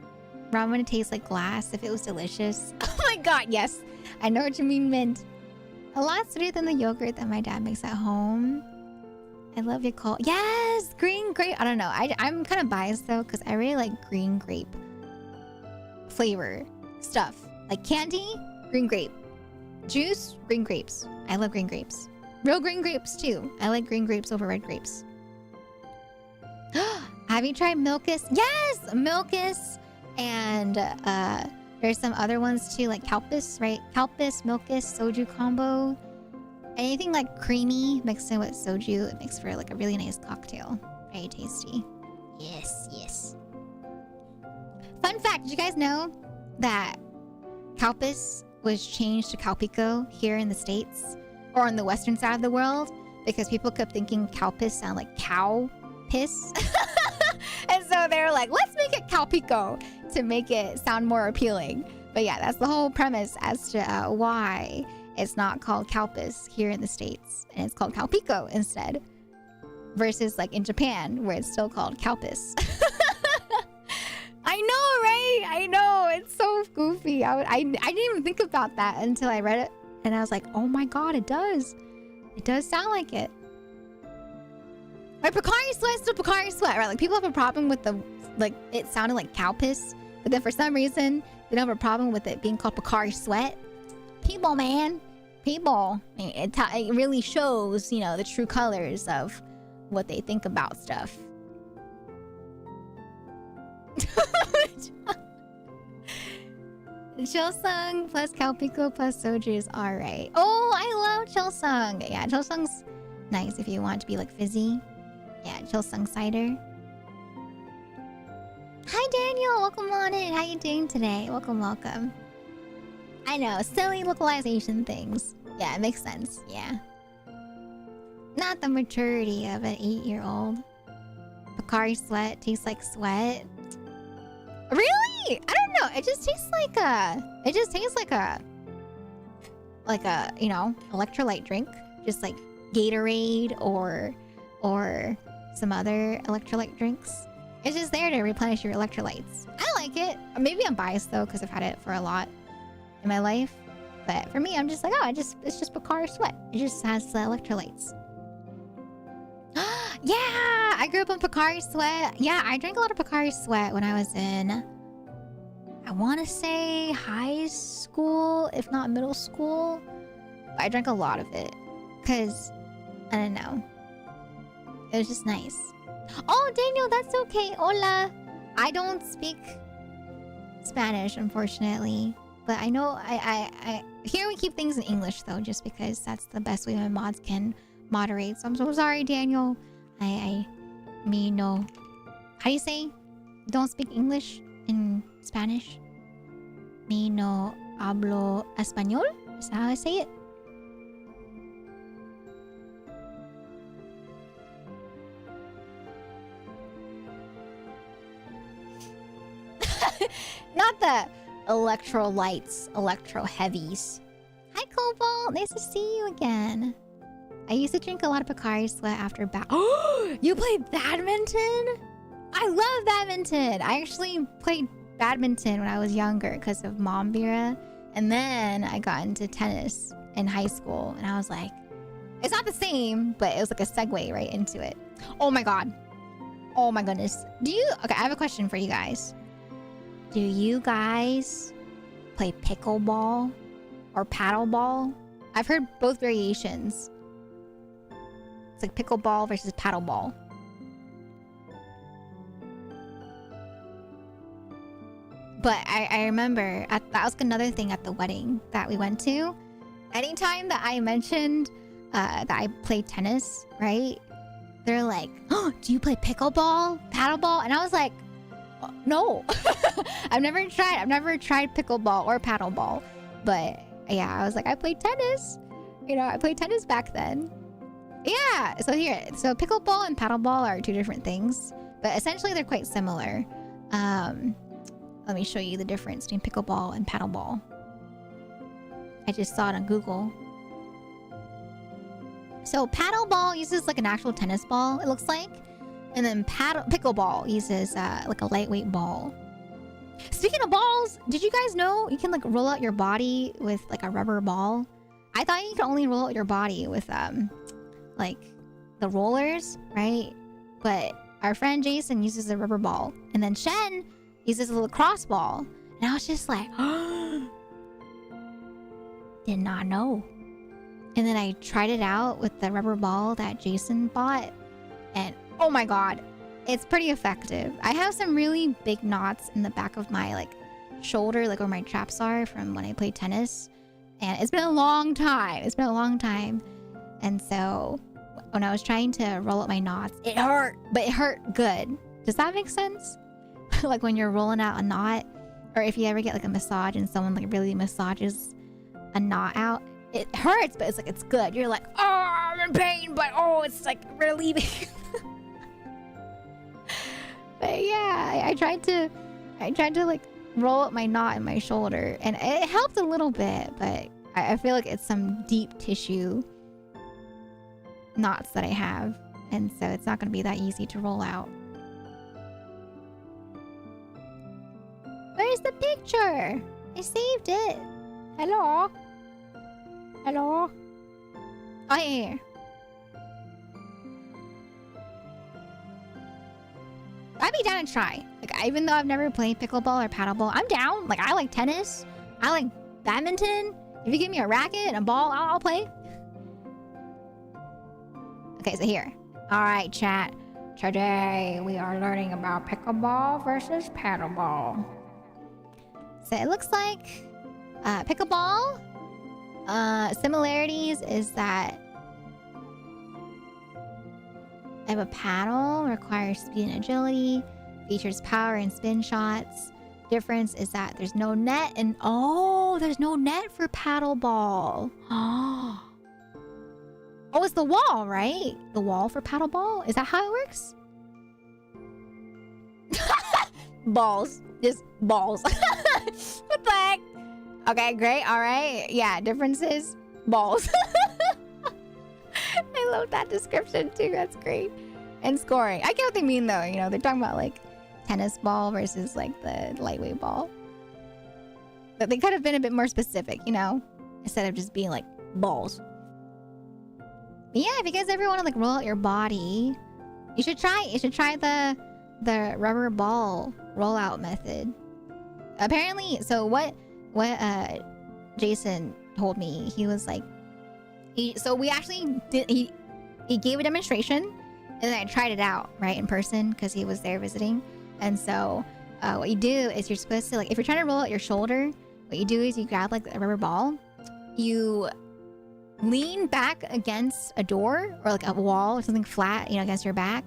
S1: Ramen tastes like glass if it was delicious. Oh my god, yes. I know what you mean, Mint. A lot sweeter than the yogurt that my dad makes at home. I love Yakult. Yes! Green grape. I don't know. I'm kind of biased though, because I really like green grape flavor stuff. Like candy, green grape. Juice, green grapes. I love green grapes. Real green grapes too. I like green grapes over red grapes. Have you tried Milkus? Yes! Milkus! And there's some other ones too, like Kalpis, right? Kalpis, Milkus, soju combo. Anything like creamy mixed in with soju, it makes for like a really nice cocktail. Very tasty. Yes, yes. Fun fact, did you guys know that Kalpis was changed to Calpico here in the States? Or on the western side of the world? Because people kept thinking Kalpis sound like cow piss. And so they were like, let's make it Calpico to make it sound more appealing. But yeah, that's the whole premise as to why it's not called Kalpis here in the States. And it's called Calpico instead. Versus like in Japan, where it's still called Kalpis. I know, right? I know. It's so goofy. I didn't even think about that until I read it. And I was like, oh my god, it does. It does sound like it. Right, Pocari Sweat's still Pocari Sweat, right? Like people have a problem with the, like it sounded like cow piss, but then for some reason they don't have a problem with it being called Pocari Sweat. People, man, people. I mean, it really shows, you know, the true colors of what they think about stuff. Chilsung plus Calpico plus soju is alright. Oh, I love Chilsung. Yeah, Chilsung's nice if you want to be like fizzy. Yeah, Chilsung cider. Hi Daniel, welcome on in. How you doing today? Welcome, welcome. I know, silly localization things. Yeah, it makes sense. Yeah. Not the maturity of an 8-year-old. Pocari Sweat tastes like sweat. Really? I don't know. It just tastes like a... It just tastes like a... Like a, you know, electrolyte drink. Just like Gatorade or some other electrolyte drinks. It's just there to replenish your electrolytes. I like it. Maybe I'm biased though, because I've had it for a lot in my life. But for me, I'm just like, oh, it's just Pocari Sweat. It just has the electrolytes. Yeah, I grew up on Pocari Sweat. Yeah, I drank a lot of Pocari Sweat when I was in, I want to say high school, if not middle school. But I drank a lot of it because, I don't know. It was just nice. Oh, Daniel, that's okay. Hola. I don't speak Spanish, unfortunately. But I know I here we keep things in English though, just because that's the best way my mods can moderate. So I'm so sorry, Daniel. I me no. How do you say don't speak English in Spanish? Me no hablo español? Is that how I say it? Not the electrolytes, electro heavies. Hi, Cobalt. Nice to see you again. I used to drink a lot of Pocari Sweat after Oh, you play badminton? I love badminton. I actually played badminton when I was younger because of Mom Vera. And then I got into tennis in high school. And I was like, it's not the same, but it was like a segue right into it. Oh my God. Oh my goodness. Okay, I have a question for you guys. Do you guys play pickleball or paddleball? I've heard both variations. It's like pickleball versus paddleball. But I remember that was another thing at the wedding that we went to. Anytime that I mentioned that I play tennis, right? They're like, oh, do you play pickleball, paddleball? And I was like, no. I've never tried pickleball or paddleball. But yeah, I was like, I played tennis. You know, I played tennis back then. Yeah, so pickleball and paddleball are two different things. But essentially they're quite similar. Let me show you the difference between pickleball and paddleball. I just saw it on Google. So paddleball uses like an actual tennis ball, it looks like. And then pickleball uses like a lightweight ball. Speaking of balls, did you guys know you can like roll out your body with like a rubber ball? I thought you could only roll out your body with like the rollers, right? But our friend Jason uses a rubber ball. And then Shen uses a lacrosse ball. And I was just like, did not know. And then I tried it out with the rubber ball that Jason bought. And oh my God, it's pretty effective. I have some really big knots in the back of my like shoulder, like where my traps are from when I played tennis. And it's been a long time. And so when I was trying to roll up my knots, it hurt, but it hurt good. Does that make sense? Like when you're rolling out a knot, or if you ever get like a massage and someone like really massages a knot out, it hurts, but it's like, it's good. You're like, oh, I'm in pain, but oh, it's like relieving. But yeah, I tried to like roll up my knot in my shoulder, and it helped a little bit, but I feel like it's some deep tissue knots that I have, and so it's not going to be that easy to roll out. Where's the picture? I saved it. Hello? Oh, yeah. I'd be down to try. Like, even though I've never played pickleball or paddleball, I'm down. Like, I like tennis. I like badminton. If you give me a racket and a ball, I'll play. Okay, so here. All right, chat. Today, we are learning about pickleball versus paddleball. So it looks like pickleball similarities is that I have a paddle, requires speed and agility, features power and spin shots. Difference is that there's no net, and there's no net for paddleball. Oh, it's the wall, right? The wall for paddleball? Is that how it works? Balls. Just balls. What the heck? Okay, great. All right. Yeah, differences. Balls. I love that description too. That's great. And scoring. I get what they mean though. You know, they're talking about like tennis ball versus like the lightweight ball. But they could have been a bit more specific, you know, instead of just being like balls. But yeah, if you guys ever want to like roll out your body, you should try the rubber ball rollout method. Apparently, so what Jason told me, he was like, so we actually did, he gave a demonstration, And then I tried it out, right, in person because he was there visiting. And so what you do is you're supposed to, like, if you're trying to roll out your shoulder, what you do is you grab, like, a rubber ball. You lean back against a door or, like, a wall or something flat, you know, against your back.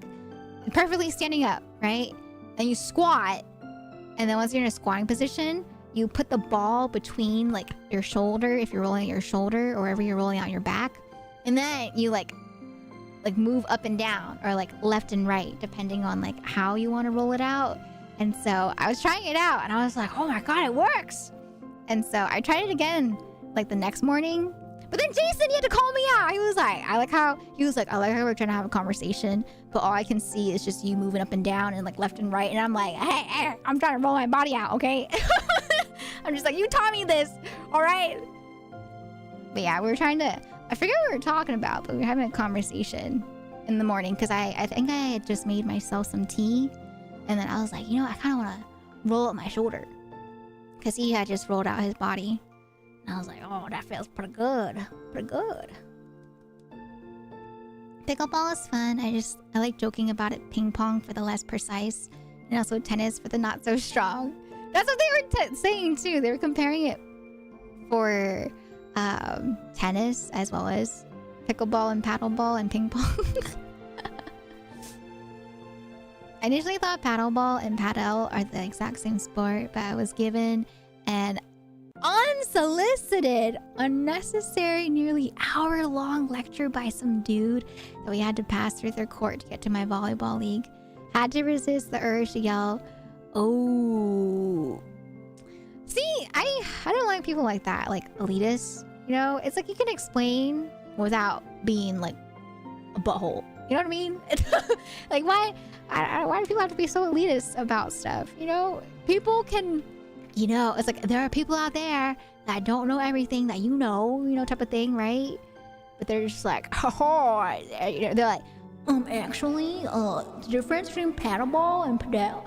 S1: Perfectly standing up, right? And you squat. And then once you're in a squatting position, you put the ball between, like, your shoulder, if you're rolling out your shoulder, or wherever you're rolling out your back. And then you, like move up and down, or, like, left and right, depending on, like, how you want to roll it out. And so I was trying it out, and I was like, oh my god, it works! And so I tried it again, like, the next morning. But then Jason, he had to call me out. He was like, I like how we're trying to have a conversation, but all I can see is just you moving up and down and, like, left and right. And I'm like, hey, I'm trying to roll my body out, okay? I'm just like, you taught me this, all right? But yeah, we were trying to, I forget what we were talking about, but we were having a conversation in the morning because I think I had just made myself some tea. And then I was like, you know, I kind of want to roll up my shoulder because he had just rolled out his body. And I was like, oh, that feels pretty good. Pretty good. Pickleball is fun. I like joking about it. Ping pong for the less precise. And also tennis for the not so strong. That's what they were saying too. They were comparing it for tennis as well as pickleball and paddleball and ping pong. I initially thought paddleball and paddle are the exact same sport, but I was given an unsolicited, unnecessary, nearly hour-long lecture by some dude that we had to pass through their court to get to my volleyball league. Had to resist the urge to yell, oh. See, I don't like people like that, like elitists, you know? It's like you can explain without being like a butthole. You know what I mean? Like, why do people have to be so elitist about stuff? You know, people can, you know, it's like there are people out there that don't know everything that you know, type of thing, right? But they're just like, oh, you know, they're like, actually, the difference between paddleball and padel.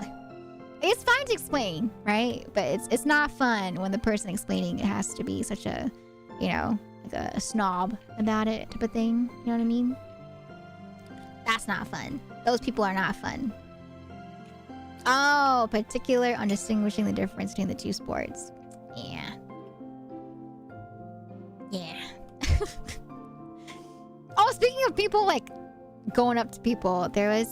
S1: It's fine to explain, right? But it's not fun when the person explaining it has to be such a, you know, like a snob about it type of thing. You know what I mean? That's not fun. Those people are not fun. Oh, particular on distinguishing the difference between the two sports. Yeah. Yeah. Oh, speaking of people like going up to people, there was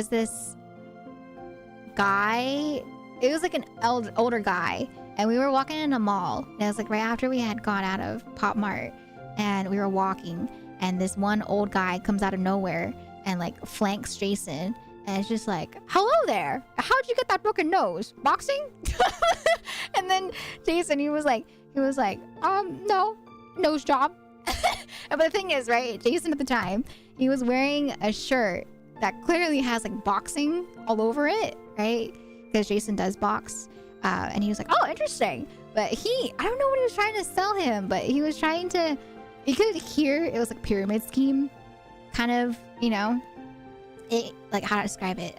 S1: this guy. It was like an older guy, and we were walking in a mall. And it was like right after we had gone out of Pop Mart, and we were walking, and this one old guy comes out of nowhere and like flanks Jason, and it's just like, hello there, how'd you get that broken nose? Boxing? And then Jason, he was like, no, nose job. But the thing is, right, Jason at the time, he was wearing a shirt that clearly has like boxing all over it, right? Because Jason does box. And he was like, oh, interesting. But I don't know what he was trying to sell him, but he was trying to, you could hear it was like pyramid scheme, kind of, you know, it, like how to describe it.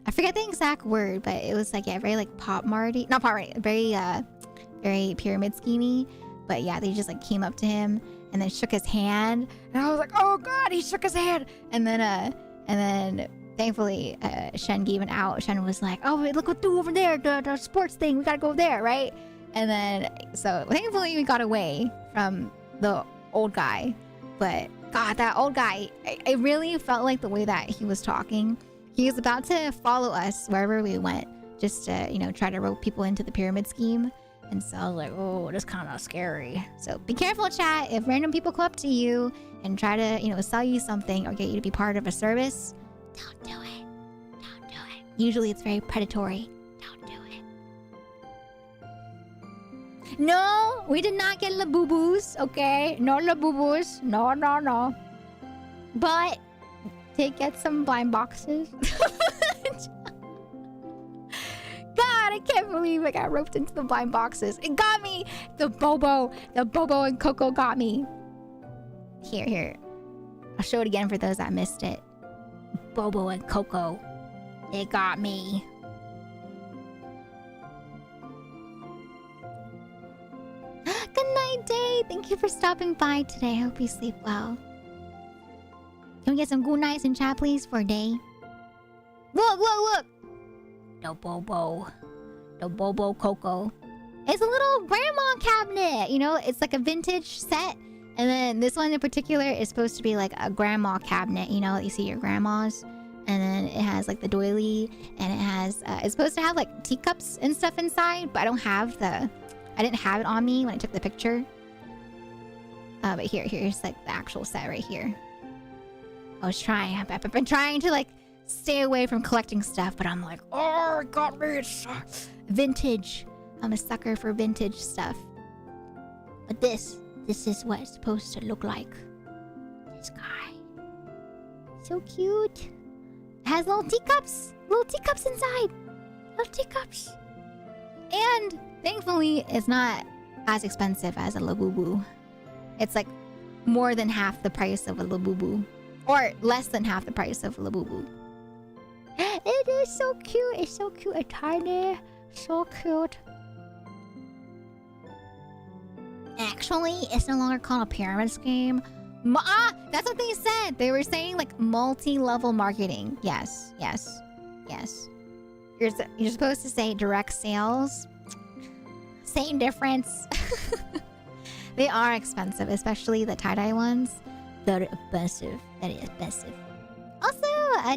S1: I forget the exact word, but it was like, yeah, very like Pop Marty, not Pop Marty, very pyramid schemey. But yeah, they just like came up to him and then shook his hand, and I was like, oh god, he shook his hand. And then thankfully Shen gave an out. Shen was like, oh wait, look what do over there, the sports thing, we gotta go there, right? And then so thankfully we got away from the old guy. But god, that old guy, I really felt like the way that he was talking, he was about to follow us wherever we went, just to, you know, try to rope people into the pyramid scheme. And so I was like, oh, that's kind of scary. So be careful, chat. If random people come up to you and try to, you know, sell you something or get you to be part of a service, don't do it. Don't do it. Usually it's very predatory. Don't do it. No, we did not get labubus, okay? No labubus. No. But did get some blind boxes. God, I can't believe I got roped into the blind boxes. It got me. The Bobo and Coco got me. Here. I'll show it again for those that missed it. Bobo and Coco. It got me. Good night, Dave. Ray, thank you for stopping by today. I hope you sleep well. Can we get some good nights in chat, please, for a day? Look! The Bobo Coco. It's a little grandma cabinet. You know, it's like a vintage set. And then this one in particular is supposed to be like a grandma cabinet. You know, you see your grandmas. And then it has like the doily. And it has, it's supposed to have like teacups and stuff inside. But I didn't have it on me when I took the picture. But here's like the actual set right here. I've been trying to like stay away from collecting stuff, but I'm like, oh, it got me. It's vintage. I'm a sucker for vintage stuff. But this is what it's supposed to look like. This guy. So cute. It has little teacups. Little teacups inside. Little teacups. And thankfully, it's not as expensive as a Labubu. It's like more than half the price of a Labubu. Or less than half the price of a Labubu. It is so cute. It's so cute. It's tiny. So cute. Actually, it's no longer called a pyramid scheme. That's what they said. They were saying like multi-level marketing. Yes. You're supposed to say direct sales. Same difference. They are expensive, especially the tie-dye ones. Very expensive. Very expensive. Also,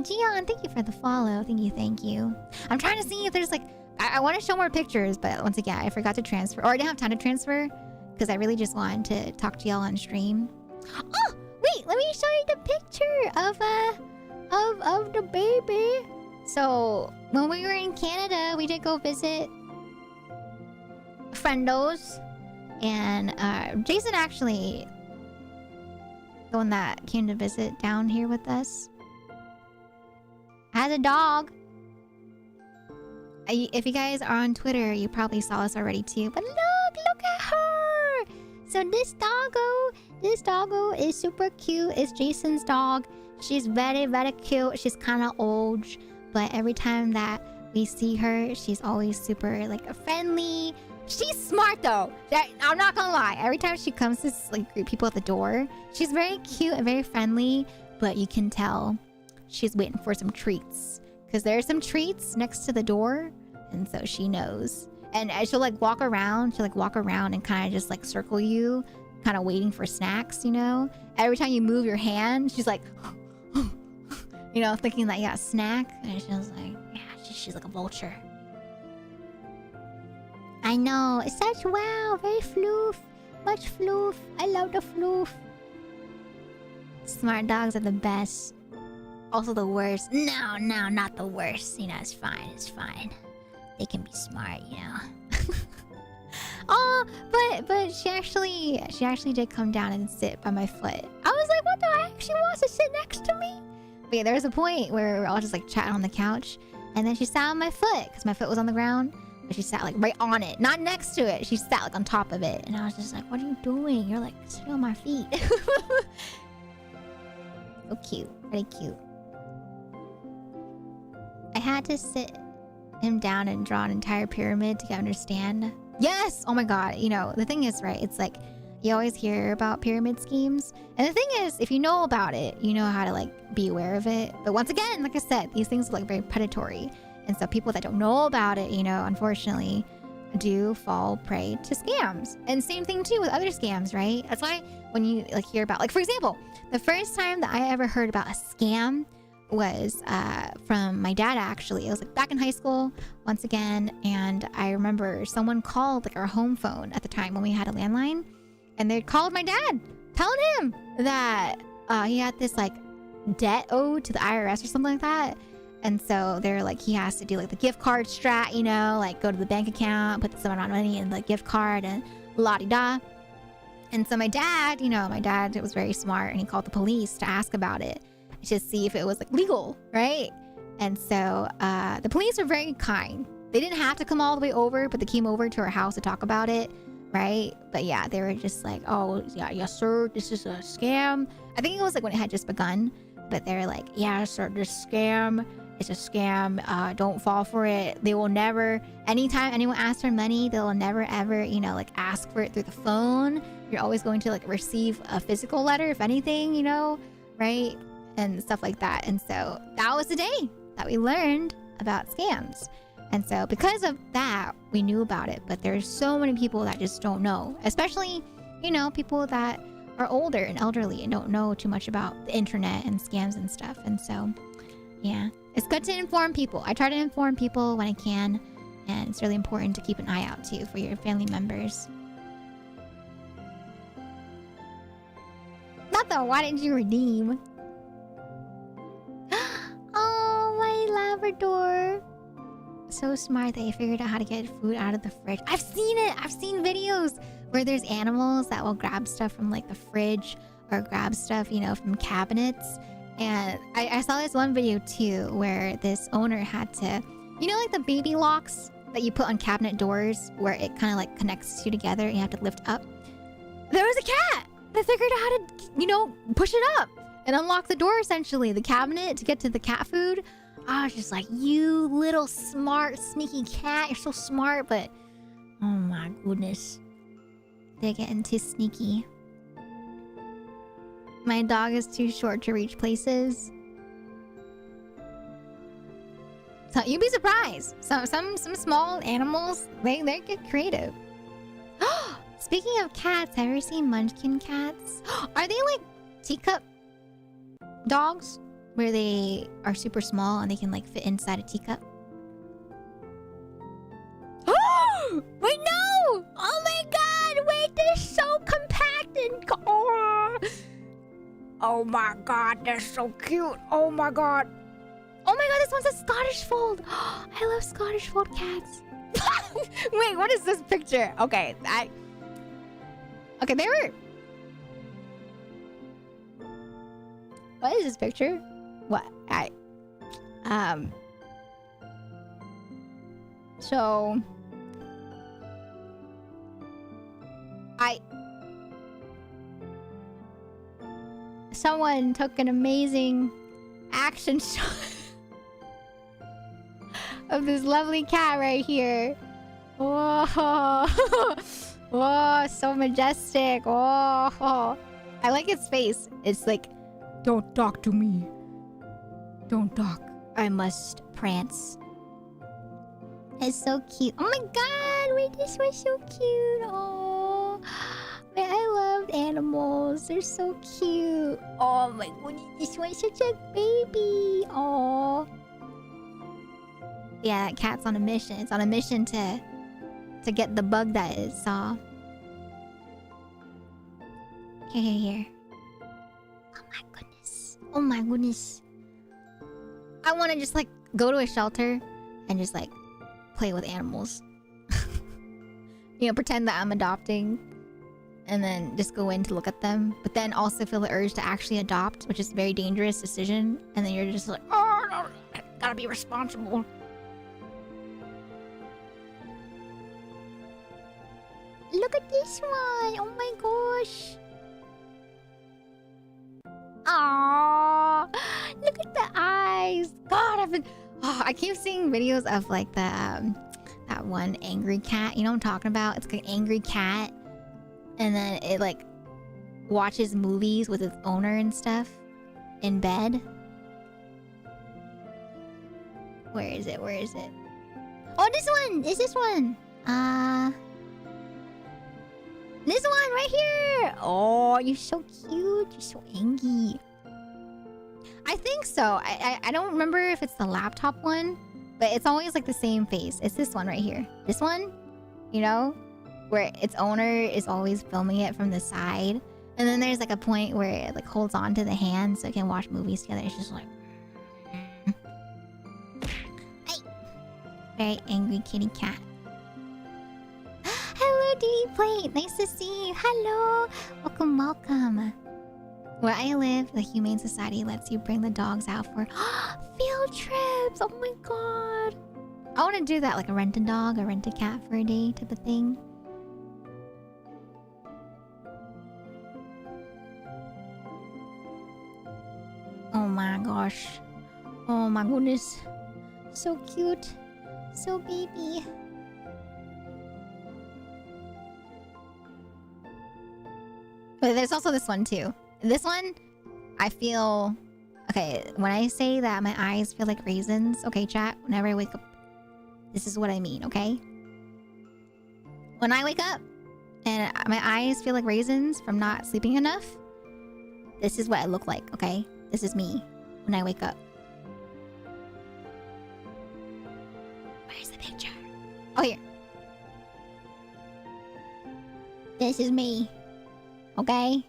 S1: Gian, thank you for the follow. Thank you. I'm trying to see if there's like... I want to show more pictures, but once again, I forgot to transfer. Or I didn't have time to transfer, because I really just wanted to talk to y'all on stream. Oh! Wait! Let me show you the picture of the baby. So, when we were in Canada, we did go visit friendos. And Jason actually... the one that came to visit down here with us, has a dog. If you guys are on Twitter, you probably saw this already too. But look at her! So this doggo is super cute. It's Jason's dog. She's very, very cute. She's kind of old, but every time that we see her, she's always super like friendly. She's smart though. I'm not gonna lie. Every time she comes to like greet people at the door, she's very cute and very friendly. But you can tell she's waiting for some treats, because there's some treats next to the door, and so she knows. And she'll like walk around. She'll like walk around and kind of just like circle you, kind of waiting for snacks. You know, every time you move your hand, she's like, you know, thinking that you got a snack. And she's like, yeah, she's like a vulture. I know, it's such wow, very floof. Much floof. I love the floof. Smart dogs are the best. Also the worst. No, not the worst. You know, it's fine. They can be smart, you know. Oh, but she actually did come down and sit by my foot. I was like, what the heck? She wants to sit next to me? But yeah, there was a point where we were all just like chatting on the couch, and then she sat on my foot because my foot was on the ground. She sat like right on it, not next to it. She sat like on top of it, and I was just like, "What are you doing? You're like sitting on my feet." So cute, very cute. I had to sit him down and draw an entire pyramid to understand. Yes! Oh my god. You know, the thing is, right, it's like you always hear about pyramid schemes. And the thing is, if you know about it, you know how to like be aware of it. But once again, like I said, these things are like very predatory. And so people that don't know about it, you know, unfortunately, do fall prey to scams. And same thing too with other scams, right? That's why when you like hear about, like for example, the first time that I ever heard about a scam was from my dad actually. It was like back in high school once again, and I remember someone called like our home phone at the time when we had a landline, and they called my dad telling him that he had this like debt owed to the IRS or something like that. And so they're like, he has to do like the gift card strat, you know, like go to the bank account, put some amount of money in the gift card and la-di-da. And so my dad was very smart, and he called the police to ask about it, to see if it was like legal, right? And so the police are very kind. They didn't have to come all the way over, but they came over to our house to talk about it, right? But yeah, they were just like, oh, yeah, yes, sir, this is a scam. I think it was like when it had just begun, but they're like, yeah, sir, this scam. It's a scam. Don't fall for it. They will never, anytime anyone asks for money, they'll never ever, you know, like ask for it through the phone. You're always going to like receive a physical letter, if anything, you know, right? And stuff like that. And so that was the day that we learned about scams. And so because of that, we knew about it. But there's so many people that just don't know, especially, you know, people that are older and elderly and don't know too much about the internet and scams and stuff. And so, yeah, it's good to inform people. I try to inform people when I can. And it's really important to keep an eye out too for your family members. Not the why didn't you redeem? Oh, my Labrador. So smart that you figured out how to get food out of the fridge. I've seen it. I've seen videos where there's animals that will grab stuff from like the fridge or grab stuff, you know, from cabinets. And I saw this one video too where this owner had to, you know, like the baby locks that you put on cabinet doors where it kind of like connects you together and you have to lift up. There was a cat that figured out how to, you know, push it up and unlock the door, essentially, the cabinet to get to the cat food. I was just like, you little smart, sneaky cat. You're so smart, but oh my goodness. They're getting too sneaky. My dog is too short to reach places. So you'd be surprised. Some small animals, they get creative. Speaking of cats, have you ever seen munchkin cats? Are they like teacup dogs? Where they are super small and they can like fit inside a teacup? Oh! Wait, no! Oh my god! Wait, they're so compact and... Oh my god, they're so cute! Oh my god! Oh my god, this one's a Scottish Fold! I love Scottish Fold cats. Wait, what is this picture? Okay, okay, they were... What is this picture? What? So... Someone took an amazing action shot of this lovely cat right here. Whoa. Whoa, so majestic. Whoa. I like its face. It's like, don't talk to me. Don't talk. I must prance. It's so cute. Oh my god, wait, this was so cute. Oh, man, I loved animals. They're so cute. Oh my goodness, this one's such a baby. Oh. Yeah, that cat's on a mission. It's on a mission to get the bug that it saw. Here. Oh my goodness. Oh my goodness. I want to just like go to a shelter and just like play with animals. You know, pretend that I'm adopting and then just go in to look at them, but then also feel the urge to actually adopt, which is a very dangerous decision. And then you're just like, oh no, I gotta be responsible. Look at this one. Oh my gosh. Aww, look at the eyes. God, I keep seeing videos of like the that one angry cat. You know what I'm talking about? It's like an angry cat, and then it like watches movies with its owner and stuff in bed. Where is it? Oh, this one. Is this one? This one right here. Oh, you're so cute. You're so angry. I think so. I don't remember if it's the laptop one, but it's always like the same face. It's this one right here. This one, you know, where its owner is always filming it from the side. And then there's like a point where it like holds on to the hand so it can watch movies together. It's just like... Very angry kitty cat. Hello, DD Plate. Nice to see you. Hello. Welcome. Where I live, the Humane Society lets you bring the dogs out for field trips. Oh my god. I want to do that, like a rent a dog or rent a cat for a day type of thing. Oh my gosh. Oh my goodness. So cute. So baby. But there's also this one too. This one, I feel... Okay, when I say that my eyes feel like raisins, okay, chat, whenever I wake up, this is what I mean, okay? When I wake up and my eyes feel like raisins from not sleeping enough, this is what I look like, okay? This is me when I wake up. Where's the picture? Oh, here. This is me. Okay?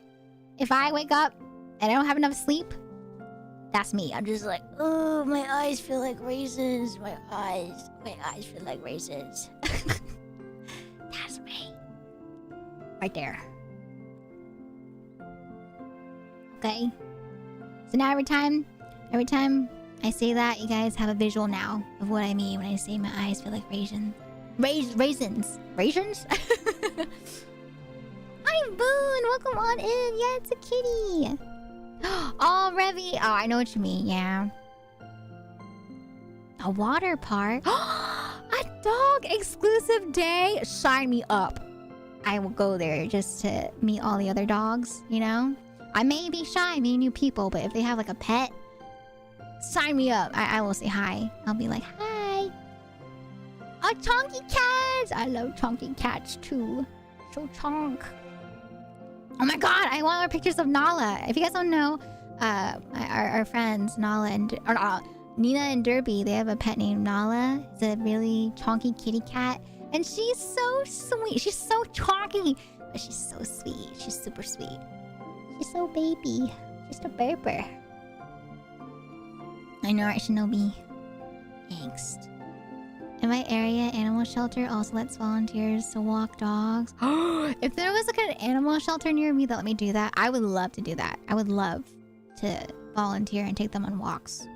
S1: If I wake up and I don't have enough sleep, that's me. I'm just like, oh, my eyes feel like raisins. My eyes feel like raisins. That's me. Right there. Okay? So now every time I say that, you guys have a visual now of what I mean when I say my eyes feel like raisins. Raisins. Raisins? Hi, Boone! Welcome on in! Yeah, it's a kitty! Oh, Revy! Oh, I know what you mean, yeah. A water park? A dog exclusive day? Sign me up. I will go there just to meet all the other dogs, you know? I may be shy meeting new people, but if they have like a pet, sign me up. I will say hi. I'll be like, hi! Oh, chonky cats! I love chonky cats too. So chonk. Oh my god, I want more pictures of Nala. If you guys don't know, our friends Nala and Nina and Derby, they have a pet named Nala. It's a really chonky kitty cat, and she's so sweet. She's so chonky, but she's so sweet. She's super sweet. She's so baby. Just a baby. I know, right, Shinobi? Angst. In my area, animal shelter also lets volunteers to walk dogs. If there was like an animal shelter near me that let me do that, I would love to do that. I would love to volunteer and take them on walks.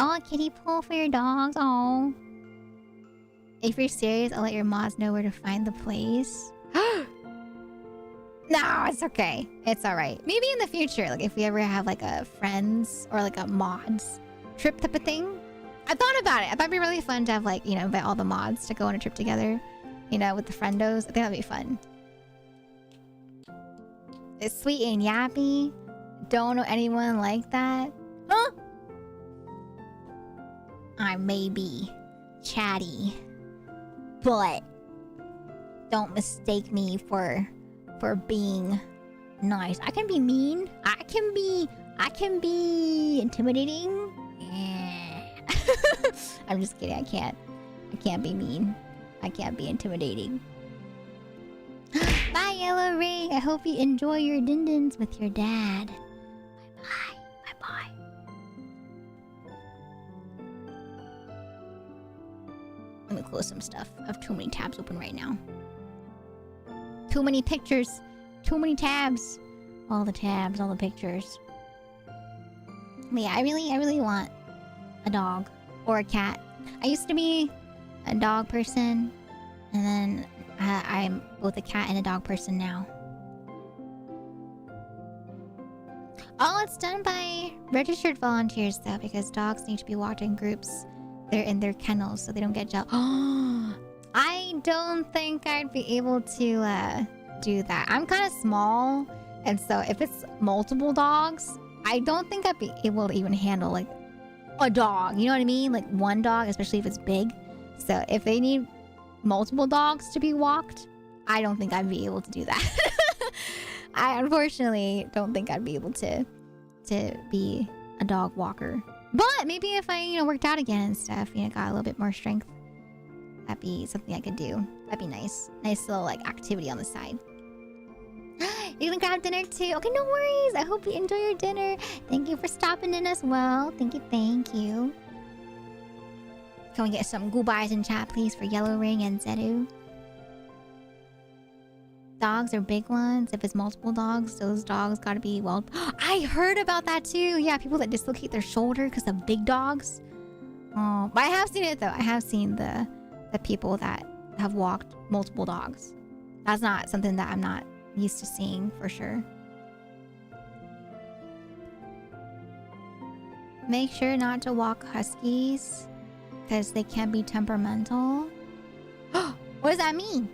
S1: Oh, a kiddie pool for your dogs. Oh. If you're serious, I'll let your mods know where to find the place. No, it's okay. It's alright. Maybe in the future, like if we ever have like a friends or like a mods trip type of thing. I thought about it. I thought it'd be really fun to have like, you know, invite all the mods to go on a trip together. You know, with the friendos. I think that'd be fun. It's sweet and yappy. Don't know anyone like that. Huh? I may be chatty, but don't mistake me for being nice. I can be mean. I can be intimidating. I'm just kidding. I can't be mean. I can't be intimidating. Bye, Yellow Ring. I hope you enjoy your dindins with your dad. Bye-bye. Bye-bye. Let me close some stuff. I have too many tabs open right now. Too many pictures. Too many tabs. All the tabs, all the pictures. But yeah, I really want a dog or a cat. I used to be a dog person, and then I'm both a cat and a dog person now. Oh, it's done by registered volunteers though, because dogs need to be walked in groups. They're in their kennels so they don't get jealous. Oh, I don't think I'd be able to do that. I'm kind of small, and so if it's multiple dogs, I don't think I'd be able to even handle like a dog. You know what I mean? Like one dog, especially if it's big. So if they need multiple dogs to be walked, I don't think I'd be able to do that. I unfortunately don't think I'd be able to be a dog walker. But maybe if I, you know, worked out again and stuff, you know, got a little bit more strength, that'd be something I could do. That'd be nice. Nice little like activity on the side. You gonna grab dinner too? Okay, no worries. I hope you enjoy your dinner. Thank you for stopping in as well. Thank you, thank you. Can we get some goodbyes in chat, please, for Yellow Ring and Zedu? Dogs are big ones. If it's multiple dogs, those dogs gotta be well... I heard about that too. Yeah, people that dislocate their shoulder because of big dogs. Oh, but I have seen it though. I have seen the people that have walked multiple dogs. That's not something that I'm not used to seeing for sure. Make sure not to walk huskies because they can be temperamental. What does that mean?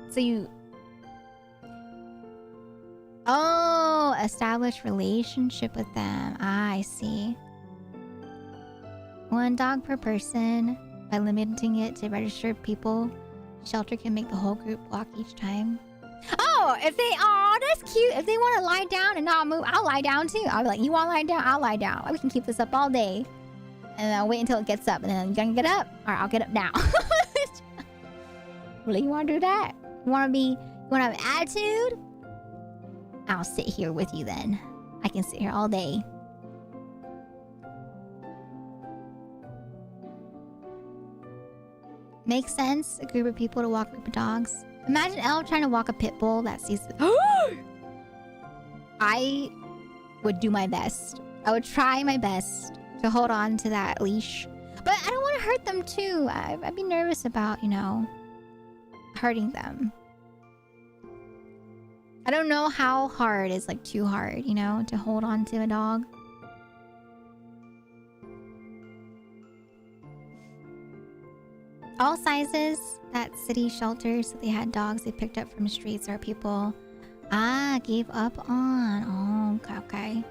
S1: So Oh, establish relationship with them. Ah, I see. 1 dog per person. By limiting it to registered people, shelter can make the whole group walk each time. Oh, that's cute. If they want to lie down and not move, I'll lie down too. I'll be like, you want to lie down? I'll lie down. We can keep this up all day. And I'll wait until it gets up. And then you're going to get up? All right, I'll get up now. Really, you want to do that? You want to have an attitude? I'll sit here with you then. I can sit here all day. Makes sense. A group of people to walk a group of dogs. Imagine Elle trying to walk a pit bull that sees... I would do my best. I would try my best to hold on to that leash. But I don't want to hurt them too. I'd be nervous about, hurting them. I don't know how hard is like too hard, to hold on to a dog. All sizes. That city shelters that they had dogs they picked up from streets or people gave up on. Oh, okay.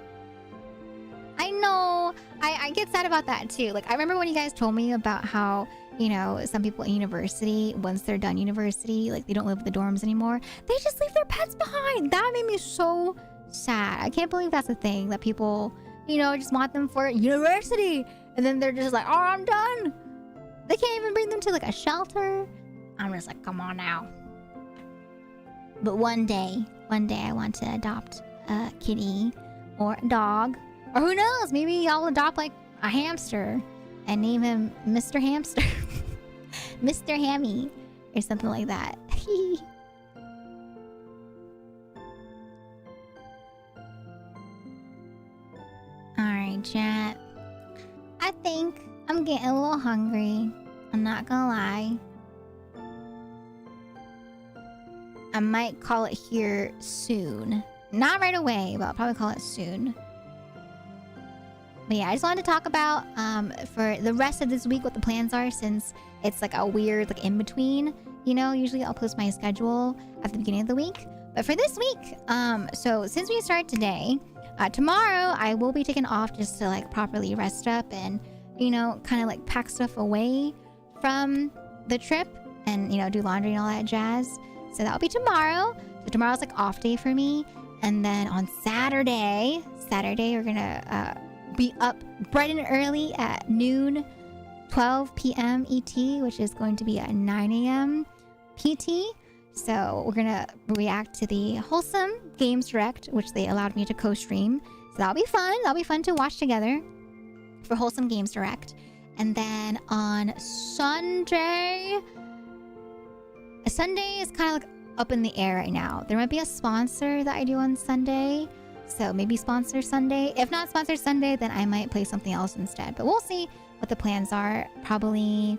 S1: I know. I get sad about that too. Like I remember when you guys told me about how, some people in university, once they're done university, like they don't live with the dorms anymore. They just leave their pets behind. That made me so sad. I can't believe that's a thing that people, just want them for university. And then they're just like, oh, I'm done. They can't even bring them to like a shelter. I'm just like, come on now. But one day I want to adopt a kitty or a dog. Or who knows, maybe I'll adopt like a hamster and name him Mr. Hamster. Mr. Hammy or something like that. Alright, chat. I think I'm getting a little hungry. I'm not gonna lie. I might call it here soon. Not right away, but I'll probably call it soon. But yeah, I just wanted to talk about for the rest of this week what the plans are, since it's like a weird like in between. Usually I'll post my schedule at the beginning of the week. But for this week, so since we start today, tomorrow I will be taking off just to like properly rest up and kind of like pack stuff away from the trip and, do laundry and all that jazz. So that'll be tomorrow. So tomorrow's like off day for me. And then on Saturday, we're gonna be up bright and early at noon, 12 p.m. ET, which is going to be at 9 a.m. PT. So we're gonna react to the Wholesome Games Direct, which they allowed me to co-stream. So that'll be fun. That'll be fun to watch together for Wholesome Games Direct. And then on Sunday is kind of like up in the air right now. There might be a sponsor that I do on Sunday, so maybe sponsor Sunday. If not sponsor Sunday, then I might play something else instead. But we'll see what the plans are. Probably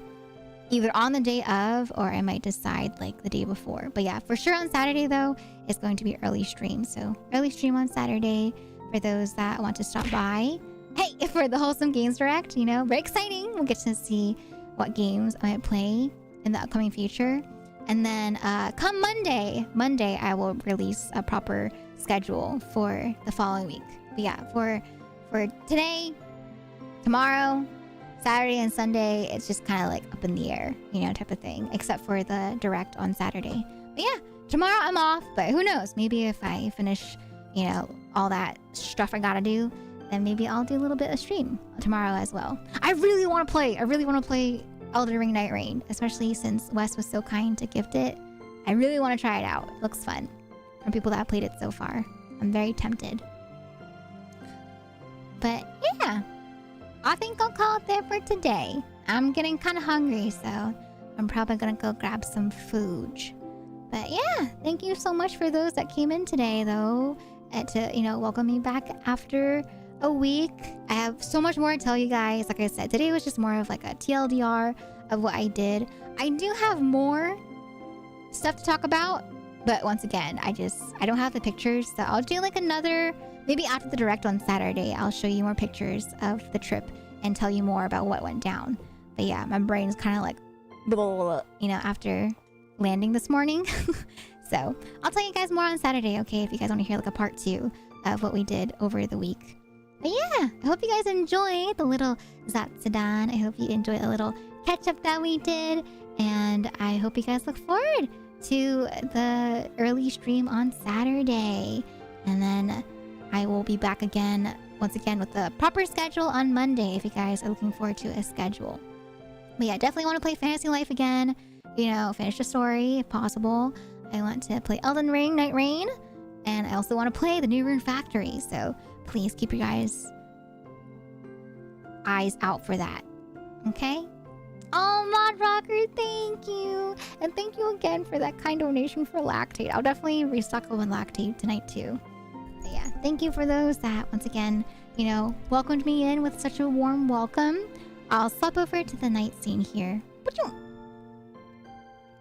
S1: either on the day of, or I might decide like the day before. But yeah, for sure on Saturday though, it's going to be early stream. So early stream on Saturday for those that want to stop by. Hey, for the Wholesome Games Direct, very exciting. We'll get to see what games I might play in the upcoming future. And then come Monday, I will release a proper schedule for the following week. But yeah, for today, tomorrow, Saturday, and Sunday, it's just kind of like up in the air, type of thing. Except for the direct on Saturday. But yeah, tomorrow I'm off, but who knows? Maybe if I finish, all that stuff I gotta do, then maybe I'll do a little bit of stream tomorrow as well. I really want to play Elden Ring Night Rain, especially since Wes was so kind to gift it. I really want to try it out. It looks fun. From people that have played it so far. I'm very tempted. But yeah, I think I'll call it there for today. I'm getting kind of hungry, so I'm probably gonna go grab some food. But yeah, thank you so much for those that came in today though, and to welcome me back after a week. I have so much more to tell you guys. Like I said, today was just more of like a TLDR of what I did. I do have more stuff to talk about, but once again, I don't have the pictures, so I'll do like another, maybe after the direct on Saturday, I'll show you more pictures of the trip and tell you more about what went down. But yeah, my brain is kind of like, after landing this morning. So I'll tell you guys more on Saturday, okay? If you guys want to hear like a part 2 of what we did over the week. But yeah, I hope you guys enjoyed the little Zatsudan. I hope you enjoyed a little catch-up that we did. And I hope you guys look forward to the early stream on Saturday. And then I will be back again, once again, with the proper schedule on Monday if you guys are looking forward to a schedule. But yeah, definitely want to play Fantasy Life again. You know, finish the story if possible. I want to play Elden Ring, Night Rain. And I also want to play the New Rune Factory. So please keep your eyes out for that. Okay? Oh, Mod Rocker, thank you. And thank you again for that kind donation for lactate. I'll definitely restock on lactate tonight too. So yeah, thank you for those that, once again, you know, welcomed me in with such a warm welcome. I'll swap over to the night scene here.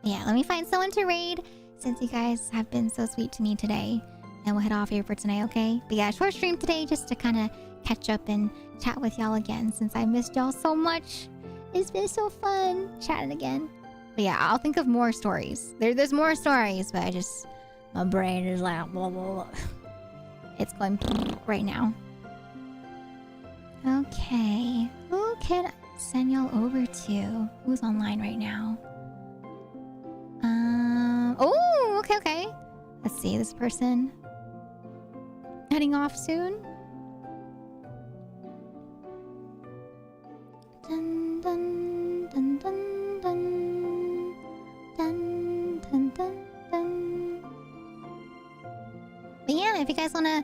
S1: Yeah, let me find someone to raid since you guys have been so sweet to me today. And we'll head off here for tonight, okay? But yeah, short stream today just to kind of catch up and chat with y'all again since I missed y'all so much. It's been so fun chatting again. But yeah, I'll think of more stories. There's more stories, but my brain is like blah, blah, blah. It's going right now. Okay, who can I send y'all over to? Who's online right now? Oh, okay. Let's see, this person heading off soon. Dun dun dun dun dun dun dun dun dun. But yeah, if you guys want to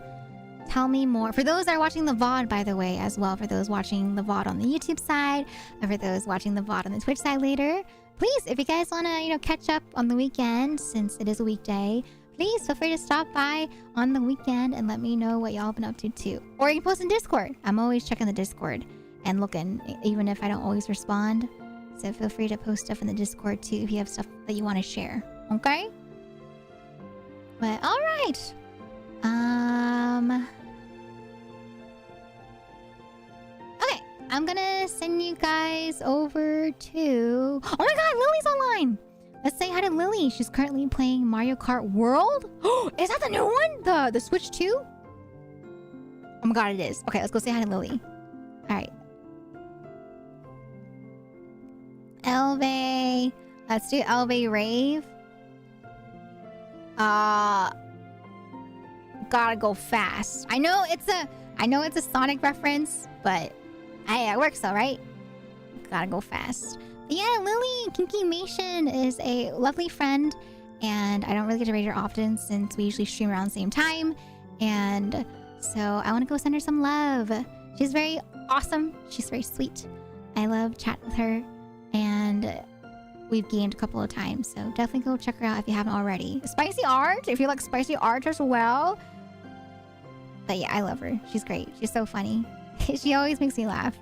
S1: tell me more, for those that are watching the VOD, by the way, as well, for those watching the VOD on the YouTube side, and for those watching the VOD on the Twitch side later, please, if you guys want to, you know, catch up on the weekend, since it is a weekday, please feel free to stop by on the weekend and let me know what y'all been up to too. Or you can post in Discord. I'm always checking the Discord and looking, even if I don't always respond. So feel free to post stuff in the Discord too if you have stuff that you want to share. Okay? But alright. Okay, I'm gonna send you guys over to... Oh my god, Lily's online! Let's say hi to Lily. She's currently playing Mario Kart World. Oh, is that the new one? The Switch 2? Oh my god, it is. Okay, let's go say hi to Lily. Alright. Elve. Let's do Elve Rave. Gotta go fast. I know it's a Sonic reference, but hey, it works though, right? Gotta go fast. But yeah, Lily Kinkymation is a lovely friend, and I don't really get to raid her often since we usually stream around the same time. And so I want to go send her some love. She's very awesome. She's very sweet. I love chatting with her, and we've gained a couple of times. So definitely go check her out if you haven't already. Spicy art, if you like spicy art as well. But yeah, I love her. She's great. She's so funny. She always makes me laugh.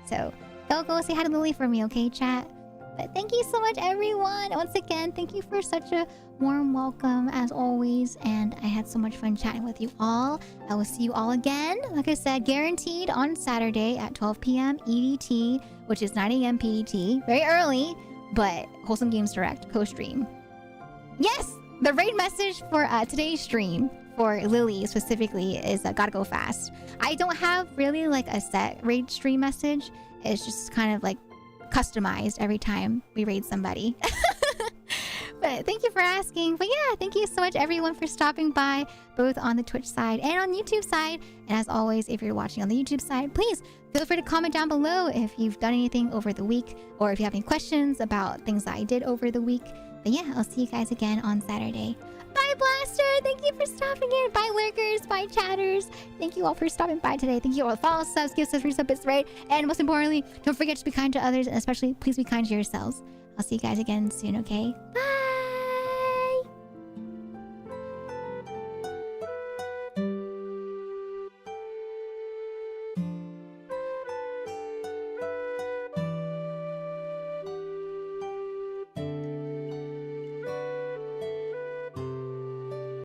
S1: So go say hi to Lily for me, okay, chat? But thank you so much, everyone. Once again, thank you for such a warm welcome, as always. And I had so much fun chatting with you all. I will see you all again, like I said, guaranteed on Saturday at 12 p.m. EDT, which is 9 a.m. PDT. Very early, but Wholesome Games Direct, co-stream. Yes! The raid message for today's stream, for Lily specifically, is gotta go fast. I don't have really like a set raid stream message. It's just kind of like customized every time we raid somebody. But thank you for asking. But yeah, thank you so much everyone for stopping by, both on the Twitch side and on YouTube side. And as always, if you're watching on the YouTube side, please feel free to comment down below if you've done anything over the week, or if you have any questions about things that I did over the week. But yeah, I'll see you guys again on Saturday. Bye, Blaster! Thank you for stopping in. Bye, Lurkers. Bye, Chatters. Thank you all for stopping by today. Thank you all for follow, subs, give subs, resub, bits, right? And most importantly, don't forget to be kind to others, and especially please be kind to yourselves. I'll see you guys again soon, okay? Bye!